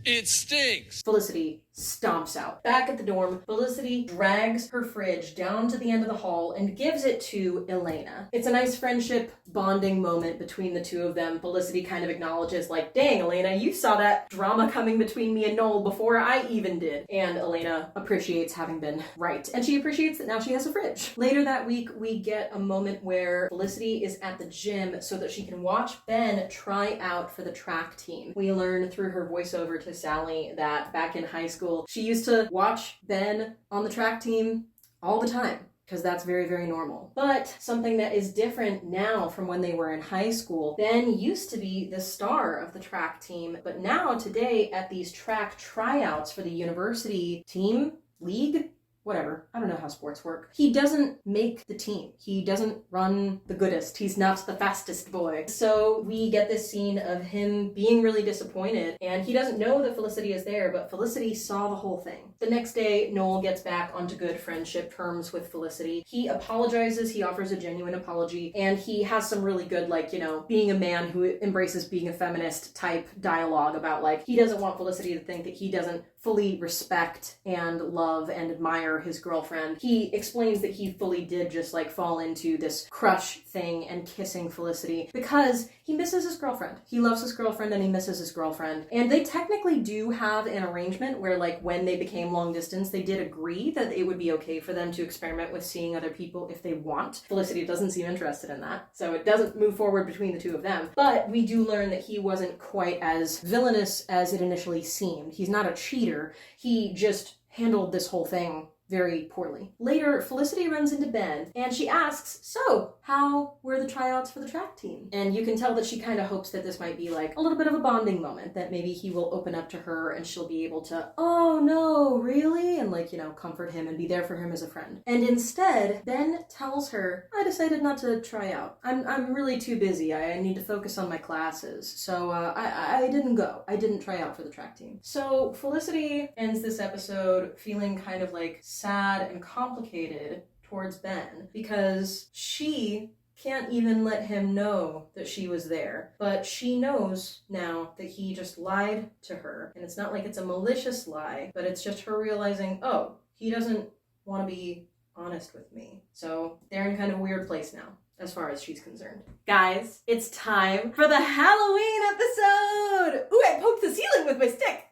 It stinks. Felicity stomps out. Back at the dorm, Felicity drags her fridge down to the end of the hall and gives it to Elena. It's a nice friendship bonding moment between the two of them. Felicity kind of acknowledges like, dang, Elena, you saw that drama coming between me and Noel before I even did. And Elena appreciates having been right. And she appreciates that now she has a fridge. Later that week, we get a moment where Felicity is at the gym so that she can watch Ben try out for the track team. We learn through her voiceover to Sally that back in high school, she used to watch Ben on the track team all the time, because that's very, very normal. But something that is different now from when they were in high school, Ben used to be the star of the track team, but now today at these track tryouts for the university team, league, whatever, I don't know how sports work, he doesn't make the team. He doesn't run the goodest. He's not the fastest boy. So we get this scene of him being really disappointed, and he doesn't know that Felicity is there, but Felicity saw the whole thing. The next day, Noel gets back onto good friendship terms with Felicity. He apologizes, he offers a genuine apology, and he has some really good, like, you know, being a man who embraces being a feminist type dialogue about, like, he doesn't want Felicity to think that he doesn't fully respect and love and admire his girlfriend. He explains that he fully did just like fall into this crush thing and kissing Felicity because he misses his girlfriend. He loves his girlfriend and he misses his girlfriend. And they technically do have an arrangement where like when they became long distance, they did agree that it would be okay for them to experiment with seeing other people if they want. Felicity doesn't seem interested in that, so it doesn't move forward between the two of them. But we do learn that he wasn't quite as villainous as it initially seemed. He's not a cheater. He just handled this whole thing very poorly. Later, Felicity runs into Ben and she asks, so how were the tryouts for the track team? And you can tell that she kind of hopes that this might be like a little bit of a bonding moment, that maybe he will open up to her and she'll be able to, oh no, really? And like, you know, comfort him and be there for him as a friend. And instead, Ben tells her, I decided not to try out. I'm really too busy. I need to focus on my classes. So I didn't go. I didn't try out for the track team. So Felicity ends this episode feeling kind of like sad and complicated towards Ben because she can't even let him know that she was there. But she knows now that he just lied to her. And it's not like it's a malicious lie, but it's just her realizing, oh, he doesn't want to be honest with me. So they're in kind of a weird place now, as far as she's concerned. Guys, it's time for the Halloween episode! Ooh, I poked the ceiling with my stick!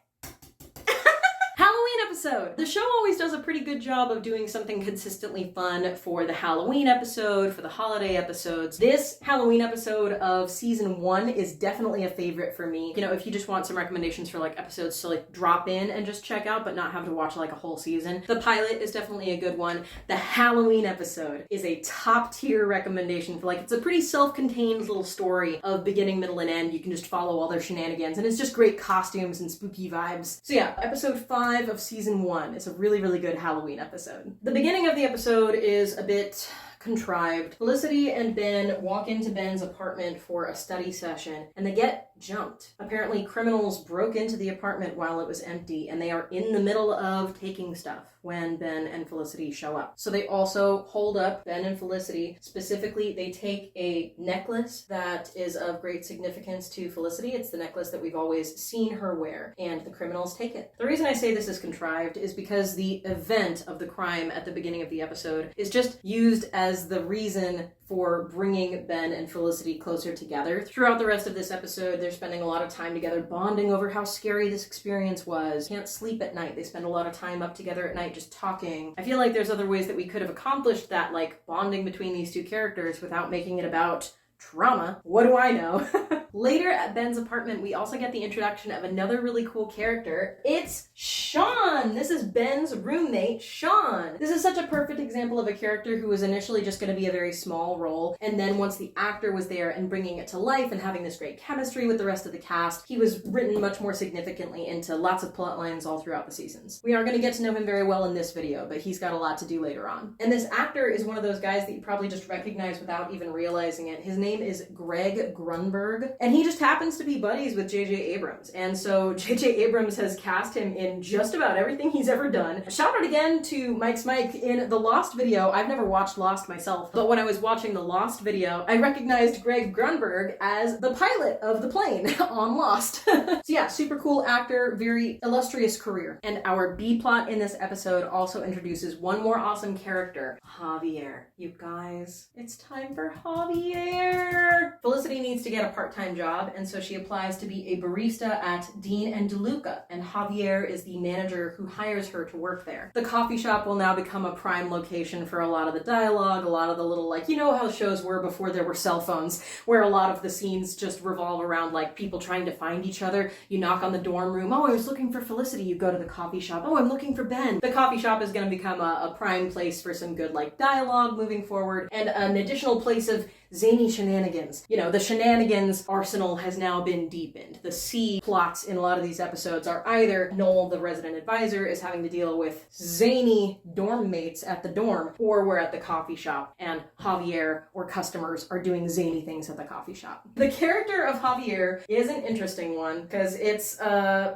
Halloween episode. The show always does a pretty good job of doing something consistently fun for the Halloween episode, for the holiday episodes. This Halloween episode of season 1 is definitely a favorite for me. You know, if you just want some recommendations for like episodes to like drop in and just check out, but not have to watch like a whole season, the pilot is definitely a good one. The Halloween episode is a top tier recommendation for like, it's a pretty self-contained little story of beginning, middle, and end. You can just follow all their shenanigans, and it's just great costumes and spooky vibes. So yeah, episode 5 of season 1. It's a really, really good Halloween episode. The beginning of the episode is a bit contrived. Felicity and Ben walk into Ben's apartment for a study session and they get jumped. Apparently criminals broke into the apartment while it was empty and they are in the middle of taking stuff when Ben and Felicity show up. So they also hold up Ben and Felicity. Specifically, they take a necklace that is of great significance to Felicity. It's the necklace that we've always seen her wear, and the criminals take it. The reason I say this is contrived is because the event of the crime at the beginning of the episode is just used as the reason for bringing Ben and Felicity closer together. Throughout the rest of this episode, they're spending a lot of time together bonding over how scary this experience was. Can't sleep at night. They spend a lot of time up together at night just talking. I feel like there's other ways that we could have accomplished that, like bonding between these two characters without making it about Trauma? What do I know? Later at Ben's apartment, we also get the introduction of another really cool character. It's Sean! This is Ben's roommate, Sean. This is such a perfect example of a character who was initially just going to be a very small role, and then once the actor was there and bringing it to life and having this great chemistry with the rest of the cast, he was written much more significantly into lots of plot lines all throughout the seasons. We aren't going to get to know him very well in this video, but he's got a lot to do later on. And this actor is one of those guys that you probably just recognize without even realizing it. His name is Greg Grunberg, and he just happens to be buddies with J.J. Abrams. And so J.J. Abrams has cast him in just about everything he's ever done. Shout out again to Mike's Mike in the Lost video. I've never watched Lost myself, but when I was watching the Lost video, I recognized Greg Grunberg as the pilot of the plane on Lost. So yeah, super cool actor, very illustrious career. And our B plot in this episode also introduces one more awesome character, Javier. You guys, it's time for Javier! Felicity needs to get a part-time job, and so she applies to be a barista at Dean and DeLuca, and Javier is the manager who hires her to work there. The coffee shop will now become a prime location for a lot of the dialogue, a lot of the little, like, you know how shows were before there were cell phones, where a lot of the scenes just revolve around, like, people trying to find each other. You knock on the dorm room, oh, I was looking for Felicity. You go to the coffee shop, oh, I'm looking for Ben. The coffee shop is going to become a prime place for some good, like, dialogue moving forward, and an additional place of zany shenanigans. You know, the shenanigans arsenal has now been deepened. The C plots in a lot of these episodes are either Noel, the resident advisor, is having to deal with zany dorm mates at the dorm, or we're at the coffee shop and Javier or customers are doing zany things at the coffee shop. The character of Javier is an interesting one because it's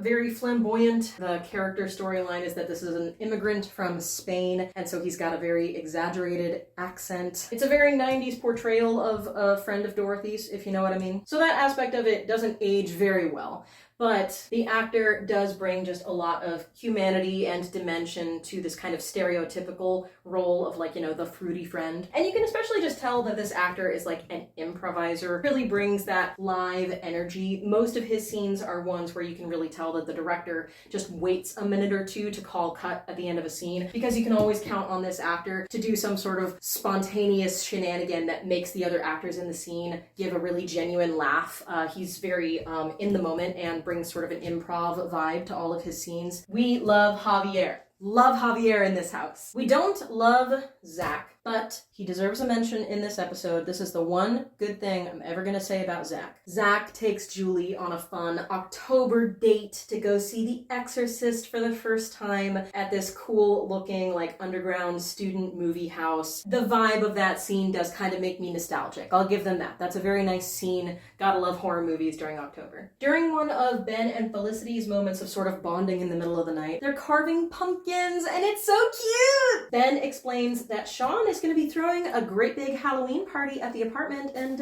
very flamboyant. The character storyline is that this is an immigrant from Spain, and so he's got a very exaggerated accent. It's a very 90s portrayal of a friend of Dorothy's, if you know what I mean. So that aspect of it doesn't age very well. But the actor does bring just a lot of humanity and dimension to this kind of stereotypical role of, like, you know, the fruity friend. And you can especially just tell that this actor is like an improviser, really brings that live energy. Most of his scenes are ones where you can really tell that the director just waits a minute or two to call cut at the end of a scene, because you can always count on this actor to do some sort of spontaneous shenanigan that makes the other actors in the scene give a really genuine laugh. He's very in the moment and brings sort of an improv vibe to all of his scenes. We love Javier. Love Javier in this house. We don't love Zach, but he deserves a mention in this episode. This is the one good thing I'm ever gonna say about Zach. Zach takes Julie on a fun October date to go see The Exorcist for the first time at this cool looking, like, underground student movie house. The vibe of that scene does kind of make me nostalgic. I'll give them that. That's a very nice scene. Gotta love horror movies during October. During one of Ben and Felicity's moments of sort of bonding in the middle of the night, they're carving pumpkins, and it's so cute! Ben explains that Sean is going to be throwing a great big Halloween party at the apartment, and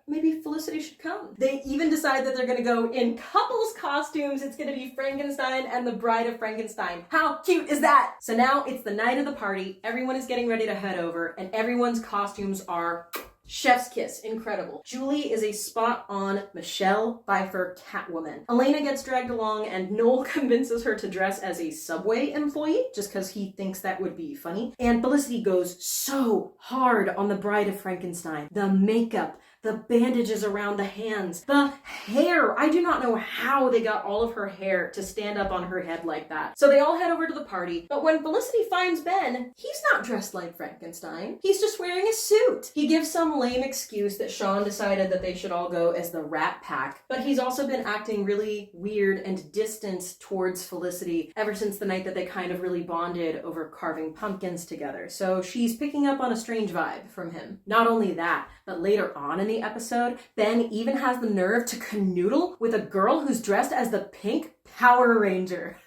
maybe Felicity should come. They even decide that they're going to go in couples costumes. It's going to be Frankenstein and the Bride of Frankenstein. How cute is that? So now it's the night of the party. Everyone is getting ready to head over, and everyone's costumes are chef's kiss. Incredible. Julie is a spot-on Michelle Pfeiffer Catwoman. Elena gets dragged along, and Noel convinces her to dress as a Subway employee, just because he thinks that would be funny. And Felicity goes so hard on the Bride of Frankenstein. The makeup, the bandages around the hands, the hair. I do not know how they got all of her hair to stand up on her head like that. So they all head over to the party, but when Felicity finds Ben, he's not dressed like Frankenstein. He's just wearing a suit. He gives some lame excuse that Sean decided that they should all go as the Rat Pack, but he's also been acting really weird and distant towards Felicity ever since the night that they kind of really bonded over carving pumpkins together. So she's picking up on a strange vibe from him. Not only that, but later on in the episode, Ben even has the nerve to canoodle with a girl who's dressed as the Pink Power Ranger.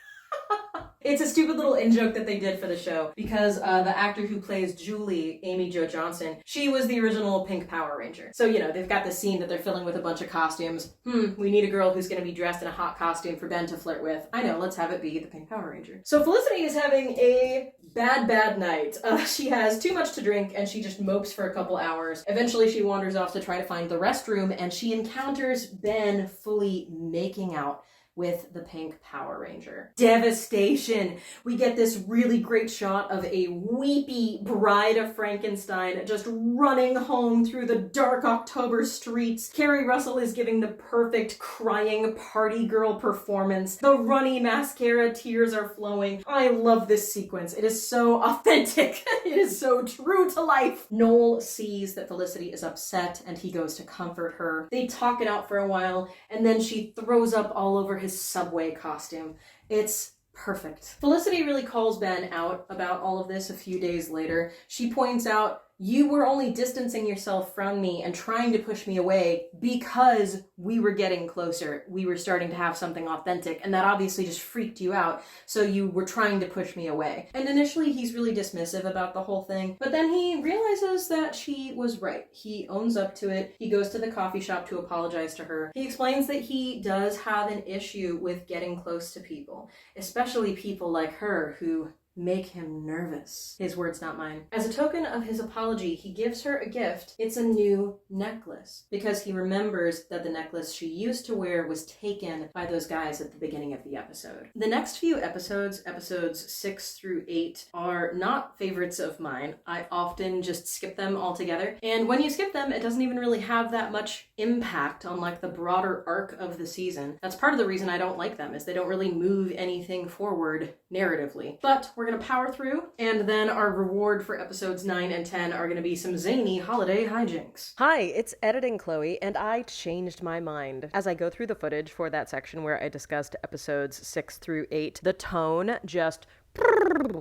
It's a stupid little in-joke that they did for the show, because the actor who plays Julie, Amy Jo Johnson, she was the original Pink Power Ranger. So, you know, they've got the scene that they're filling with a bunch of costumes. We need a girl who's going to be dressed in a hot costume for Ben to flirt with. I know, let's have it be the Pink Power Ranger. So Felicity is having a bad night. She has too much to drink, and she just mopes for a couple hours. Eventually, she wanders off to try to find the restroom, and she encounters Ben fully making out with the pink Power Ranger. Devastation! We get this really great shot of a weepy bride of Frankenstein just running home through the dark October streets. Carrie Russell is giving the perfect crying party girl performance. The runny mascara tears are flowing. I love this sequence. It is so authentic. It is so true to life. Noel sees that Felicity is upset and he goes to comfort her. They talk it out for a while and then she throws up all over his subway costume. It's perfect. Felicity really calls Ben out about all of this a few days later. She points out, you were only distancing yourself from me and trying to push me away because we were getting closer. We were starting to have something authentic, and that obviously just freaked you out, so you were trying to push me away. And initially he's really dismissive about the whole thing, but then he realizes that she was right. He owns up to it. He goes to the coffee shop to apologize to her. He explains that he does have an issue with getting close to people, especially people like her who make him nervous. His words, not mine. As a token of his apology, he gives her a gift. It's a new necklace, because he remembers that the necklace she used to wear was taken by those guys at the beginning of the episode. The next few episodes, episodes 6 through 8, are not favorites of mine. I often just skip them altogether. And when you skip them, it doesn't even really have that much impact on like the broader arc of the season. That's part of the reason I don't like them, is they don't really move anything forward narratively. But we're gonna power through, and then our reward for episodes 9 and 10 are gonna be some zany holiday hijinks. Hi, it's Editing Chloe, and I changed my mind. As I go through the footage for that section where I discussed episodes 6 through 8, the tone just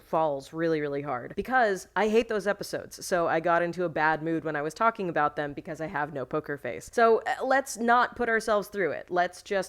falls really, really hard because I hate those episodes. So I got into a bad mood when I was talking about them because I have no poker face. So let's not put ourselves through it.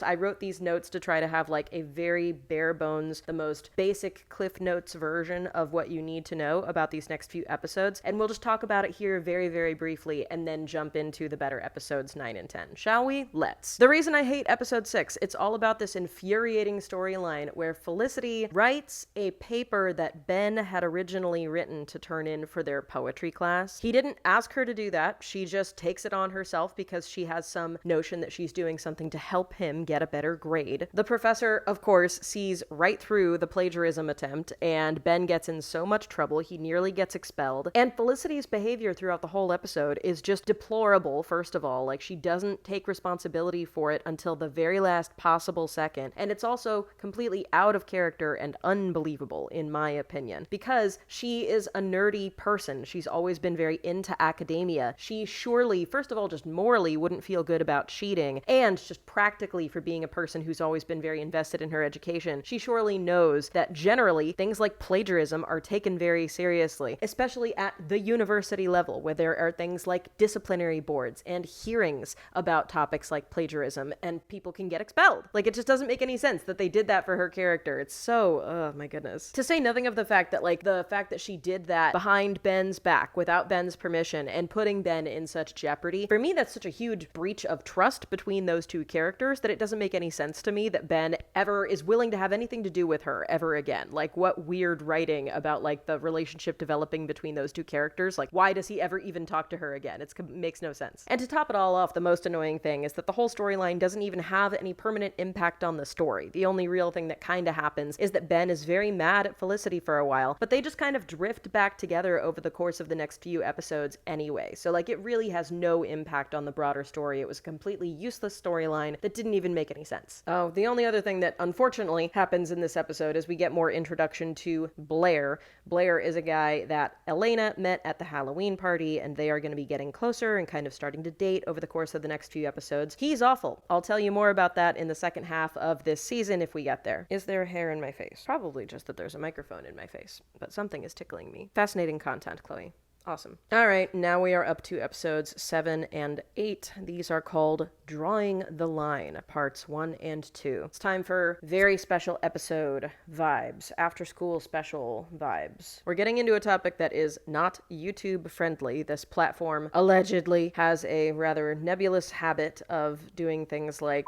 I wrote these notes to try to have like a very bare bones, the most basic Cliff Notes version of what you need to know about these next few episodes. And we'll just talk about it here very, very briefly and then jump into the better episodes 9 and 10. Shall we? Let's. The reason I hate episode 6, it's all about this infuriating storyline where Felicity writes a paper that Ben had originally written to turn in for their poetry class. He didn't ask her to do that. She just takes it on herself because she has some notion that she's doing something to help him get a better grade. The professor, of course, sees right through the plagiarism attempt, and Ben gets in so much trouble he nearly gets expelled. And Felicity's behavior throughout the whole episode is just deplorable, first of all. Like, she doesn't take responsibility for it until the very last possible second. And it's also completely out of character and unbelievable, in my opinion, because she is a nerdy person. She's always been very into academia. She surely, first of all, just morally wouldn't feel good about cheating, and just practically for being a person who's always been very invested in her education, she surely knows that generally things like plagiarism are taken very seriously, especially at the university level, where there are things like disciplinary boards and hearings about topics like plagiarism, and people can get expelled. Like, it just doesn't make any sense that they did that for her character. It's so, oh my goodness. To say nothing of the fact that she did that behind Ben's back without Ben's permission and putting Ben in such jeopardy. For me, that's such a huge breach of trust between those two characters that it doesn't make any sense to me that Ben ever is willing to have anything to do with her ever again. Like, what weird writing about like the relationship developing between those two characters. Like, why does he ever even talk to her again? It makes no sense. And to top it all off, the most annoying thing is that the whole storyline doesn't even have any permanent impact on the story. The only real thing that kind of happens is that Ben is very mad at Felicity for a while, but they just kind of drift back together over the course of the next few episodes anyway. So like, it really has no impact on the broader story. It was a completely useless storyline that didn't even make any sense. Oh, the only other thing that unfortunately happens in this episode is we get more introduction to Blair. Blair is a guy that Elena met at the Halloween party, and they are going to be getting closer and kind of starting to date over the course of the next few episodes. He's awful. I'll tell you more about that in the second half of this season if we get there. Is there hair in my face? Probably just that there's a microphone in my face, but something is tickling me. Fascinating content, Chloe. Awesome. All right, now we are up to episodes 7 and 8. These are called Drawing the Line, parts 1 and 2. It's time for very special episode vibes, after school special vibes. We're getting into a topic that is not YouTube friendly. This platform allegedly has a rather nebulous habit of doing things like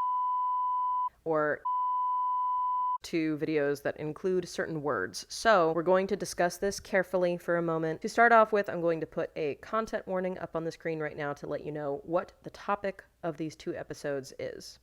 or to videos that include certain words. So we're going to discuss this carefully for a moment. To start off with, I'm going to put a content warning up on the screen right now to let you know what the topic of these 2 episodes is.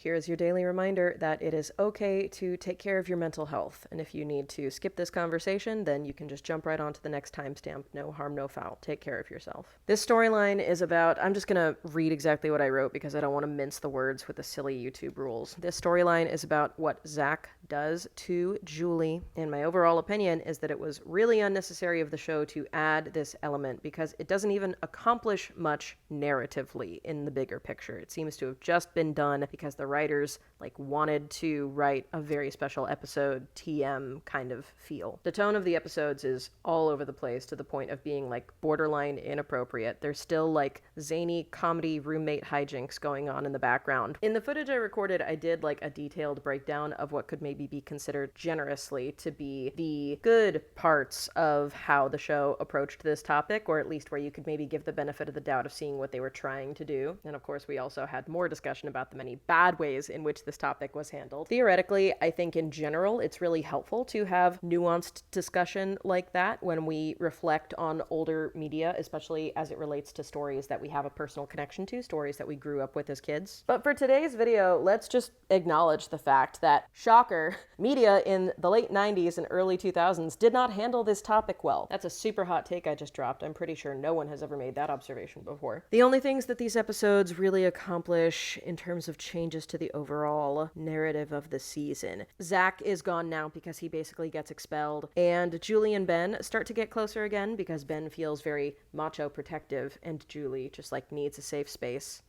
Here's your daily reminder that it is okay to take care of your mental health. And if you need to skip this conversation, then you can just jump right on to the next timestamp. No harm, no foul. Take care of yourself. This storyline is about, I'm just going to read exactly what I wrote because I don't want to mince the words with the silly YouTube rules. This storyline is about what Zach does to Julie, and my overall opinion is that it was really unnecessary of the show to add this element because it doesn't even accomplish much narratively in the bigger picture. It seems to have just been done because the writers wanted to write a very special episode TM kind of feel. The tone of the episodes is all over the place to the point of being borderline inappropriate. There's still zany comedy roommate hijinks going on in the background. In the footage I recorded, I did a detailed breakdown of what could maybe be considered generously to be the good parts of how the show approached this topic, or at least where you could maybe give the benefit of the doubt of seeing what they were trying to do. And of course, we also had more discussion about the many bad ways in which this topic was handled. Theoretically, I think in general, it's really helpful to have nuanced discussion like that when we reflect on older media, especially as it relates to stories that we have a personal connection to, stories that we grew up with as kids. But for today's video, let's just acknowledge the fact that, shocker, media in the late 90s and early 2000s did not handle this topic well. That's a super hot take I just dropped. I'm pretty sure no one has ever made that observation before. The only things that these episodes really accomplish in terms of changes to the overall narrative of the season. Zach is gone now because he basically gets expelled, and Julie and Ben start to get closer again because Ben feels very macho protective and Julie just needs a safe space.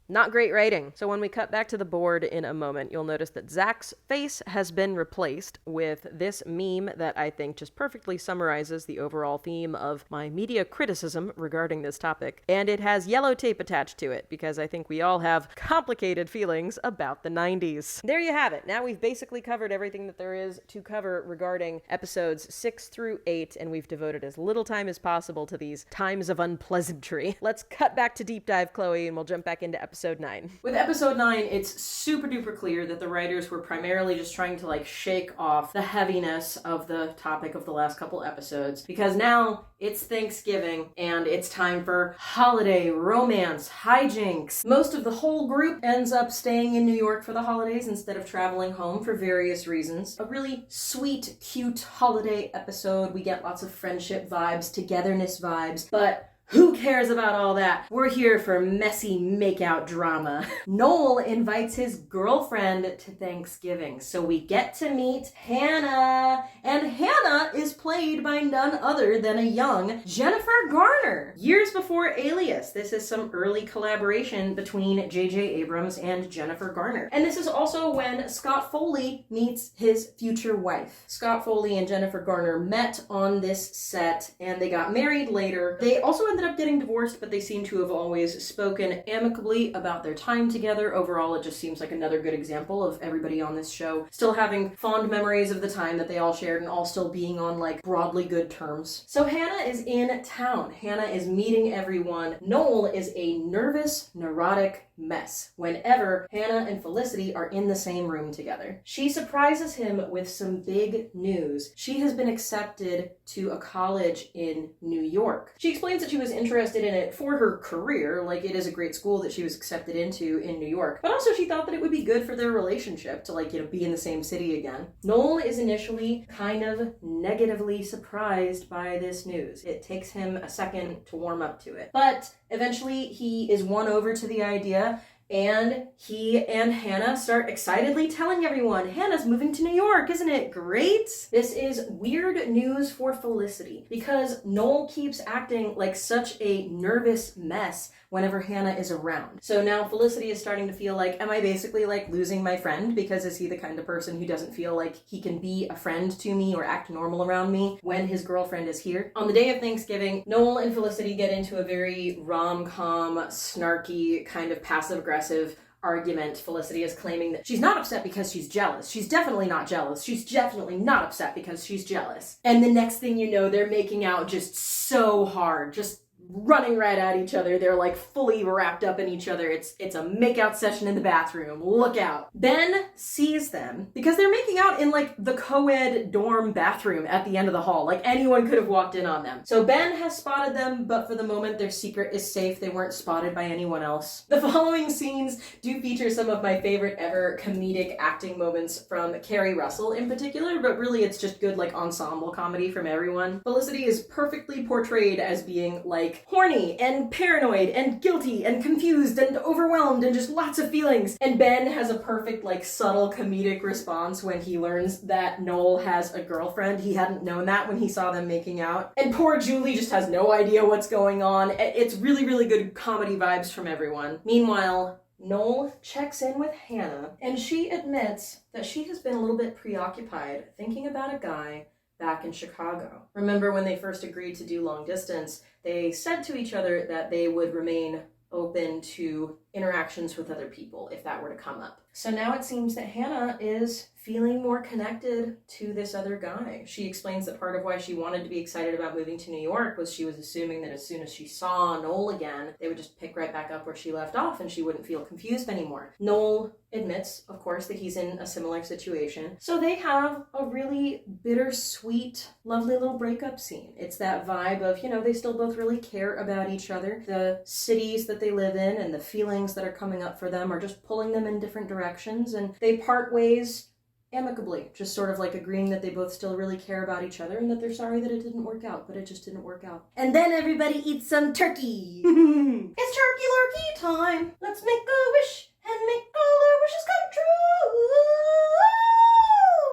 Not great writing. So when we cut back to the board in a moment, you'll notice that Zach's face has been replaced with this meme that I think just perfectly summarizes the overall theme of my media criticism regarding this topic. And it has yellow tape attached to it because I think we all have complicated feelings about the 90s. There you have it. Now we've basically covered everything that there is to cover regarding episodes 6 through 8, and we've devoted as little time as possible to these times of unpleasantry. Let's cut back to Deep Dive Chloe and we'll jump back into episode 9. With episode 9, it's super duper clear that the writers were primarily just trying to shake off the heaviness of the topic of the last couple episodes, because now it's Thanksgiving and it's time for holiday romance hijinks. Most of the whole group ends up staying in New York for the holidays instead of traveling home for various reasons. A really sweet, cute holiday episode. We get lots of friendship vibes, togetherness vibes, but who cares about all that? We're here for messy makeout drama. Noel invites his girlfriend to Thanksgiving, so we get to meet Hannah. And Hannah is played by none other than a young Jennifer Garner. Years before Alias, this is some early collaboration between J.J. Abrams and Jennifer Garner. And this is also when Scott Foley meets his future wife. Scott Foley and Jennifer Garner met on this set, and they got married later. They also ended up getting divorced, but they seem to have always spoken amicably about their time together. Overall, it just seems like another good example of everybody on this show still having fond memories of the time that they all shared and all still being on broadly good terms. So Hannah is in town. Hannah is meeting everyone. Noel is a nervous, neurotic mess whenever Hannah and Felicity are in the same room together. She surprises him with some big news. She has been accepted to a college in New York. She explains that she was interested in it for her career, it is a great school that she was accepted into in New York, but also she thought that it would be good for their relationship to be in the same city again. Noel is initially kind of negatively surprised by this news. It takes him a second to warm up to it, but eventually he is won over to the idea, and he and Hannah start excitedly telling everyone, Hannah's moving to New York, isn't it great? This is weird news for Felicity because Noel keeps acting like such a nervous mess whenever Hannah is around. So now Felicity is starting to feel am I basically losing my friend, because is he the kind of person who doesn't feel like he can be a friend to me or act normal around me when his girlfriend is here? On the day of Thanksgiving, Noel and Felicity get into a very rom-com, snarky, kind of passive-aggressive argument. Felicity is claiming that she's not upset because she's jealous. She's definitely not jealous. She's definitely not upset because she's jealous. And the next thing you know, they're making out just so hard, just running right at each other. They're like fully wrapped up in each other. It's a makeout session in the bathroom. Look out. Ben sees them because they're making out in like the co-ed dorm bathroom at the end of the hall. Like anyone could have walked in on them. So Ben has spotted them, but for the moment their secret is safe. They weren't spotted by anyone else. The following scenes do feature some of my favorite ever comedic acting moments from Carrie Russell in particular, but really it's just good like ensemble comedy from everyone. Felicity is perfectly portrayed as being like horny and paranoid and guilty and confused and overwhelmed and just lots of feelings. And Ben has a perfect like subtle comedic response when he learns that Noel has a girlfriend. He hadn't known that when he saw them making out. And poor Julie just has no idea what's going on. It's really, really good comedy vibes from everyone. Meanwhile, Noel checks in with Hannah, and she admits that she has been a little bit preoccupied thinking about a guy back in Chicago. Remember when they first agreed to do long distance, they said to each other that they would remain open to interactions with other people if that were to come up. So now it seems that Hannah is feeling more connected to this other guy. She explains that part of why she wanted to be excited about moving to New York was she was assuming that as soon as she saw Noel again, they would just pick right back up where she left off and she wouldn't feel confused anymore. Noel admits, of course, that he's in a similar situation. So they have a really bittersweet, lovely little breakup scene. It's that vibe of, you know, they still both really care about each other. The cities that they live in and the feelings that are coming up for them are just pulling them in different directions, and they part ways amicably, just sort of like agreeing that they both still really care about each other and that they're sorry that it didn't work out, but it just didn't work out. And then everybody eats some turkey. It's turkey lurkey time. Let's make a wish and make all our wishes come true.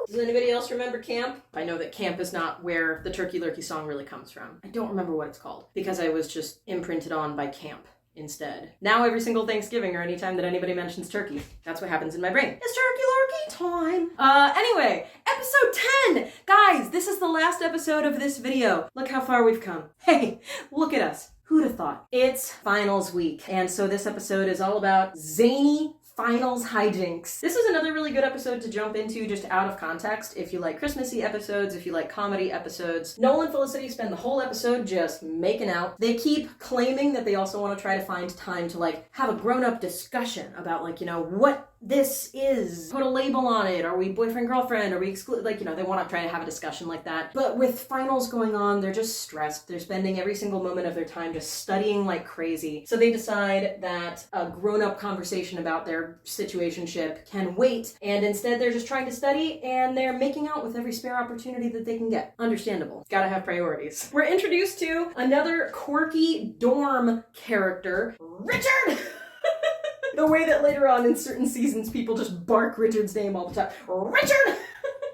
Does anybody else remember camp? I know that camp is not where the turkey lurkey song really comes from. I don't remember what it's called because I was just imprinted on by camp instead. Now every single Thanksgiving or anytime that anybody mentions turkey, that's what happens in my brain. It's turkey lurkey time. Anyway, episode 10! Guys, this is the last episode of this video. Look how far we've come. Hey, look at us. Who'd have thought? It's finals week, and so this episode is all about zany finals hijinks. This is another really good episode to jump into just out of context if you like Christmassy episodes, if you like comedy episodes. Noel and Felicity spend the whole episode just making out. They keep claiming that they also want to try to find time to like have a grown-up discussion about like, you know, what this is. Put a label on it. Are we boyfriend, girlfriend? Are we exclude? Like, you know, they want to try to have a discussion like that. But with finals going on, they're just stressed. They're spending every single moment of their time just studying like crazy. So they decide that a grown-up conversation about their situationship can wait. And instead they're just trying to study and they're making out with every spare opportunity that they can get. Understandable. Gotta have priorities. We're introduced to another quirky dorm character, Richard! The way that later on in certain seasons people just bark Richard's name all the time. Richard!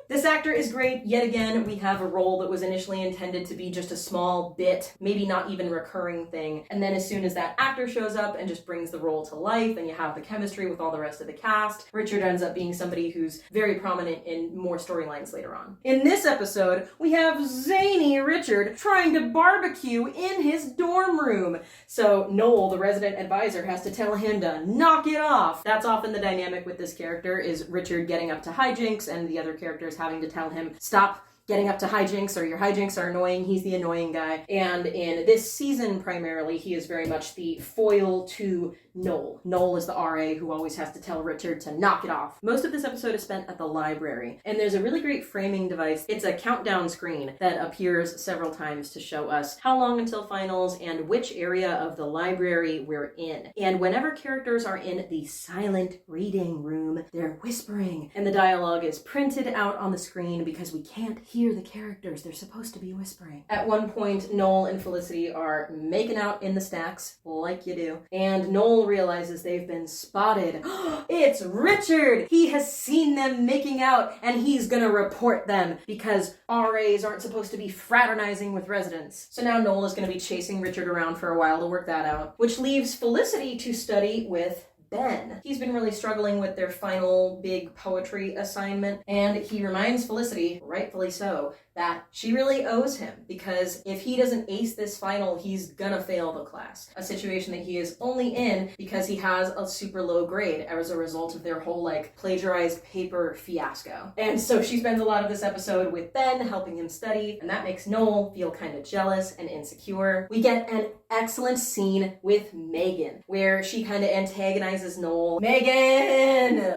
This actor is great. Yet again, we have a role that was initially intended to be just a small bit, maybe not even recurring thing. And then as soon as that actor shows up and just brings the role to life and you have the chemistry with all the rest of the cast, Richard ends up being somebody who's very prominent in more storylines later on. In this episode, we have zany Richard trying to barbecue in his dorm room. So Noel, the resident advisor, has to tell him to knock it off. That's often the dynamic with this character, is Richard getting up to hijinks and the other characters having to tell him, stop getting up to hijinks, or your hijinks are annoying. He's the annoying guy. And in this season, primarily, he is very much the foil to Noel. Noel is the RA who always has to tell Richard to knock it off. Most of this episode is spent at the library, and there's a really great framing device. It's a countdown screen that appears several times to show us how long until finals and which area of the library we're in. And whenever characters are in the silent reading room, they're whispering, and the dialogue is printed out on the screen because we can't hear the characters. They're supposed to be whispering. At one point, Noel and Felicity are making out in the stacks, like you do, and Noel realizes they've been spotted. It's Richard! He has seen them making out, and he's gonna report them because RAs aren't supposed to be fraternizing with residents. So now Noel is gonna be chasing Richard around for a while to work that out, which leaves Felicity to study with Ben. He's been really struggling with their final big poetry assignment, and he reminds Felicity, rightfully so, that she really owes him, because if he doesn't ace this final, he's gonna fail the class. A situation that he is only in because he has a super low grade as a result of their whole like plagiarized paper fiasco. And so she spends a lot of this episode with Ben helping him study, and that makes Noel feel kind of jealous and insecure. We get an excellent scene with Megan where she kind of antagonizes Noel. Megan!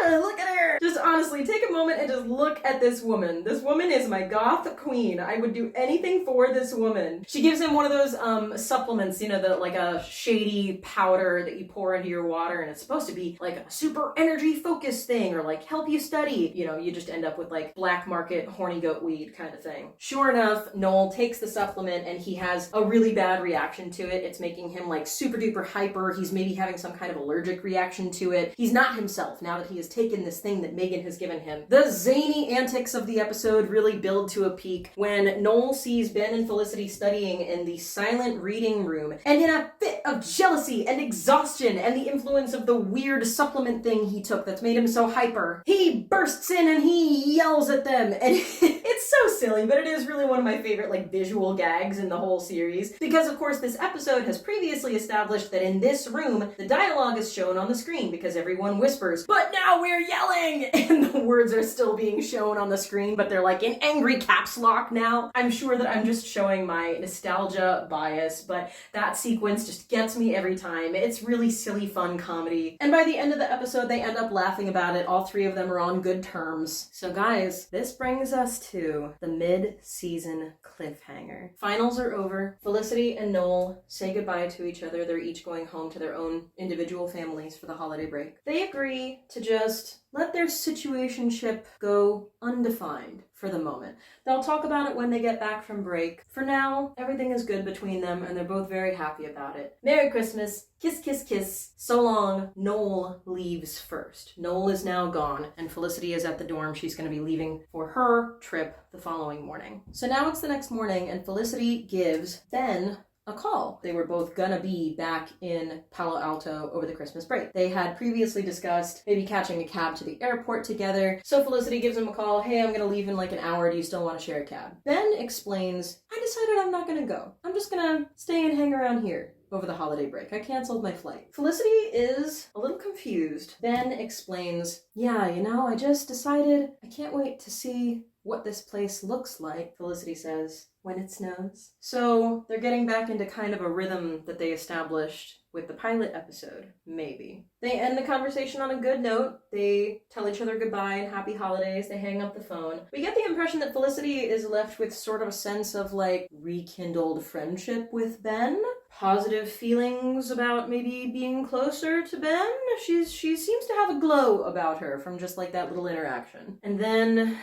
Look at her! Just honestly, take a moment and just look at this woman. This woman is my goth queen. I would do anything for this woman. She gives him one of those supplements, you know, the like a shady powder that you pour into your water, and it's supposed to be like a super energy focused thing or like help you study. You know, you just end up with like black market horny goat weed kind of thing. Sure enough, Noel takes the supplement and he has a really bad reaction to it. It's making him like super duper hyper. He's maybe having some kind of allergic reaction to it. He's not himself now that he has taken this thing that Megan has given him. The zany antics of the episode really build to a peak when Noel sees Ben and Felicity studying in the silent reading room, and in a fit of jealousy and exhaustion and the influence of the weird supplement thing he took that's made him so hyper, he bursts in and he yells at them, and it's so silly, but it is really one of my favorite like visual gags in the whole series, because of course this episode has previously established that in this room the dialogue is shown on the screen because everyone whispers, "But now we're yelling!" and the words are still being shown on the screen, but they're like in angry caps lock now. I'm sure that I'm just showing my nostalgia bias, but that sequence just gets me every time. It's really silly, fun comedy. And by the end of the episode, they end up laughing about it. All three of them are on good terms. So guys, this brings us to the mid-season cliffhanger. Finals are over. Felicity and Noel say goodbye to each other. They're each going home to their own individual families for the holiday break. They agree to just let their situationship go undefined for the moment. They'll talk about it when they get back from break. For now, everything is good between them and they're both very happy about it. Merry Christmas. Kiss, kiss, kiss. So long. Noel leaves first. Noel is now gone and Felicity is at the dorm. She's going to be leaving for her trip the following morning. So now it's the next morning and Felicity gives Ben a call. They were both gonna be back in Palo Alto over the Christmas break. They had previously discussed maybe catching a cab to the airport together. So Felicity gives him a call. "Hey, I'm gonna leave in like an hour. Do you still want to share a cab?" Ben explains, "I decided I'm not gonna go. I'm just gonna stay and hang around here over the holiday break. I canceled my flight." Felicity is a little confused. Ben explains, "Yeah, you know, I just decided I can't wait to see what this place looks like," Felicity says, "when it snows." So they're getting back into kind of a rhythm that they established with the pilot episode, maybe. They end the conversation on a good note. They tell each other goodbye and happy holidays. They hang up the phone. We get the impression that Felicity is left with sort of a sense of like rekindled friendship with Ben. Positive feelings about maybe being closer to Ben. She seems to have a glow about her from just like that little interaction. And then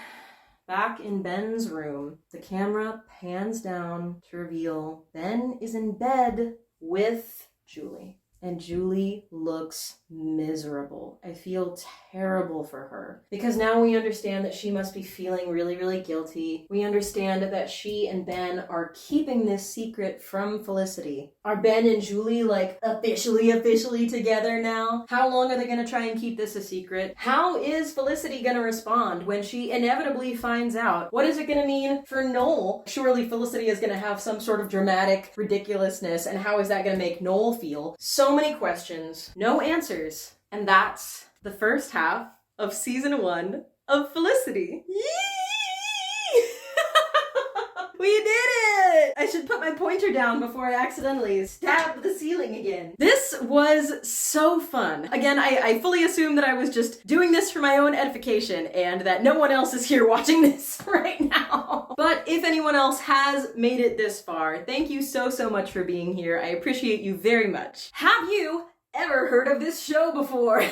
back in Ben's room, the camera pans down to reveal Ben is in bed with Julie. And Julie looks miserable. I feel terrible for her because now we understand that she must be feeling really, really guilty. We understand that she and Ben are keeping this secret from Felicity. Are Ben and Julie like officially together now? How long are they going to try and keep this a secret? How is Felicity going to respond when she inevitably finds out? What is it going to mean for Noel? Surely Felicity is going to have some sort of dramatic ridiculousness, and how is that going to make Noel feel? So many questions, no answers. And that's the first half of season 1 of Felicity. Yee! We did it! I should put my pointer down before I accidentally stab the ceiling again. This was so fun. Again, I fully assume that I was just doing this for my own edification and that no one else is here watching this right now. But if anyone else has made it this far, thank you so much for being here. I appreciate you very much. Have you ever heard of this show before?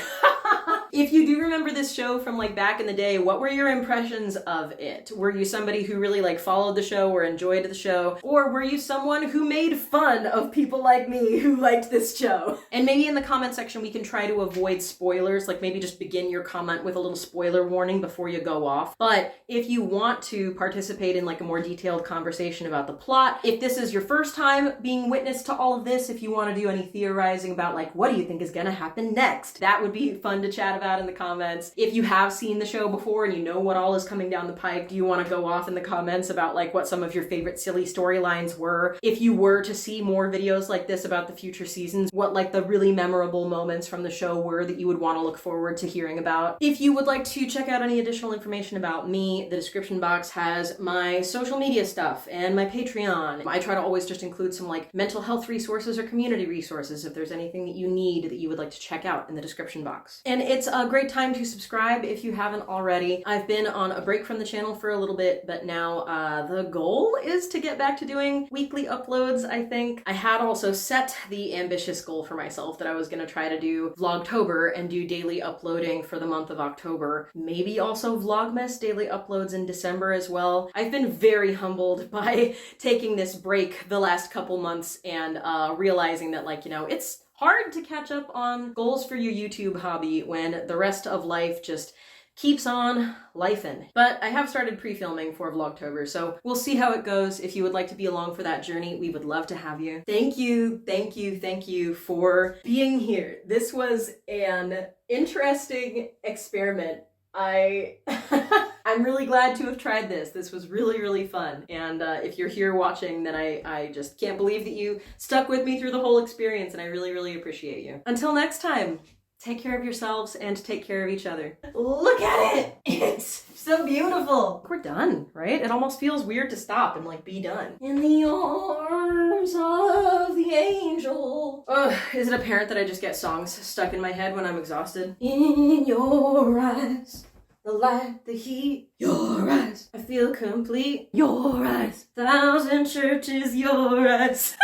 If you do remember this show from like back in the day, what were your impressions of it? Were you somebody who really like followed the show or enjoyed the show? Or were you someone who made fun of people like me who liked this show? And maybe in the comment section we can try to avoid spoilers, like maybe just begin your comment with a little spoiler warning before you go off. But if you want to participate in like a more detailed conversation about the plot, if this is your first time being witness to all of this, if you want to do any theorizing about like what do you think is gonna happen next, that would be fun to chat chat about in the comments. If you have seen the show before and you know what all is coming down the pike, do you want to go off in the comments about like what some of your favorite silly storylines were? If you were to see more videos like this about the future seasons, what like the really memorable moments from the show were that you would want to look forward to hearing about? If you would like to check out any additional information about me, the description box has my social media stuff and my Patreon. I try to always just include some like mental health resources or community resources if there's anything that you need that you would like to check out in the description box. And it's a great time to subscribe if you haven't already. I've been on a break from the channel for a little bit, but now the goal is to get back to doing weekly uploads, I think. I had also set the ambitious goal for myself that I was gonna try to do Vlogtober and do daily uploading for the month of October. Maybe also Vlogmas daily uploads in December as well. I've been very humbled by taking this break the last couple months and realizing that, like, you know, it's hard to catch up on goals for your YouTube hobby when the rest of life just keeps on lifing. But I have started pre-filming for Vlogtober, so we'll see how it goes. If you would like to be along for that journey, we would love to have you. Thank you for being here. This was an interesting experiment. I'm really glad to have tried this. This was really, really fun. And if you're here watching, then I just can't believe that you stuck with me through the whole experience, and I really, really appreciate you. Until next time, take care of yourselves and take care of each other. Look at it! It's so beautiful. We're done, right? It almost feels weird to stop and like be done. In the arms of the angel. Ugh, is it apparent that I just get songs stuck in my head when I'm exhausted? In your eyes, the light, the heat, your eyes. I feel complete. Your eyes. 1,000 churches, your eyes.